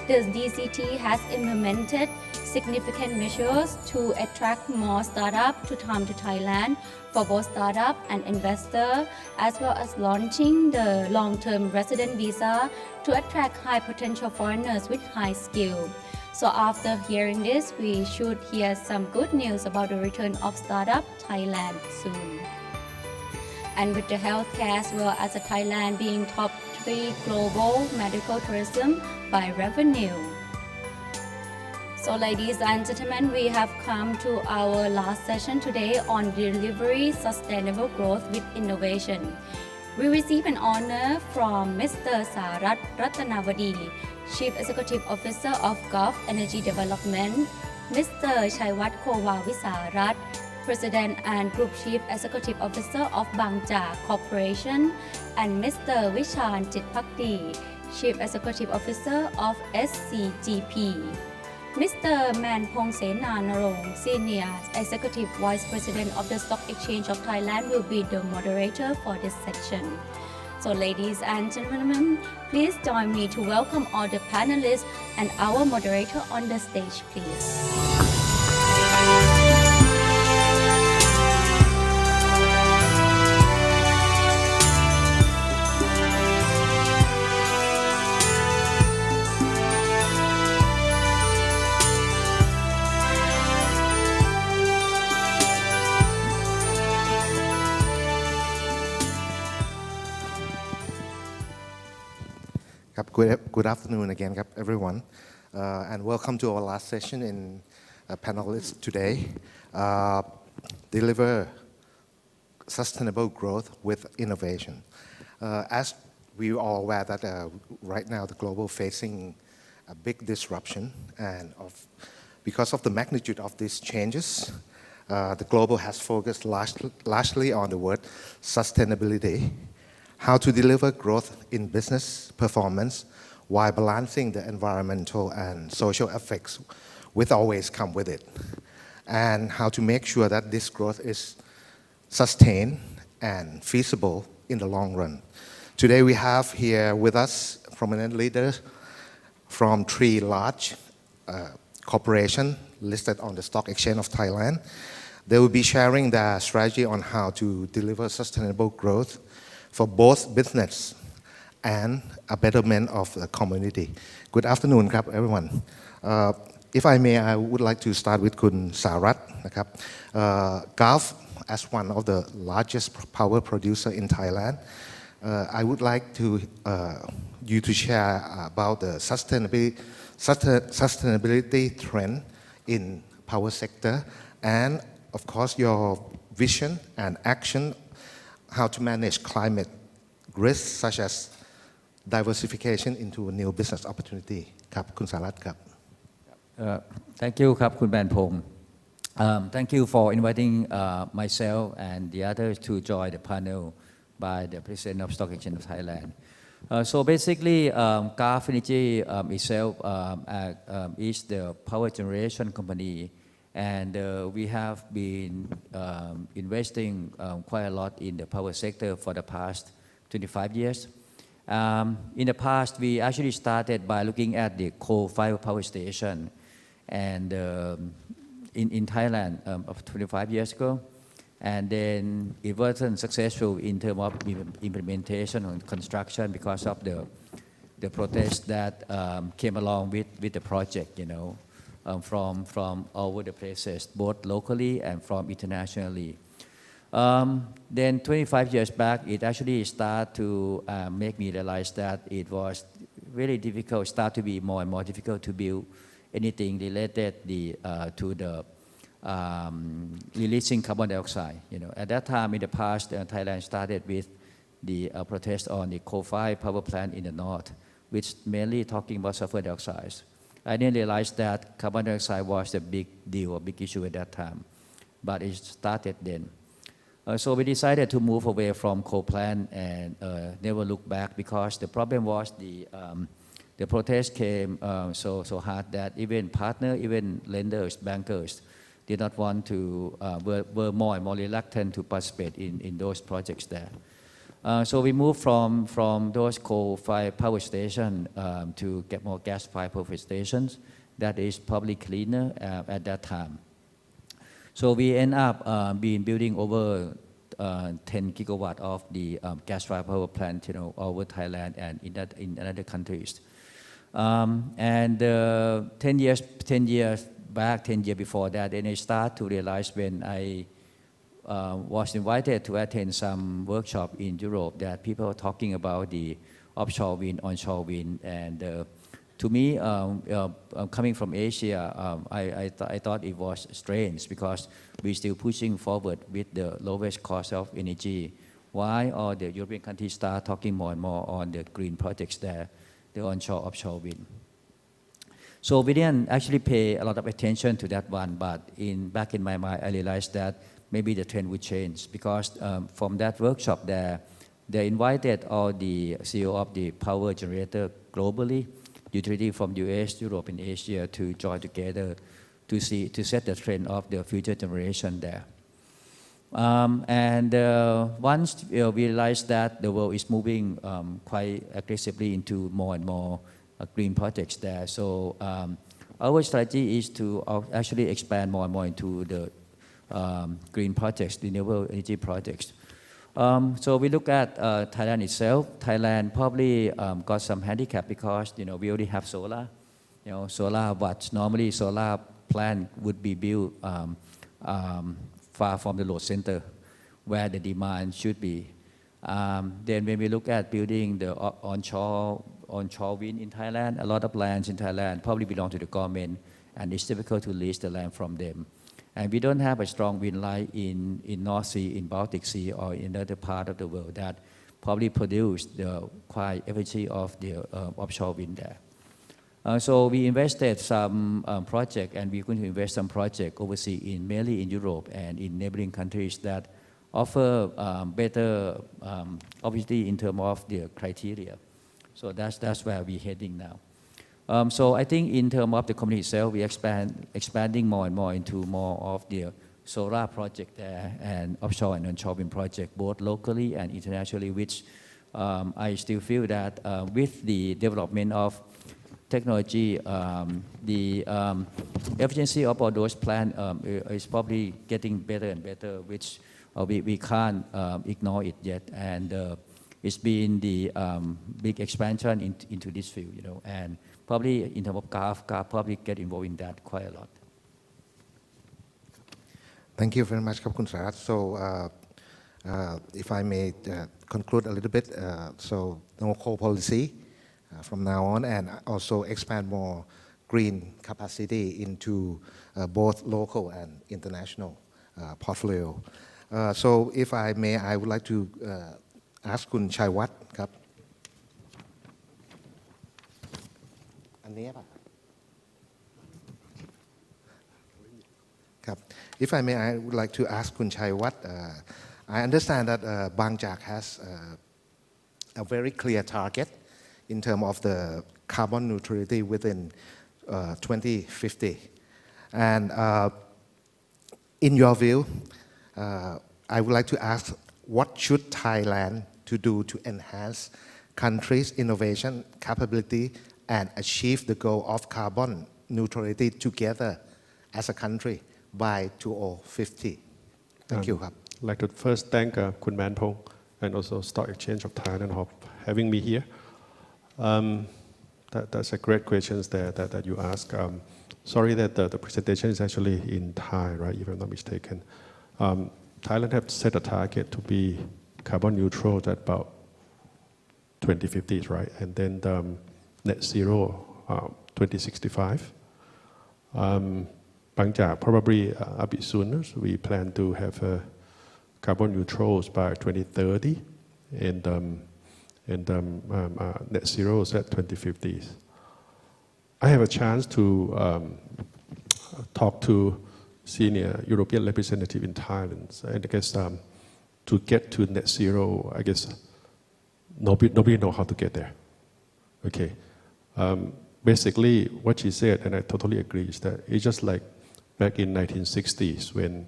the DCT has implemented significant measures to attract more startups to come to Thailand for both startup and investor, as well as launching the long-term resident visa to attract high potential foreigners with high skill. So after hearing this, we should hear some good news about the return of startup Thailand soon. And with the healthcare as well as Thailand being top 3 global medical tourism by revenue. So ladies and gentlemen, we have come to our last session today on delivery sustainable growth with innovation. We receive an honor from Mr. Sarat Ratanawadi, Chief Executive Officer of Gulf Energy Development, Mr. Chaiwat Kowa Visarat, President and Group Chief Executive Officer of Bangja Corporation, and Mr. Vishan Chitpakdi, Chief Executive Officer of SCGP. Mr. Manpong Senanarong, Senior Executive Vice President of the Stock Exchange of Thailand, will be the moderator for this section. So ladies and gentlemen, please join me to welcome all the panelists and our moderator on the stage, please. Good afternoon again, everyone, and welcome to our last session in panelists today. Deliver sustainable growth with innovation. As we are all aware that right now the global facing a big disruption and of Because of the magnitude of these changes, the global has focused largely on the word sustainability, how to deliver growth in business performance while balancing the environmental and social effects which always come with it, and how to make sure that this growth is sustained and feasible in the long run. Today we have here with us prominent leaders from 3 large corporations listed on the Stock Exchange of Thailand. They will be sharing their strategy on how to deliver sustainable growth for both business and a betterment of the community. Good afternoon, everyone. If I may, I would like to start with Kun Sarat. Gulf, as one of the largest power producer in Thailand, I would like you to share about the sustainability trend in power sector, and of course your vision and action how to manage climate risks such as diversification into a new business opportunity. ครับคุณสารัตน์ครับ Thank you ครับคุณแบนพงษ์ Thank you for inviting myself and the others to join the panel by the President of Stock Exchange of Thailand. So basically, Gulf Energy itself is the power generation company, and we have been investing quite a lot in the power sector for the past 25 years. In the past, we actually started by looking at the coal-fired power station, and in Thailand of 25 years ago. And then it wasn't successful in terms of implementation and construction because of the protests that came along with the project, from all over the places, both locally and from internationally. Then 25 years back, it actually started to make me realize that it was really difficult, start to be more and more difficult to build anything related to the releasing carbon dioxide. At that time in the past, Thailand started with the protest on the coal-fired power plant in the north, which mainly talking about sulfur dioxide. I didn't realize that carbon dioxide was a big deal, a big issue at that time, but it started then. So we decided to move away from coal plant and never look back, because the problem was the protest came so hard that even partners, even lenders, bankers, did not want to, were more and more reluctant to participate in those projects there. So we moved from those coal-fired power stations to get more gas-fired power stations that is probably cleaner at that time. So we end up building over 10 gigawatt of the gas-fired power plant, over Thailand and in other countries. And 10 years back, 10 years before that, then I start to realize when I was invited to attend some workshop in Europe that people are talking about the offshore wind, onshore wind, and to me, coming from Asia, I thought it was strange because we're still pushing forward with the lowest cost of energy. Why all the European countries start talking more and more on the green projects there, the onshore, offshore wind? So we didn't actually pay a lot of attention to that one, but back in my mind, I realized that maybe the trend would change, because from that workshop there, they invited all the CEO of the power generator globally, utility from US, Europe, and Asia to join together to set the trend of the future generation there. And once we realized that the world is moving quite aggressively into more and more green projects there. So our strategy is to actually expand more and more into the green projects, renewable energy projects. So we look at Thailand itself. Thailand probably got some handicap because we already have solar. Solar, but normally solar plant would be built far from the load center where the demand should be. Then when we look at building the onshore wind in Thailand, a lot of lands in Thailand probably belong to the government, and it's difficult to lease the land from them. And we don't have a strong wind line in North Sea, in Baltic Sea, or in other part of the world that probably produce the quite efficiency of the offshore wind there. So we invested some project, and we're going to invest some project overseas, mainly in Europe and in neighboring countries that offer better opportunity in terms of the criteria. So that's where we're heading now. So I think in terms of the community itself, we expanding more and more into more of the solar project there and offshore and onshore wind project, both locally and internationally, which I still feel that with the development of technology, the efficiency of all those plants is probably getting better and better, which we can't ignore it yet. And it's been the big expansion into this field, and probably in terms of GAF probably get involved in that quite a lot. Thank you very much, Khun Sarat. So if I may conclude a little bit, so no coal policy from now on, and also expand more green capacity into both local and international portfolio. So if I may, I would like to ask Khun Chaiwat ครับอันนี้ป่ะครับ If I may, I would like to ask Khun Chaiwat. I understand that Bangchak has a very clear target in terms of the carbon neutrality within 2050. And in your view, I would like to ask, what should Thailand to do to enhance countries' innovation capability and achieve the goal of carbon neutrality together as a country by 2050? Thank you. I'd like to first thank Khun Manpong and also Stock Exchange of Thailand for having me here. That's a great question that you ask. Sorry that the presentation is actually in Thai, right, if I'm not mistaken. Thailand have set a target to be carbon neutral at about 2050, right? And then net zero 2065. Bangchak probably a bit sooner. So we plan to have carbon neutrals by 2030 and net zeros at 2050. I have a chance to talk to senior European representative in Thailand, and I guess to get to net zero, I guess nobody know how to get there. Okay, basically what she said, and I totally agree, is that it's just like back in 1960s when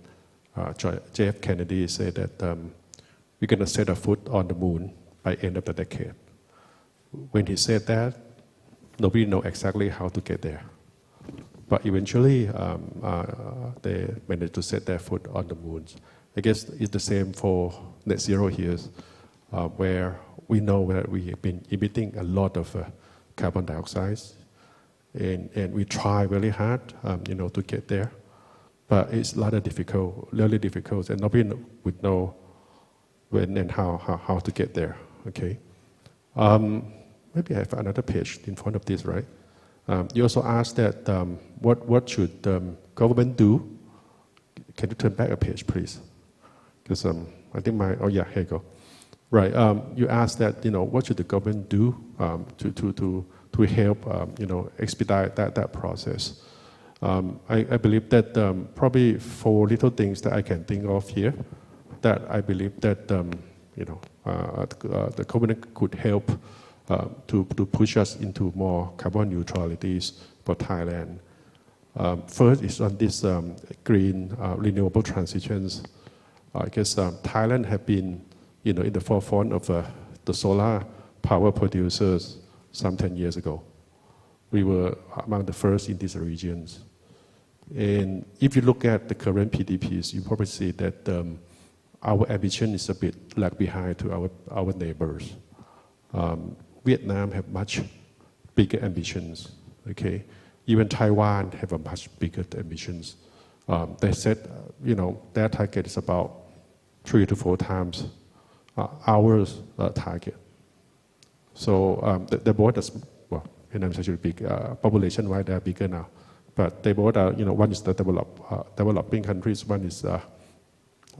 JF Kennedy said that we're going to set a foot on the moon by end of the decade. When he said that, nobody know exactly how to get there. But eventually, they managed to set their foot on the moon. I guess it's the same for net zero here, where we know that we have been emitting a lot of carbon dioxide, and we try really hard, to get there. But it's rather difficult, really difficult, and nobody would know when and how to get there. Okay. Maybe I have another page in front of this, right? You also asked that what should government do? Can you turn back a page, please? Because I think here you go. Right. You asked that what should the government do to help expedite that process. I believe that probably 4 little things that I can think of here that I believe that the government could help to push us into more carbon neutralities for Thailand. First is on this green renewable transitions. I guess Thailand have been in the forefront of the solar power producers some 10 years ago. We were among the first in these regions. And if you look at the current PDPs, you probably see that our ambition is a bit lag behind to our neighbors. Vietnam have much bigger ambitions. Okay, even Taiwan have a much bigger ambitions. They said, their target is about 3 to 4 times our target. So they both are, Vietnam is actually big. Population-wise, they are bigger now. But they both are, one is the developing countries, one is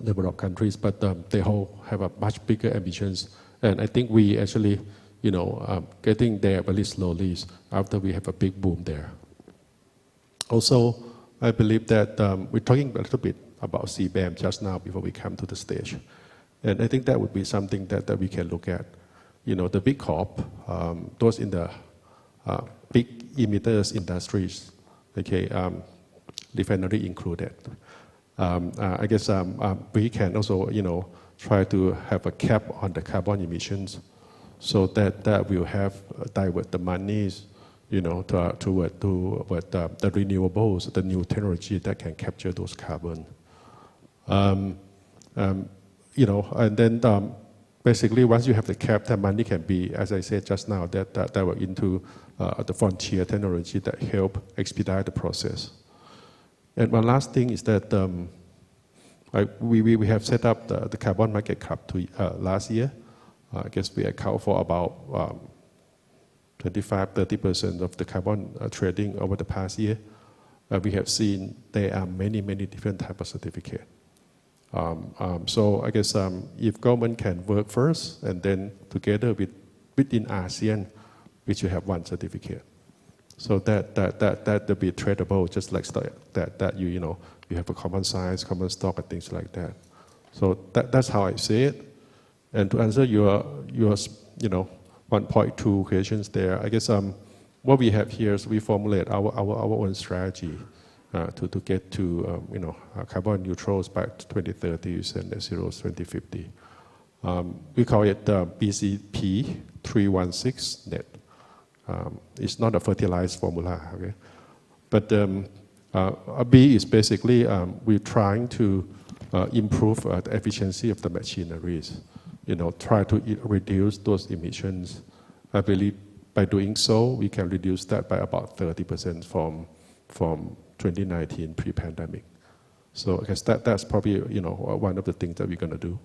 developed countries. But they all have a much bigger ambitions. And I think we actually getting there very slowly after we have a big boom there. Also, I believe that we're talking a little bit about CBAM just now before we come to the stage. And I think that would be something that we can look at. The big corp, those in the big emitters industries, okay, refinery included. I guess we can also, try to have a cap on the carbon emissions so that will have divert the monies, toward the renewables, the new technology that can capture those carbon. And then basically once you have the cap, that money can be, as I said just now, that were into the frontier technology that help expedite the process. And one last thing is that we have set up the carbon market club last year. I guess we account for about 25-30% of the carbon trading over the past year. We have seen there are many different types of certificates. So I guess if government can work first and then together within ASEAN, we should have one certificate. So that will be tradable, just like that you have a common size, common stock, and things like that. So that's how I see it. And to answer your 1.2 questions there, I guess what we have here is we formulate our own strategy to get to carbon neutrals by 2030 and net zeros 2050. We call it BCP 316 net. It's not a fertilized formula, okay? But B is basically we're trying to improve the efficiency of the machineries. Try to reduce those emissions. I believe by doing so, we can reduce that by about 30% from 2019 pre-pandemic. So I guess that's probably one of the things that we're going to do.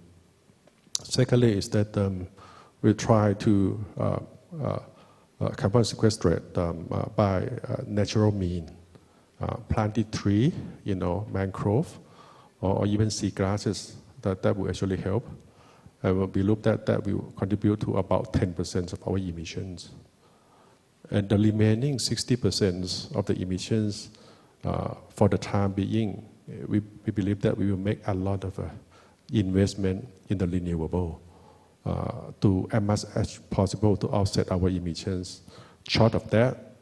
Secondly, is that we try to carbon sequestrate by natural mean, planted tree, mangrove, or even seagrasses. That will actually help. And we looked at that will contribute to about 10% of our emissions. And the remaining 60% of the emissions, for the time being, we believe that we will make a lot of investment in the renewable to as much as possible to offset our emissions. Short of that,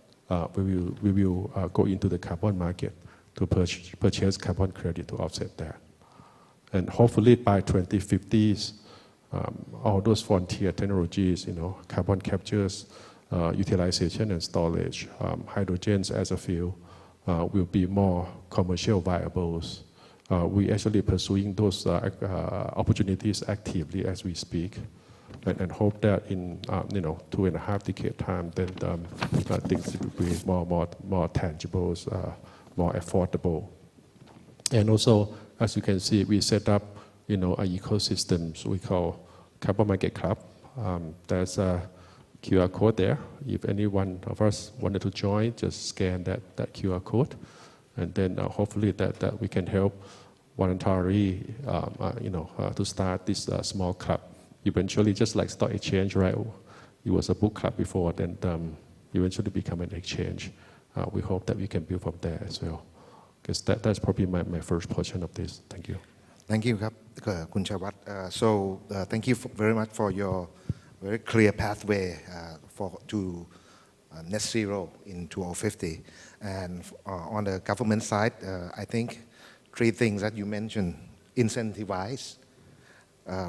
we will go into the carbon market to purchase carbon credit to offset that. And hopefully by 2050s, all those frontier technologies, carbon captures, utilization and storage, hydrogens as a fuel, will be more commercial viables. We actually pursuing those opportunities actively as we speak, and hope that in 2.5 decade time, then things will be more tangible, more affordable. And also, as you can see, we set up an ecosystem we call Carbon Market Club. There's a QR code there. If any one of us wanted to join, just scan that QR code, and then hopefully that we can help voluntarily, to start this small club. Eventually, just like Stock Exchange, right? It was a book club before, then eventually become an exchange. We hope that we can build from there as well. Because that's probably my first portion of this. Thank you. Thank you, Khun Chawat. So thank you very much for your very clear pathway to net zero in 2050. And on the government side, I think 3 things that you mentioned: incentivize,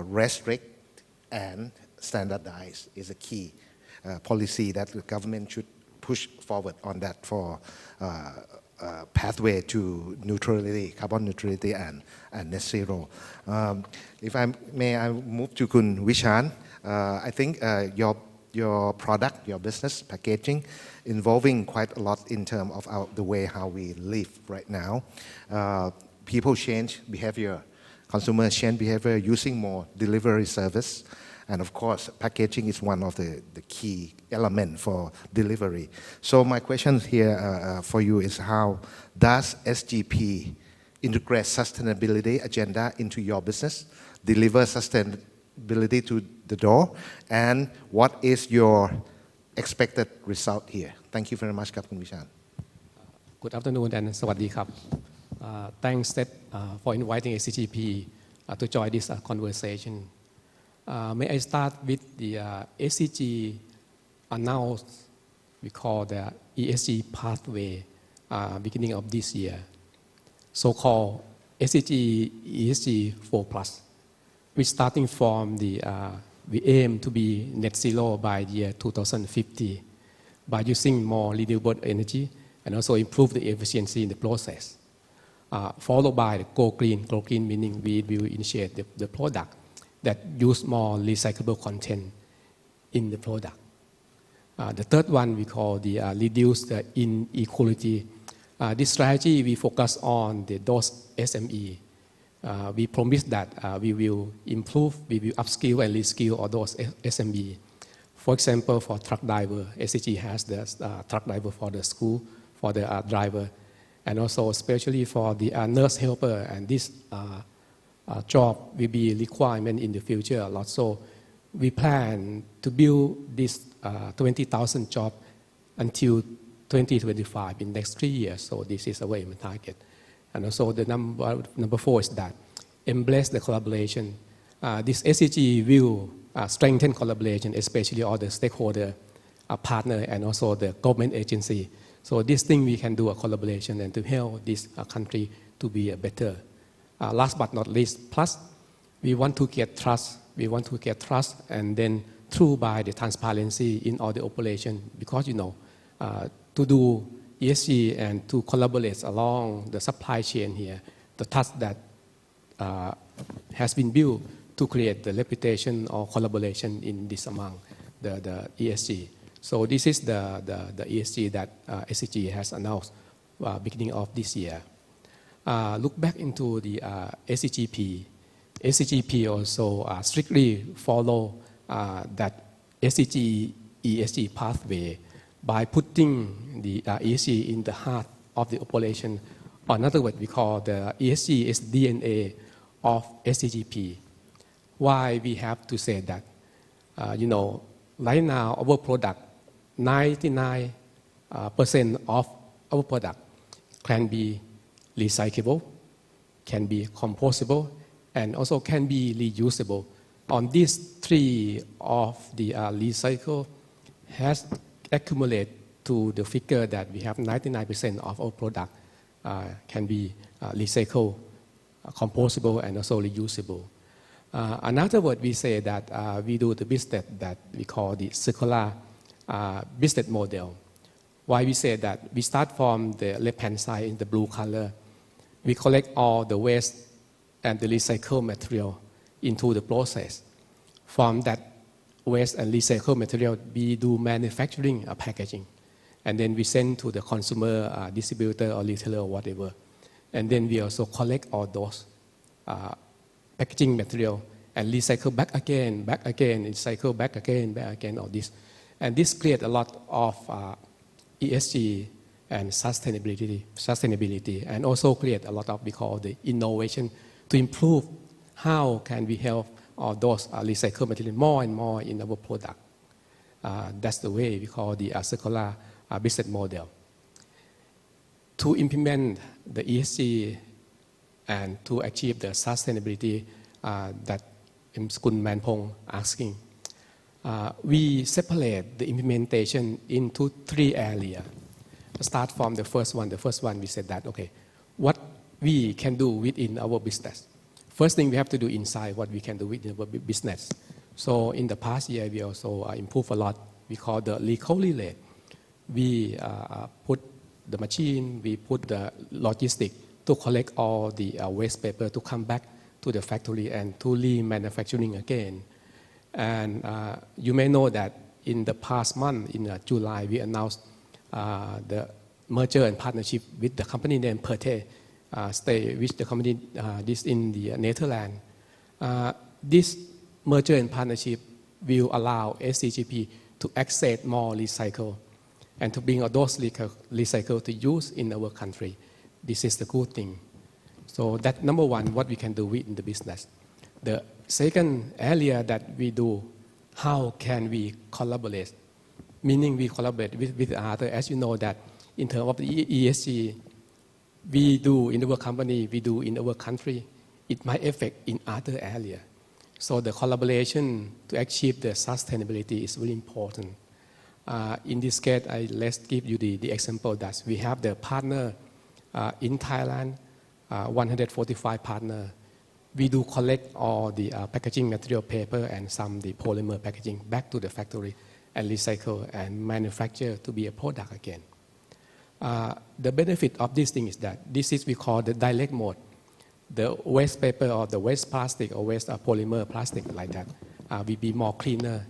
restrict, and standardize is a key policy that the government should push forward on that for pathway to neutrality, carbon neutrality, and net zero. If I may, I move to Khun Vishan. I think your product, your business packaging, involving quite a lot in terms of the way how we live right now. People change behavior, consumers change behavior, using more delivery service. And of course, packaging is one of the key elements for delivery. So my question here for you is, how does SGP integrate sustainability agenda into your business, deliver sustainability to the door, and what is your expected result here? Thank you very much, Captain Vishan. Good afternoon and สวัสดีครับ Thanks for inviting ACGP to join this conversation. May I start with the ACG announced we call the ESG pathway beginning of this year, so-called ACG ESG 4+. We starting from we aim to be net zero by the year 2050 by using more renewable energy and also improve the efficiency in the process. Followed by the Go Green. Go Green meaning we will initiate the product that use more recyclable content in the product. The third one we call the reduce the inequality. This strategy we focus on those SME. We promise that we will improve, we will upskill and reskill all those SME. For example, for truck driver, ACG has the truck driver for the school, for the driver, and also especially for the nurse helper. And this job will be requirement in the future a lot. So we plan to build this 20,000 job until 2025 in next 3 years. So this is a way we target. And also the number 4 is that embrace the collaboration. This ACG will strengthen collaboration, especially all the stakeholder partner and also the government agency. So this thing we can do a collaboration and to help this country to be better. Last but not least, plus we want to get trust. We want to get trust and then through by the transparency in all the operation, because to do ESG and to collaborate along the supply chain here, the trust that has been built to create the reputation or collaboration in this among the ESG. So this is the ESG that ACG has announced beginning of this year. Look back into the ACGP. ACGP also strictly follow that ACG ESG pathway by putting the ESG in the heart of the operation. Or another word we call the ESG is DNA of ACGP. Why we have to say that? Right now our product, 99% of our product can be recyclable, can be compostable, and also can be reusable. On these 3 of the recycle has accumulated to the figure that we have 99% of our product can be recyclable, compostable, and also reusable. Another word we say that we do the business that we call the circular business model. Why we say that? We start from the left-hand side in the blue color. We collect all the waste and the recycled material into the process. From that waste and recycled material, we do manufacturing packaging. And then we send to the consumer, distributor or retailer or whatever. And then we also collect all those packaging material and recycle back again, recycle back again, all this. And this creates a lot of ESG and sustainability, and also create a lot of, we call the innovation to improve how can we help all those recycled material more and more in our product. That's the way we call the circular business model. To implement the ESG and to achieve the sustainability that Kun Manpong asking, we separate the implementation into 3 areas. Start from the first one. The first one we said that, okay, what we can do within our business. First thing we have to do inside what we can do within our business. So in the past year, we also improved a lot. We call the recovery rate. We put the machine, we put the logistic to collect all the waste paper to come back to the factory and to remanufacturing again. And you may know that in the past month, in July, we announced the merger and partnership with the company named Perte, stay with the company this in the Netherlands. This merger and partnership will allow SCGP to access more recycle and to bring all those recycle to use in our country. This is the good thing. So that number one, what we can do within the business. The second area that we do, how can we collaborate? Meaning we collaborate with others. As you know that in terms of the ESG, we do in our company, we do in our country, it might affect in other areas. So the collaboration to achieve the sustainability is very important. In this case, let's give you the example that we have the partner in Thailand, 145 partners. We do collect all the packaging material paper and some the polymer packaging back to the factory and recycle and manufacture to be a product again. The benefit of this thing is that this is we call the direct mode. The waste paper or the waste plastic or waste polymer plastic like that will be more cleaner,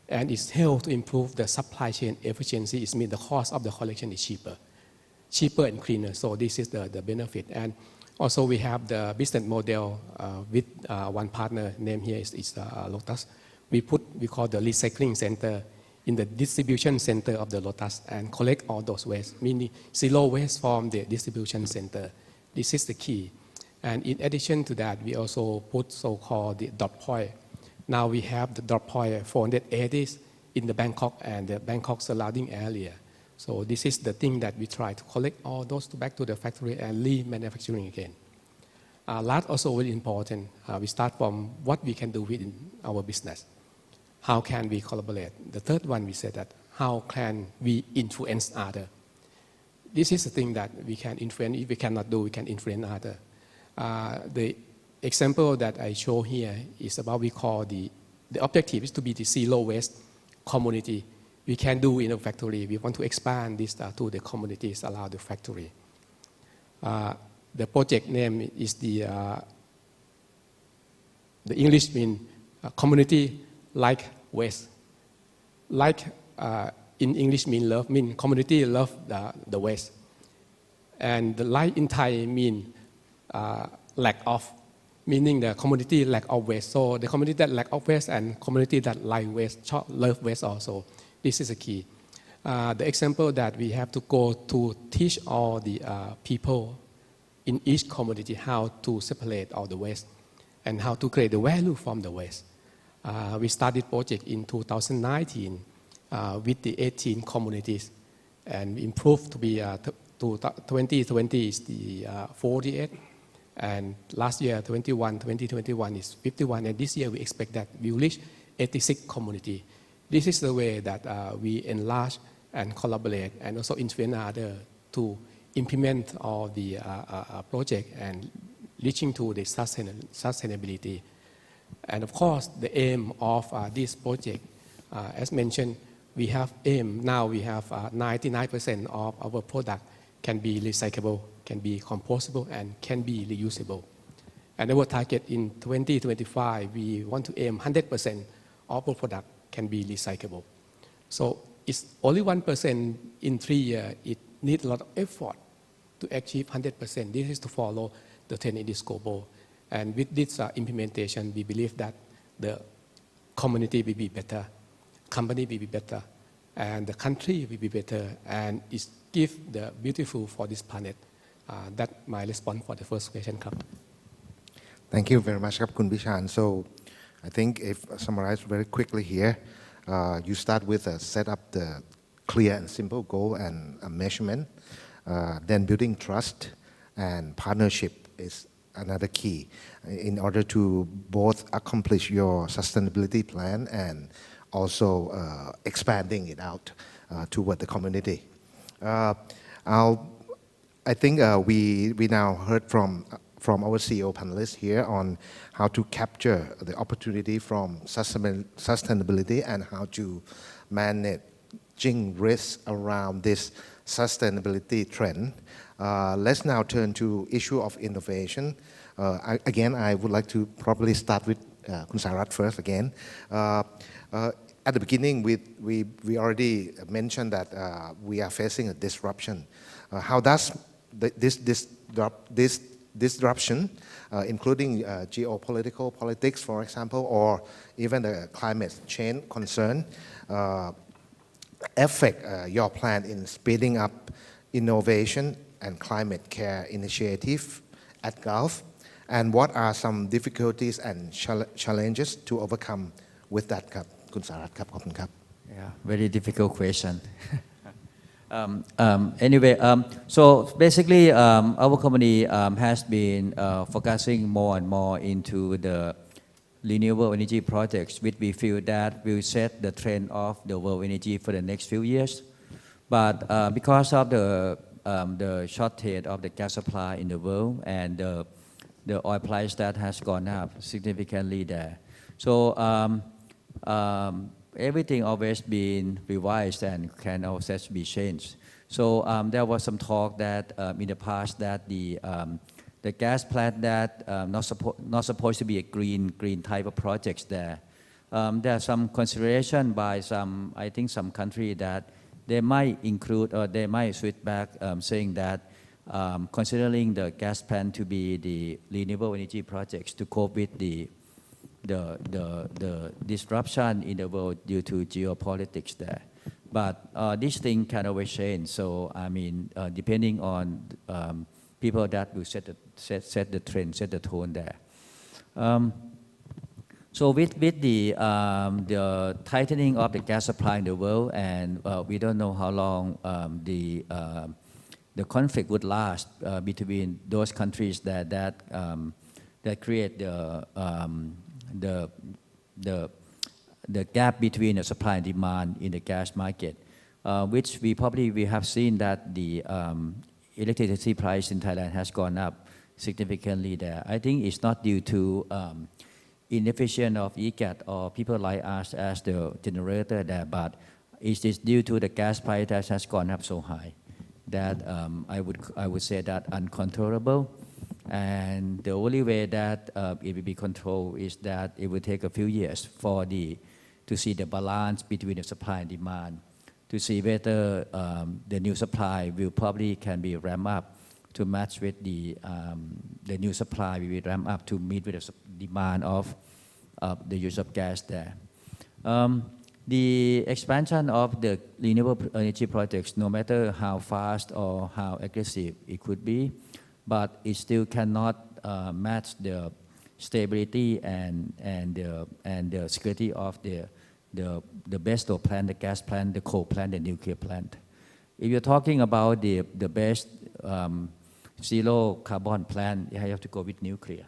and it's helped to improve the supply chain efficiency. It means the cost of the collection is cheaper and cleaner. So this is the benefit. And also we have the business model with one partner name here is Lotus. We call the recycling center in the distribution center of the Lotus and collect all those waste, meaning zero waste from the distribution center. This is the key. And in addition to that, we also put so-called the dot point. Now we have the dot point 480 in the Bangkok and the Bangkok surrounding area. So this is the thing that we try to collect all those back to the factory and remanufacturing again. Last also very important, we start from what we can do within our business. How can we collaborate? The third one we said that how can we influence others? This is the thing that we can influence. If we cannot do, we can influence others. The example that I show here is about we call the objective is to be the zero waste community. We can do in a factory. We want to expand this to the communities around the factory. The project name is the English mean community like waste. Like in English mean love, mean community love the waste. And the like in Thai mean lack of, meaning the community lack of waste. So the community that lack of waste and community that like waste, love waste also. This is a key. The example that we have to go to teach all the people in each community how to separate all the waste and how to create the value from the waste. We started project in 2019 with the 18 communities and improved to be to 2020 is the 48. And last year, 2021 is 51, and this year we expect that we will reach 86 community. This is the way that we enlarge and collaborate and also influence others to implement all the project and reaching to the sustainability. And of course, the aim of this project, as mentioned, we have aim, now we have 99% of our product can be recyclable, can be compostable, and can be reusable. And our target in 2025, we want to aim 100% of our product can be recyclable. So it's only 1% in 3 years. It needs a lot of effort to achieve 100%. This is to follow the trend in this global. And with this implementation, we believe that the community will be better, company will be better, and the country will be better, and it gives the beautiful for this planet. That's my response for the first question. Thank you very much, Khun Bishan. So I think if I summarize very quickly here, you start with set up the clear and simple goal and a measurement. Then building trust and partnership is another key in order to both accomplish your sustainability plan and also expanding it out toward the community. I think we now heard from our CEO panelists here on how to capture the opportunity from sustainability and how to managing risks around this sustainability trend. Let's now turn to issue of innovation. Again, I would like to probably start with Khun Sarat first again. At the beginning, we already mentioned that we are facing a disruption. How does this disruption, including geopolitical politics, for example, or even the climate change concern, affect your plan in speeding up innovation and climate care initiative at Gulf? and what are some difficulties and challenges to overcome with that ครับคุณสารัตน์ครับขอบคุณครับ Yeah, very difficult question. Anyway, so basically, our company has been focusing more and more into the renewable energy projects, which we feel that will set the trend of the world energy for the next few years. But because of the shortage of the gas supply in the world and the oil price that has gone up significantly there, so everything always been revised and can always be changed. So there was some talk that in the past that the gas plant that not supposed to be a green type of projects there. There are some consideration by some country that they might include or they might switch back saying that considering the gas plant to be the renewable energy projects to cope with the disruption in the world due to geopolitics there. But this thing can always change. So I mean, depending on people that will set the trend, set the tone there. So with the tightening of the gas supply in the world, and we don't know how long the conflict would last between those countries that create the gap between the supply and demand in the gas market, which we have seen that the electricity price in Thailand has gone up significantly there. I think it's not due to inefficient of EGAT or people like us as the generator there, but it is due to the gas price that has gone up so high that I would say that uncontrollable. And the only way that it will be controlled is that it will take a few years to see the balance between the supply and demand, to see whether the new supply will probably can be ramped up to match with the new supply will be ramped up to meet with the demand of the use of gas there. The expansion of the renewable energy projects, no matter how fast or how aggressive it could be, but it still cannot match the stability and the security of the best of plant, the gas plant, the coal plant, the nuclear plant. If you're talking about the best zero carbon plant, you have to go with nuclear.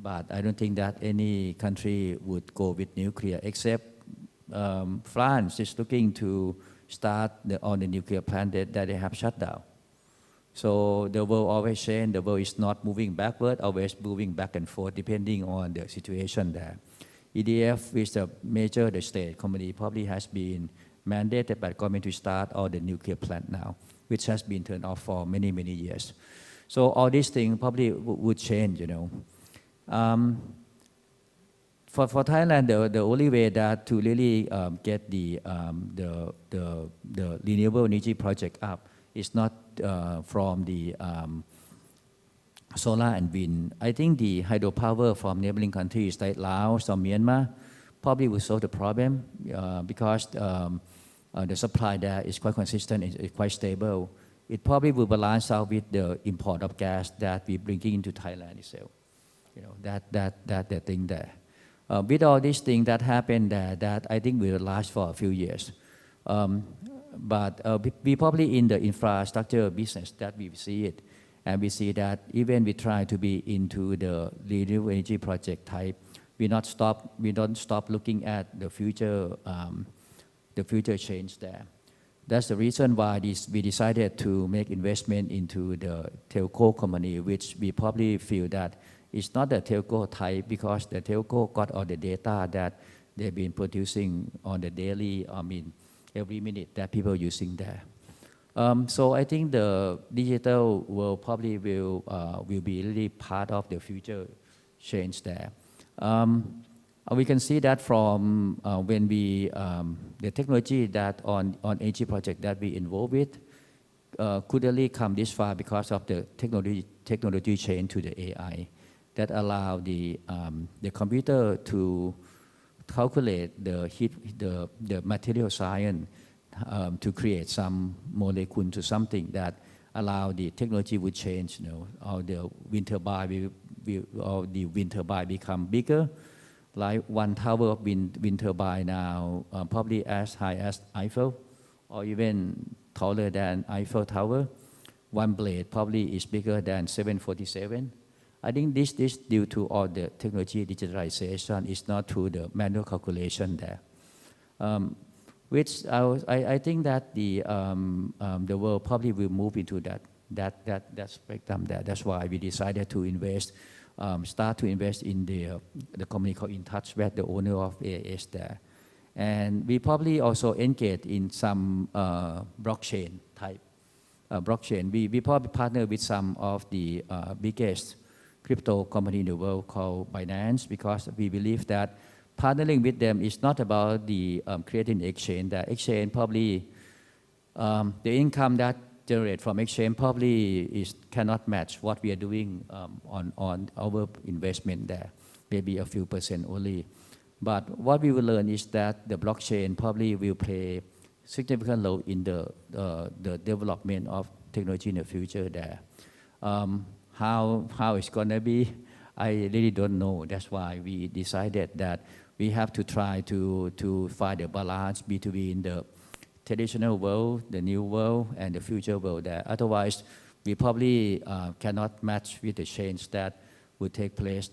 But I don't think that any country would go with nuclear except France is looking to start on the nuclear plant that they have shut down. So the world always change. The world is not moving backward, always moving back and forth depending on the situation there. EDF, which the major the state company, probably has been mandated by the government to start all the nuclear plant now, which has been turned off for many years. So all these things probably would change, you know. For Thailand, the only way that to really get the renewable energy project up is not from the solar and wind. I think the hydropower from neighboring countries like Laos or Myanmar probably will solve the problem because the supply there is quite consistent, it's quite stable. It probably will balance out with the import of gas that we bringing into Thailand itself. You know, that the thing there. With all these things that happen there, that I think will last for a few years. But we probably in the infrastructure business that we see it. And we see that even we try to be into the renewable energy project type, we don't stop looking at the future change there. That's the reason why we decided to make investment into the telco company, which we probably feel that it's not the telco type because the telco got all the data that they've been producing on the daily, every minute that people are using there. So I think the digital world probably will be really part of the future change there. We can see that from when the technology that on energy project that we involved with could only come this far because of the technology change to the AI that allow the computer to calculate the material science to create some molecule to something that allow the technology would change. You know, all the wind turbine the wind turbine become bigger. Like one tower of wind turbine now probably as high as Eiffel, or even taller than Eiffel Tower. One blade probably is bigger than 747. I think this due to all the technology digitalization, is not through the manual calculation there. Which I think that the world probably will move into that spectrum there. That's why we decided to start to invest in the company called InTouch, where the owner of AIS there. And we probably also engage in some blockchain type. Blockchain. We probably partner with some of the biggest crypto company in the world called Binance, because we believe that partnering with them is not about the creating exchange. The exchange probably, the income that generate from exchange probably cannot match what we are doing on our investment there, maybe a few percent only. But what we will learn is that the blockchain probably will play significant role in the development of technology in the future there. How it's gonna be, I really don't know. That's why we decided that we have to try to find a balance between the traditional world, the new world, and the future world there. Otherwise, we probably cannot match with the change that would take place,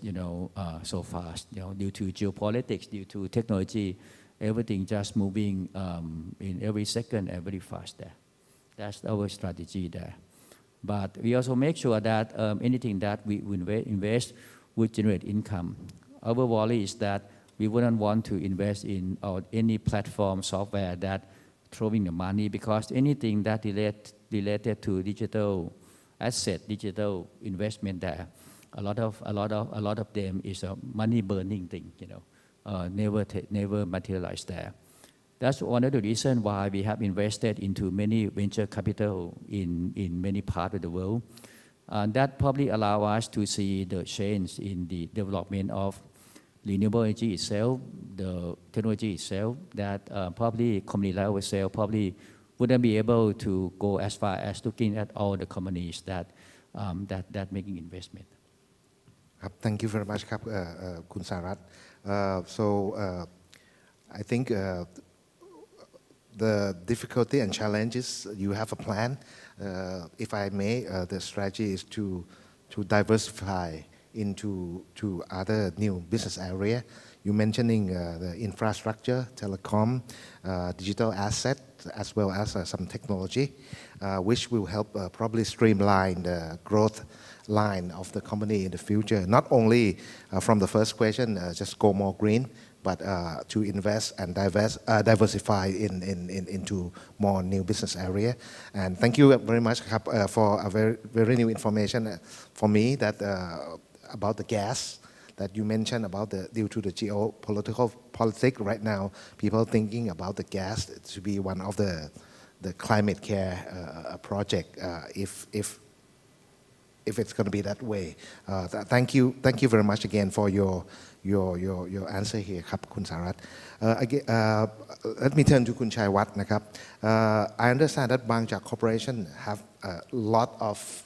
so fast, due to geopolitics, due to technology, everything just moving in every second and very fast there. That's our strategy there. But we also make sure that anything that we invest would generate income. Our worry is that we wouldn't want to invest in any platform software that throwing the money, because anything that related to digital asset, digital investment there, a lot of them is a money burning thing, never materialize there. That's one of the reasons why we have invested into many venture capital in many parts of the world. That probably allow us to see the change in the development of renewable energy itself, the technology itself, that probably company like ourselves probably wouldn't be able to go as far as looking at all the companies that making investment. Thank you very much, Kun Sarat. So I think the difficulty and challenges, you have a plan. If I may, the strategy is to diversify into other new business area. You mentioning the infrastructure, telecom, digital asset, as well as some technology, which will help probably streamline the growth line of the company in the future. Not only from the first question, just go more green, but to invest and diversify into more new business area. And thank you very much for a very new information for me that about the gas that you mentioned about due to the politics right now, people thinking about the gas to be one of the climate care project if it's going to be that way. Thank you very much again for your answer here, Kun Sarat. Let me turn to Kun Chaiwat. I understand that Bangchak Corporation have a lot of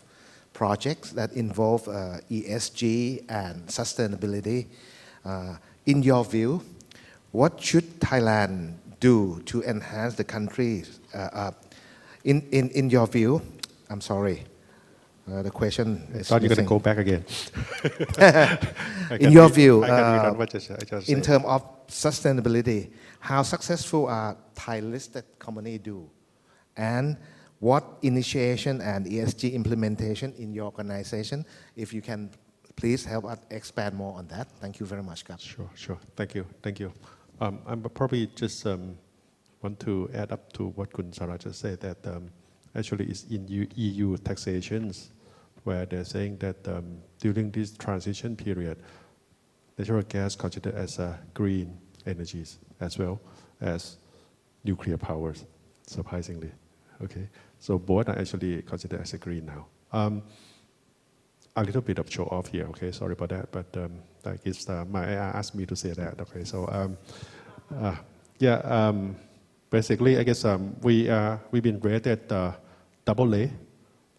projects that involve ESG and sustainability. In your view, what should Thailand do to enhance the country's? In your view, I'm sorry. The question is. I thought you're going to go back again. In your view, in terms of sustainability, how successful are Thai-listed companies do? And what initiation and ESG implementation in your organization? If you can, please help us expand more on that. Thank you very much, Kap. Sure. Thank you. I probably just want to add up to what Kun Sarat just said, that actually it's in EU taxations, where they're saying that during this transition period, natural gas considered as green energies as well as nuclear powers, surprisingly. Okay, so both are actually considered as a green now. A little bit of show off here. Okay, sorry about that, but like it's my AI asked me to say that. Okay, so basically, I guess we've been rated AA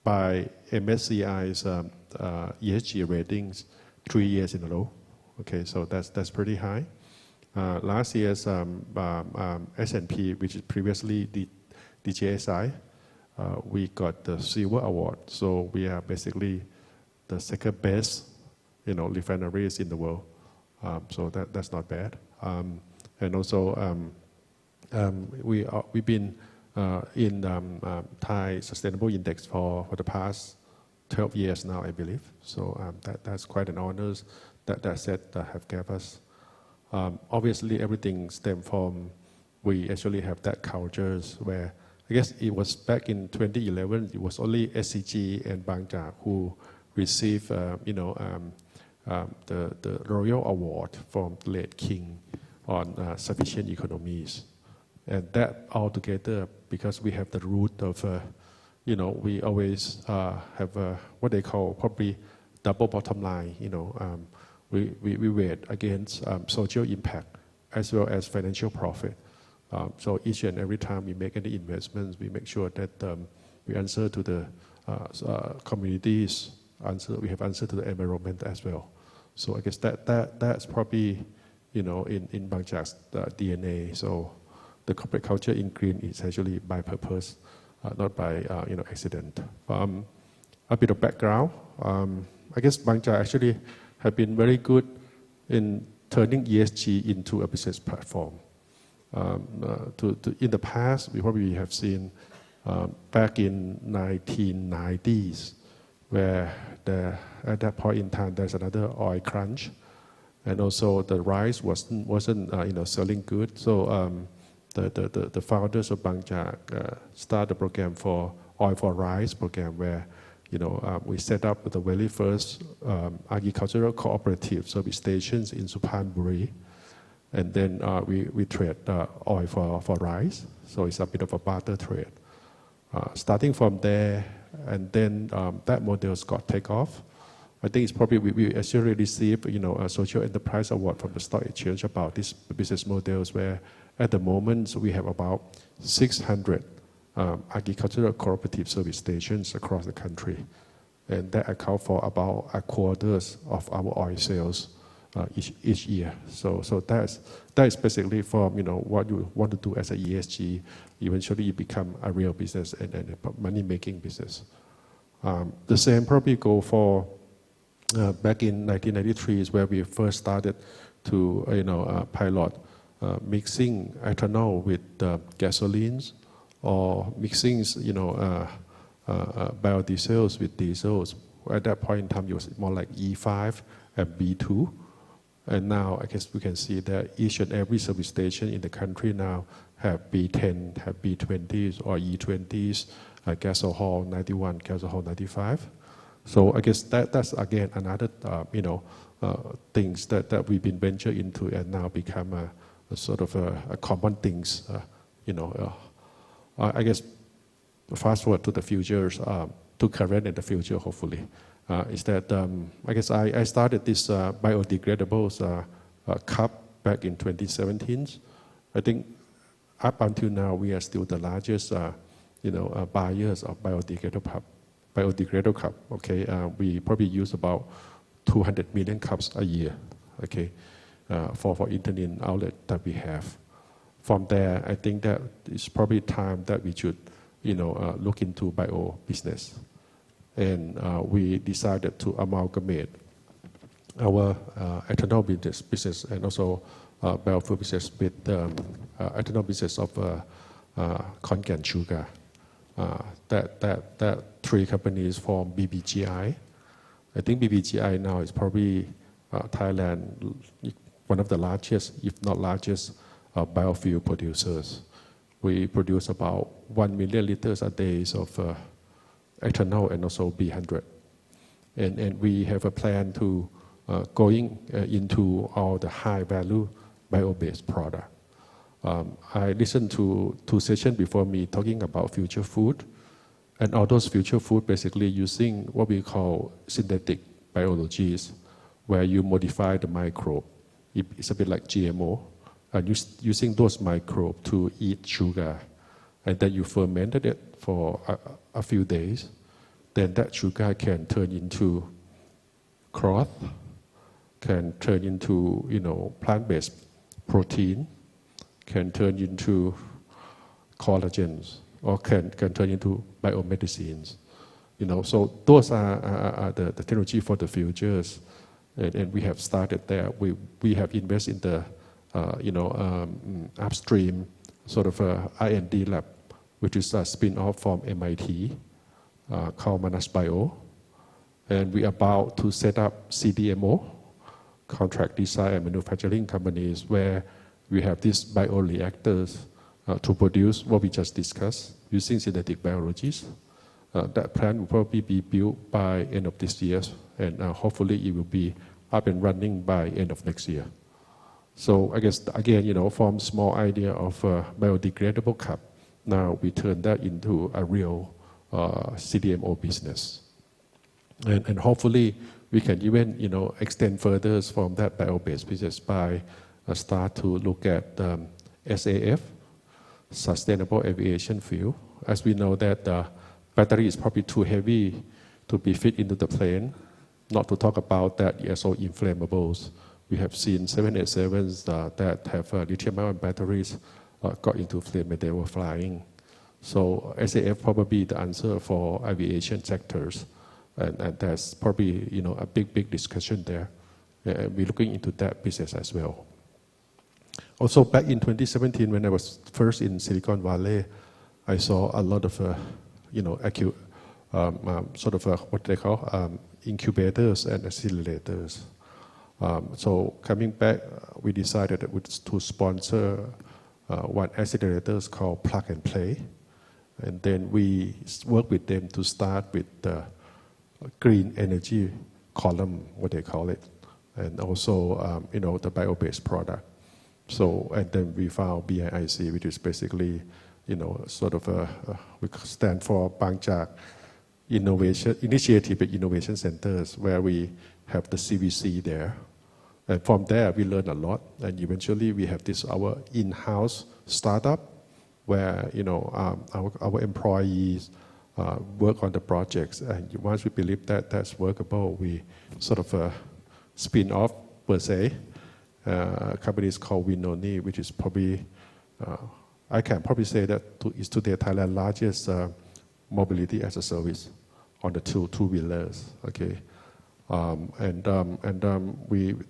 by MSCI's ESG ratings 3 years in a row. Okay, so that's pretty high. Last year's S&P, which is previously the DJSI, we got the Silver Award. So we are basically the second best, refineries in the world. So that's not bad. And also we've been in Thai Sustainable Index for the past 12 years now, I believe. So that's quite an honor that set have gave us. Obviously, everything stemmed from we actually have that cultures where I guess it was back in 2011. It was only SCG and Bangja who received, the Royal Award from the late King on sufficient economies, and that all together because we have the root of, we always have what they call probably double bottom line. We weigh against social impact as well as financial profit. So each and every time we make any investments, we make sure that we answer to the communities, we have answer to the environment as well. So I guess that's probably, in Bangjak's DNA. So the corporate culture in green is actually by purpose, not by accident. A bit of background. I guess Bangjak actually have been very good in turning ESG into a business platform. In the past, we probably have seen back in 1990s, where at that point in time there's another oil crunch, and also the rice wasn't selling good. So the founders of Bangjak started a program for oil for rice program where we set up the very first agricultural cooperative service stations in Suphanburi, and then we trade oil for rice. So it's a bit of a barter trade. Starting from there, and then that models got take off. I think it's probably we actually received a social enterprise award from the Stock Exchange about these business models, where at the moment we have about 600 agricultural cooperative service stations across the country, and that account for about a quarter of our oil sales each year. So that is basically from what you want to do as a ESG. Eventually, you become a real business and a money-making business. The same probably go for back in 1993 is where we first started to pilot mixing ethanol with gasolines, or mixing biodiesels with diesels. At that point in time, it was more like E5 and B2. And now I guess we can see that each and every service station in the country now have B10, have B20s or E20s, gasohol 91, gasohol 95. So I guess that's again another things that we've been ventured into and now become a sort of a common things. I guess fast forward to the future, to current and the future hopefully, is that I guess I started this biodegradables cup back in 2017. I think up until now we are still the largest buyers of biodegradable cup. Okay, we probably use about 200 million cups a year. Okay, for internet outlet that we have. From there, I think that it's probably time that we should look into bio business, and we decided to amalgamate our ethanol business and also biofuel business with ethanol business of Konkan Sugar. That three companies form BBGI. I think BBGI now is probably Thailand, one of the largest, if not largest, biofuel producers. We produce about 1 million liters a day of ethanol and also B100. And we have a plan to going into all the high value bio-based product. I listened to 2 sessions before me talking about future food, and all those future food basically using what we call synthetic biologies, where you modify the microbe. It's a bit like GMO, and using those microbes to eat sugar, and then you fermented it for a few days. Then that sugar can turn into cloth, can turn into, plant-based protein, can turn into collagens, or can turn into biomedicines. So those are the technology for the futures, and we have started there. We have invested in the upstream sort of R&D lab, which is a spin-off from MIT called Manas Bio, and we are about to set up CDMO, contract design and manufacturing companies, where we have these bioreactors to produce what we just discussed using synthetic biologies. That plant will probably be built by end of this year, and hopefully it will be up and running by end of next year. So I guess again, from small idea of biodegradable cup, now we turn that into a real CDMO business, and hopefully we can even extend further from that bio-based business by start to look at SAF, sustainable aviation fuel. As we know that the battery is probably too heavy to be fit into the plane. Not to talk about that also inflammables. We have seen 787s that have lithium-ion batteries got into flame when they were flying. So SAF probably the answer for aviation sectors, and there's probably a big discussion there. We're looking into that business as well. Also, back in 2017, when I was first in Silicon Valley, I saw a lot of sort of what they call incubators and accelerators. So coming back, we decided to sponsor one accelerator called Plug and Play, and then we work with them to start with the green energy column, what they call it, and also the bio-based product. So and then we found BIIC, which is basically sort of we stand for Bangchak Innovation Initiative and Innovation Centers, where we have the CVC there. And from there, we learn a lot. And eventually, we have this our in-house startup, where our employees work on the projects. And once we believe that that's workable, we sort of spin off per se. Company is called Winoni, which is probably I can probably say that is today Thailand's largest mobility as a service on the two-wheelers. Okay.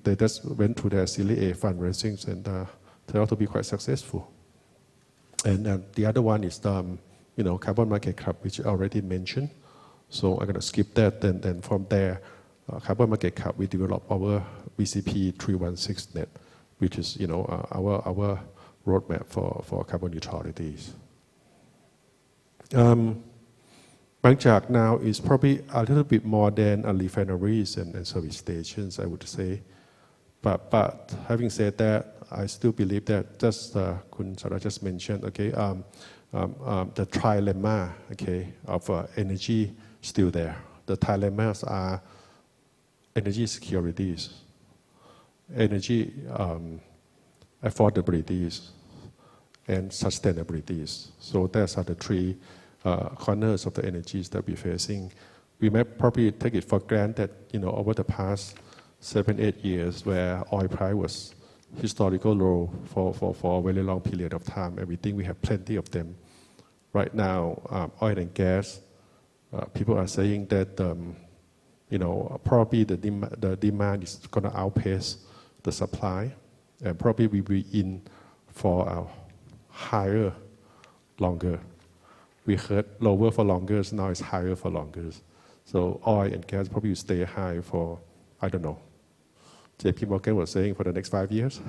They just went through their Series A fundraisings and turned out to be quite successful. And the other one is Carbon Market Club, which I already mentioned. So I'm going to skip that. Then from there, Carbon Market Club, we developed our VCP 316 net, which is our roadmap for carbon neutralities. Bangchak now is probably a little bit more than refineries and service stations, I would say. But having said that, I still believe that just Kun Sara just mentioned, okay, the trilemma, okay, of energy still there. The trilemmas are energy securities, energy affordabilities, and sustainabilities. So those are the three corners of the energies that we're facing. We may probably take it for granted, over the past 7-8 years, where oil price was historical low for a very long period of time, and we think we have plenty of them. Right now, oil and gas, people are saying that probably the demand is going to outpace the supply, and probably we will be in for a higher, longer. We heard lower for longer, so now it's higher for longer. So oil and gas probably will stay high for, I don't know. JP Morgan was saying for the next 5 years.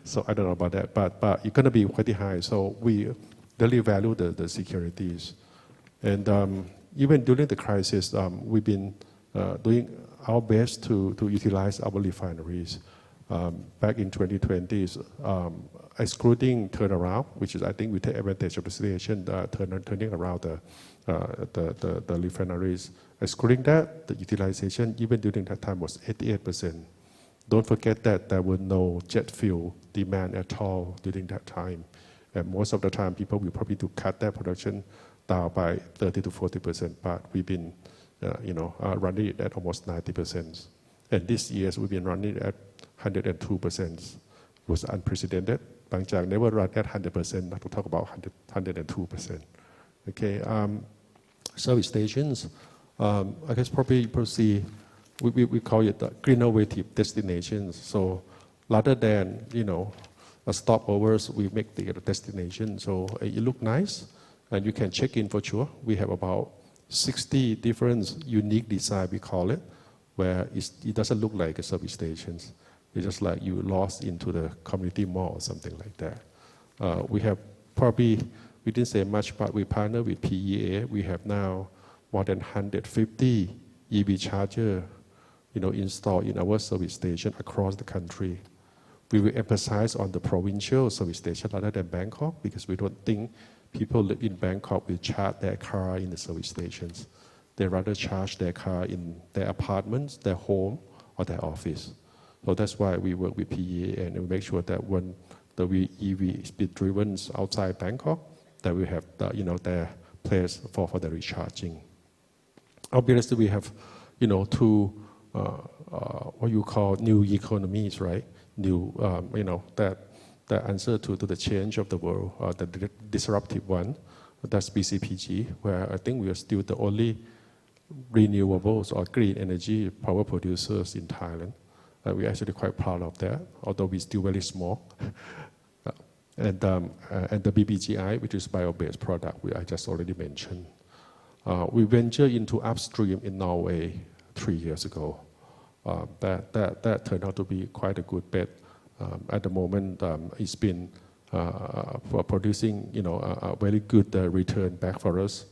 So I don't know about that, but it's going to be pretty high. So we really value the securities. And even during the crisis, we've been doing our best to utilize our refineries. Back in 2020, excluding turnaround, which is I think we take advantage of the situation, turning around the refineries. Excluding that, the utilization even during that time was 88%. Don't forget that there were no jet fuel demand at all during that time, and most of the time people will probably to cut their production down by 30 to 40%. But we've been, running it at almost 90%. And this year we've been running at 102%. It was unprecedented. Bangchak never run at 100%, not to talk about 102%. Okay, service stations, I guess probably people see, we call it innovative destinations. So rather than, a stopovers, we make the destination. So it look nice, and you can check in for sure. We have about 60 different unique design, we call it, where it doesn't look like a service stations. It's just like you lost into the community mall or something like that. We have probably, we didn't say much, but we partner with PEA. We have now more than 150 EV charger, installed in our service station across the country. We will emphasize on the provincial service station rather than Bangkok, because we don't think people live in Bangkok will charge their car in the service stations. They rather charge their car in their apartments, their home, or their office. So that's why we work with PEA, and we make sure that when the EV is being driven outside Bangkok, that we have their place for the recharging. Obviously, we have, two what you call new economies, right? New, that answer to the change of the world, the disruptive one. That's BCPG, where I think we are still the only renewables or green energy power producers in Thailand. We're actually quite proud of that, although we're still very small. And the BBGI, which is bio-based product, I just already mentioned. We ventured into upstream in Norway 3 years ago. That turned out to be quite a good bet. At the moment, it's been producing, a very good return back for us.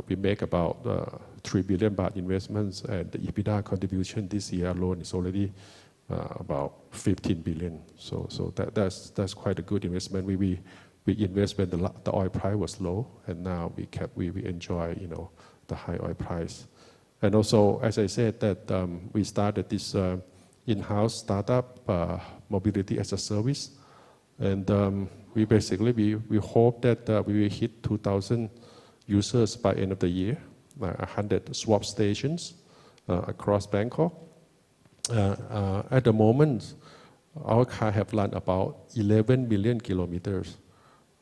We make about 3 billion baht investments, and the EBITDA contribution this year alone is already about 15 billion. So that's quite a good investment. We invest when the oil price was low, and now we enjoy, the high oil price. And also, as I said, that we started this in-house startup, mobility as a service, and we basically we hope that we will hit 2,000 users by end of the year, 100 swap stations across Bangkok. At the moment, our car have run about 11 million kilometers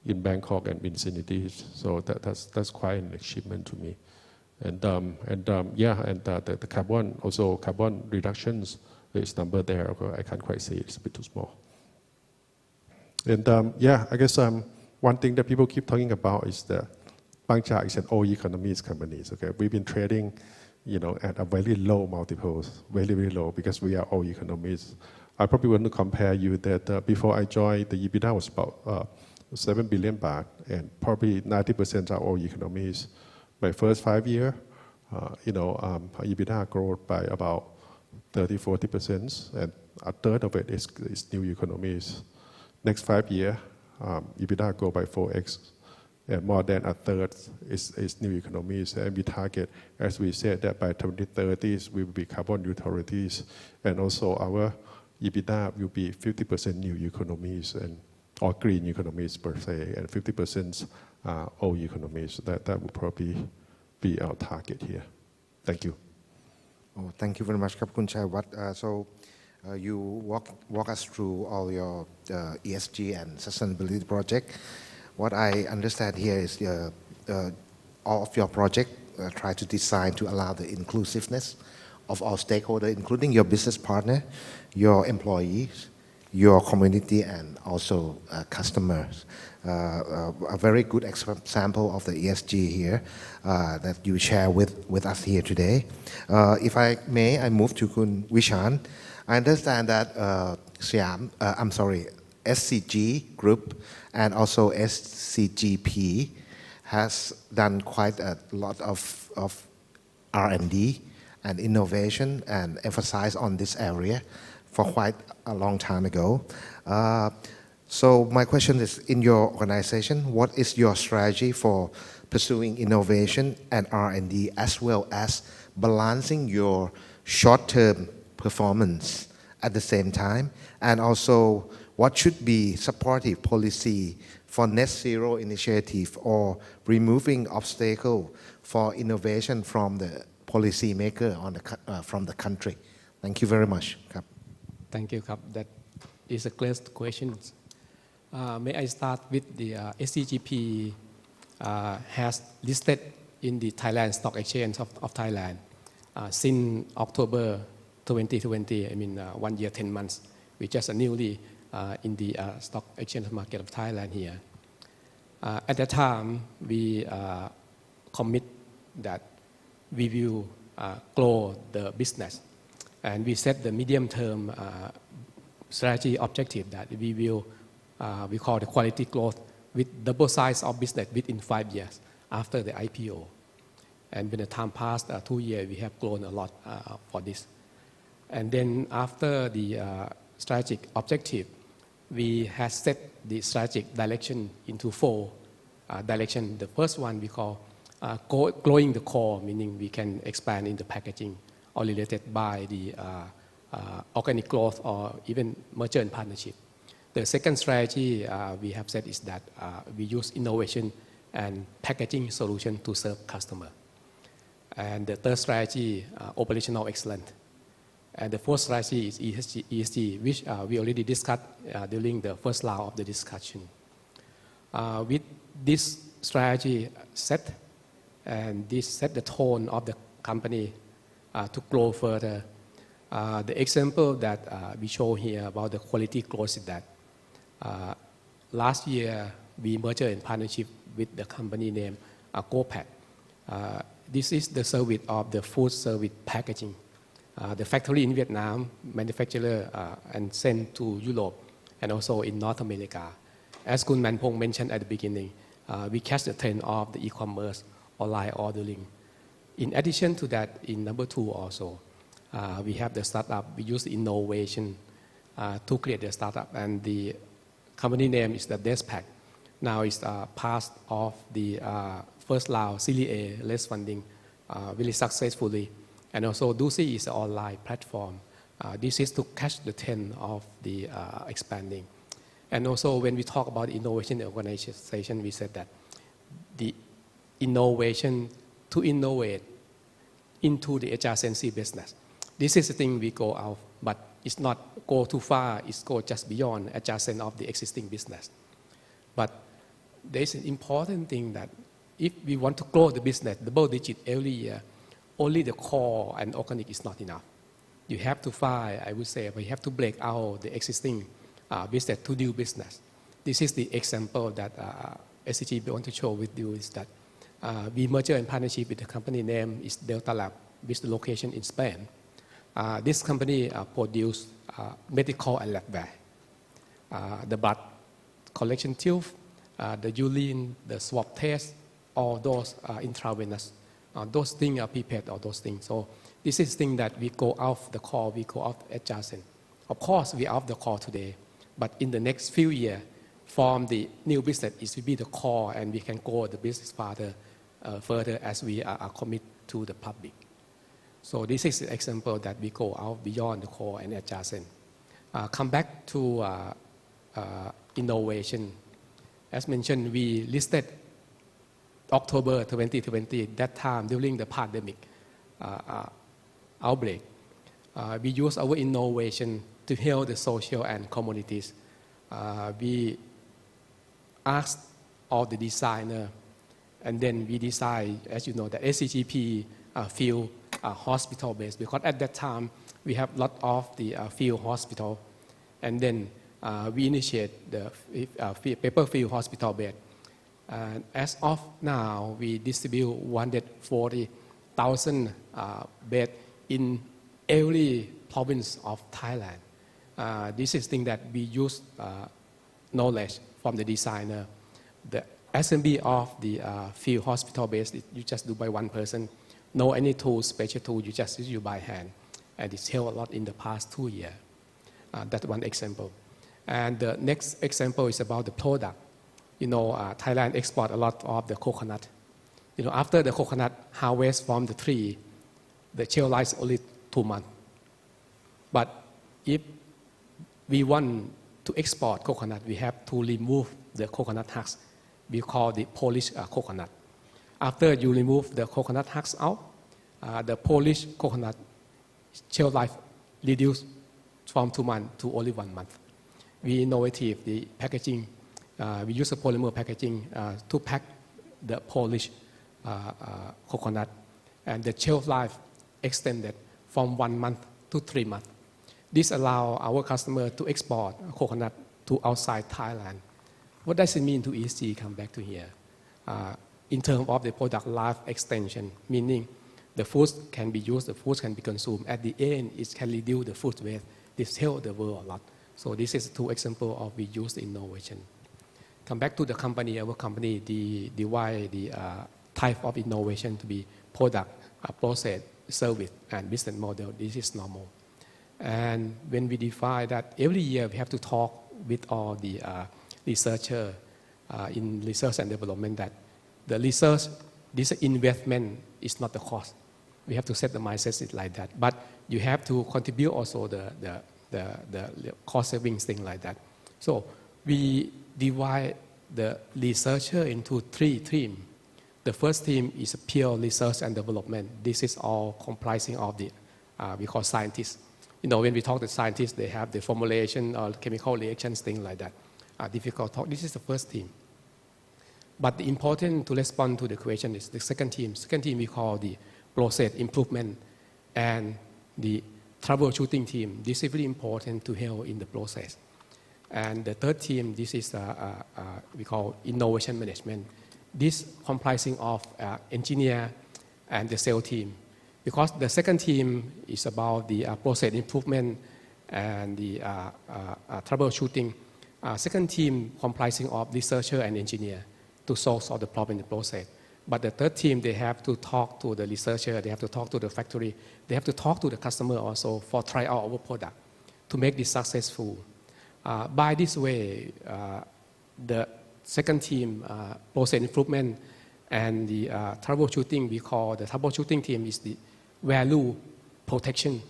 in Bangkok and vicinities. So that's quite an achievement to me. And the carbon reductions, there's number there. I can't quite say it's a bit too small. And I guess one thing that people keep talking about is that Bangchak is an all economies company. Okay, we've been trading, at a very low multiples, very, very low, because we are all economies. I probably want to compare you that before I joined, the EBITDA was about 7 billion baht, and probably 90% are all economies. My first 5 years, EBITDA growth by about 30-40%, and a third of it is new economies. Next 5 years, EBITDA grow by 4x, and more than a third is new economies. And we target, as we said, that by 2030s we will be carbon neutralities, and also our EBITDA will be 50% new economies or green economies per se, and 50% old economies. That will probably be our target here. Thank you. Oh, thank you very much, Khun Chaiwat. So you walk us through all your ESG and sustainability project. What I understand here is all of your project try to design to allow the inclusiveness of all stakeholders, including your business partner, your employees, your community, and also customers. A very good example of the ESG here that you share with us here today. If I may, I move to Khun Vishan. I understand that SCG Group and also SCGP has done quite a lot of R&D and innovation and emphasize on this area for quite a long time ago. So my question is, in your organization, what is your strategy for pursuing innovation and R&D, as well as balancing your short-term performance at the same time? And also, what should be supportive policy for net zero initiative or removing obstacle for innovation from the policymaker from the country? Thank you very much ครับ Thank you ครับ That is a clear question. May I start with the SCGP has listed in the Thailand Stock Exchange of Thailand since October 2020. I mean 1 year 10 months. We just newly in the stock exchange market of Thailand here. At that time, we commit that we will grow the business, and we set the medium-term strategy objective that we will we call the quality growth with double size of business within 5 years after the IPO. And when the time passed 2 years, we have grown a lot for this. And then after the strategic objective, we have set the strategic direction into 4 directions. The first one we call growing the core, meaning we can expand in the packaging or related by the organic growth or even merger and partnership. The second strategy we have said is that we use innovation and packaging solution to serve customer. And the third strategy, operational excellence. And the fourth strategy is ESG, which we already discussed during the first round of the discussion. With this strategy set, and this set the tone of the company to grow further. The example that we show here about the quality growth is that last year we merged in partnership with the company named GoPack. This is the service of the food service packaging. The factory in Vietnam manufacture and send to Europe and also in North America. As Kun Manpong mentioned at the beginning, we catch the trend of the e-commerce online ordering. In addition to that, in number 2 also, we have the startup. We use innovation to create the startup, and the company name is the Despack. Now it's part of the first round Series A raise funding really successfully. And also Dusi is an online platform. This is to catch the trend of the expanding. And also when we talk about innovation organization, we said that the innovation to innovate into the adjacency business. This is the thing we go out, but it's not go too far, it's go just beyond adjacent of the existing business. But there's an important thing that if we want to grow the business double digit every year, only the core and organic is not enough. You have to find, I would say, we have to break out the existing business to new business. This is the example that SCGP want to show with you is that we merged in partnership with the company name is Delta Lab with the location in Spain. This company produce medical and labware, the blood collection tube, the urine, the swab test, all those intravenous. Those things are prepared, all those things. So this is thing that we go off the core, we go off adjacent. Of course, we are off the core today, but in the next few years, from the new business, it will be the core, and we can grow the business further as we are committed to the public. So this is an example that we go out beyond the core and adjacent. Come back to innovation. As mentioned, we listed October 2020, that time during the pandemic outbreak. We use our innovation to help the social and communities. We asked all the designer, and then we design, as you know, the SCGP field hospital base, because at that time we have a lot of the field hospital, and then we initiate the paper field hospital bed. And as of now, we distribute 140,000 beds in every province of Thailand. This is thing that we use knowledge from the designer. The assembly of the field hospital base, you just do by one person. No any tools, special tool, you just use by hand. And it's helped a lot in the past 2 years. That's one example. And the next example is about the product. You know, Thailand export a lot of the coconut. You know, after the coconut harvest from the tree, the shelf life is only 2 months. But if we want to export coconut, we have to remove the coconut husks. We call the polished coconut. After you remove the coconut husks out, the polished coconut shelf life reduced from 2 months to only 1 month. We innovative the packaging. We use a polymer packaging to pack the polished coconut, and the shelf life extended from 1 month to 3 months. This allows our customer to export coconut to outside Thailand. What does it mean to ESG? Come back to here. In terms of the product life extension, meaning the food can be used, the food can be consumed. At the end, it can reduce the food waste. This helps the world a lot. So this is 2 examples of we use innovation. Come back to the company. Our company divide the type of innovation to be product, process, service, and business model. This is normal. And when we define that, every year we have to talk with all the researchers in research and development that the research, this investment is not the cost. We have to set the mindset like that. But you have to contribute also the cost savings thing like that. So we divide the researcher into 3 teams. The first team is pure research and development. This is all comprising of the we call scientists. When we talk to scientists, they have the formulation or chemical reactions, things like that. Difficult talk. This is the first team. But the important to respond to the question is the second team. Second team we call the process improvement and the troubleshooting team. This is very important to help in the process. And the third team, this is we call innovation management. This comprising of engineer and the sales team. Because the second team is about the process improvement and the troubleshooting. Second team comprising of researcher and engineer to solve all the problem in the process. But the third team, they have to talk to the researcher, they have to talk to the factory, they have to talk to the customer also for try out our product to make this successful. By this way, the second team, process improvement and the troubleshooting, we call the troubleshooting team is the value protection.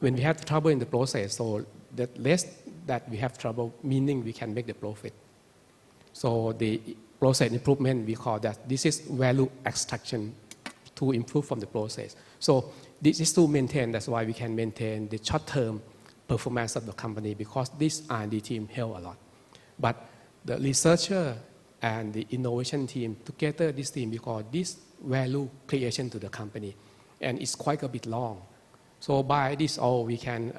When we have trouble in the process, so the less that we have trouble, meaning we can make the profit. So the process improvement, we call that this is value extraction to improve from the process. So this is to maintain, that's why we can maintain the short-term performance of the company because this R&D team help a lot. But the researcher and the innovation team, together this team, we call this value creation to the company. And it's quite a bit long. So by this all, we can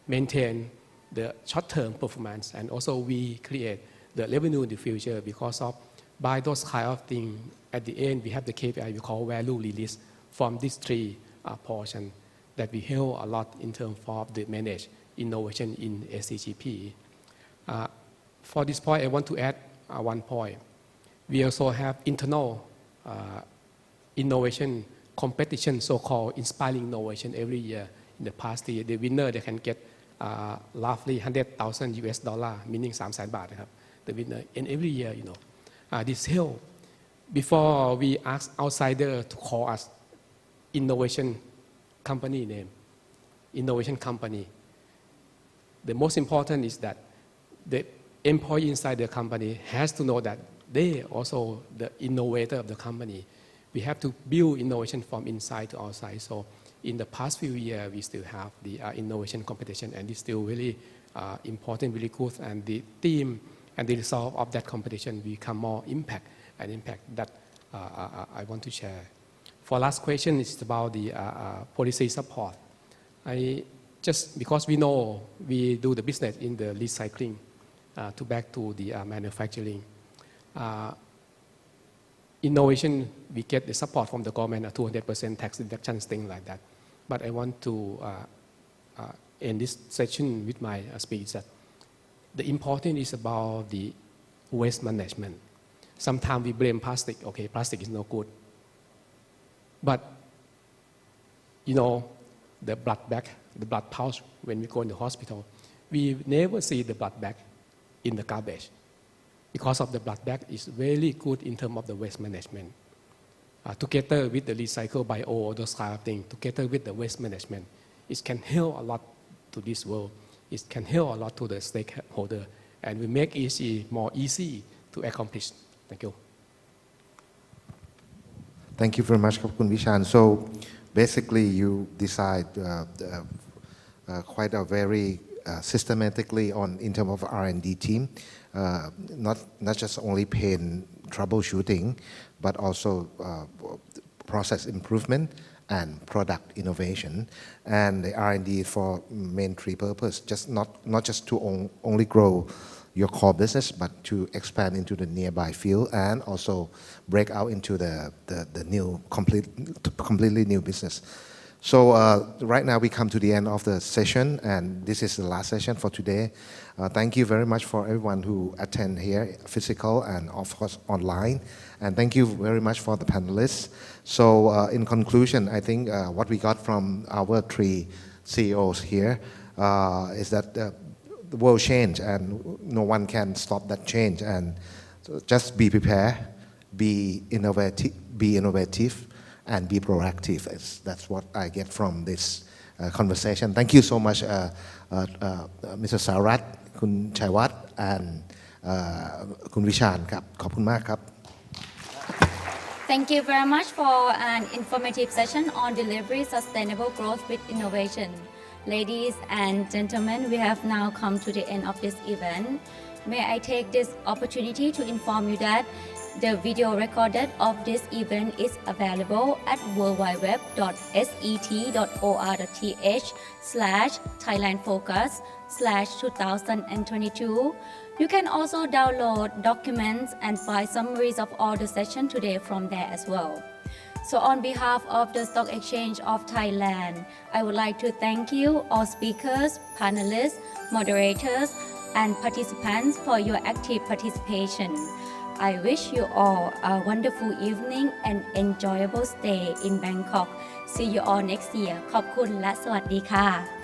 maintain the short-term performance and also we create the revenue in the future because of by those kind of things. At the end, we have the KPI we call value release from these 3 portions that we help a lot in terms of the managed innovation in SCGP. For this point, I want to add 1 point. We also have internal innovation competition, so-called inspiring innovation every year. In the past year, the winner, they can get roughly $100,000, meaning 300,000 baht, the winner. And every year, this help. Before we ask outsider to call us innovation company name, innovation company. The most important is that the employee inside the company has to know that they also the innovator of the company. We have to build innovation from inside to outside. So in the past few years, we still have the innovation competition, and it's still really important, really good. And the theme and the result of that competition become more impact that I want to share. For last question, it's about the policy support. Because we know we do the business in the recycling to back to the manufacturing. Innovation, we get the support from the government, 200% tax deductions, things like that. But I want to end this session with my speech that the important is about the waste management. Sometimes we blame plastic. Okay, plastic is no good. But, the blood bag, the blood pouch, when we go in the hospital, we never see the blood bag in the garbage. Because of the blood bag is very good in terms of the waste management. Together with the recycle bio, those kind of things, together with the waste management, it can help a lot to this world. It can help a lot to the stakeholder, and we make it more easy to accomplish. Thank you. Thank you very much, Khun Vishan. So basically you decide quite a very systematically on in terms of R&D team, not just only pain troubleshooting, but also process improvement and product innovation. And the R&D for main three purpose, just not just to only grow your core business, but to expand into the nearby field and also break out into the new completely new business. So right now we come to the end of the session, and this is the last session for today. Thank you very much for everyone who attend here, physical and of course online. And thank you very much for the panelists. So in conclusion, I think what we got from our three CEOs here is that the world changed and no one can stop that change. And just be prepared, be innovative, and be proactive. That's what I get from this conversation. Thank you so much, Mr. Sarat, คุณชัยวัฒน์ and คุณวิชาญครับ ขอบคุณมากครับ Thank you very much for an informative session on delivery sustainable growth with innovation. Ladies and gentlemen, we have now come to the end of this event. May I take this opportunity to inform you that the video recorded of this event is available at worldwide.set.or.th/Thailand Focus/2022. You can also download documents and file summaries of all the sessions today from there as well. So on behalf of the Stock Exchange of Thailand, I would like to thank you, all speakers, panelists, moderators, and participants for your active participation. I wish you all a wonderful evening and enjoyable stay in Bangkok. See you all next year. ขอบคุณและสวัสดีค่ะ